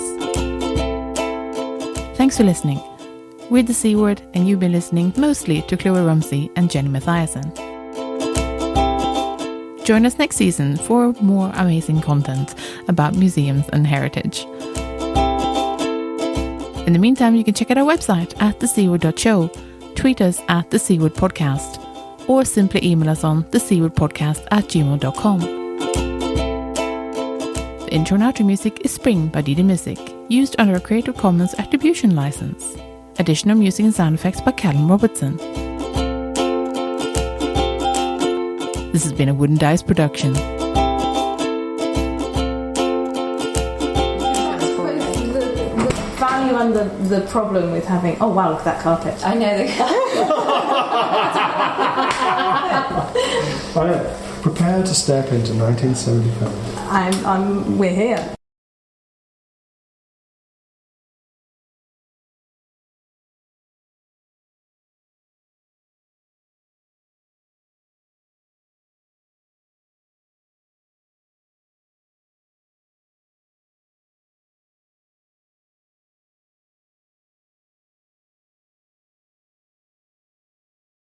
Thanks for listening. We're The C Word, and you've been listening mostly to Kloe Rumsey and Jenny Mathiasen. Join us next season for more amazing content about museums and heritage. In the meantime, you can check out our website at thecword.show, tweet us at The C Word Podcast, or simply email us on thecwordpodcast@gmail.com. The intro and outro music is Spring by Didi Music, used under a Creative Commons Attribution license. Additional music and sound effects by Callum Robertson. This has been a Wooden Dice production. The value and the problem with having... Oh, wow, look at that carpet. I know the Prepare to step into 1975. We're here.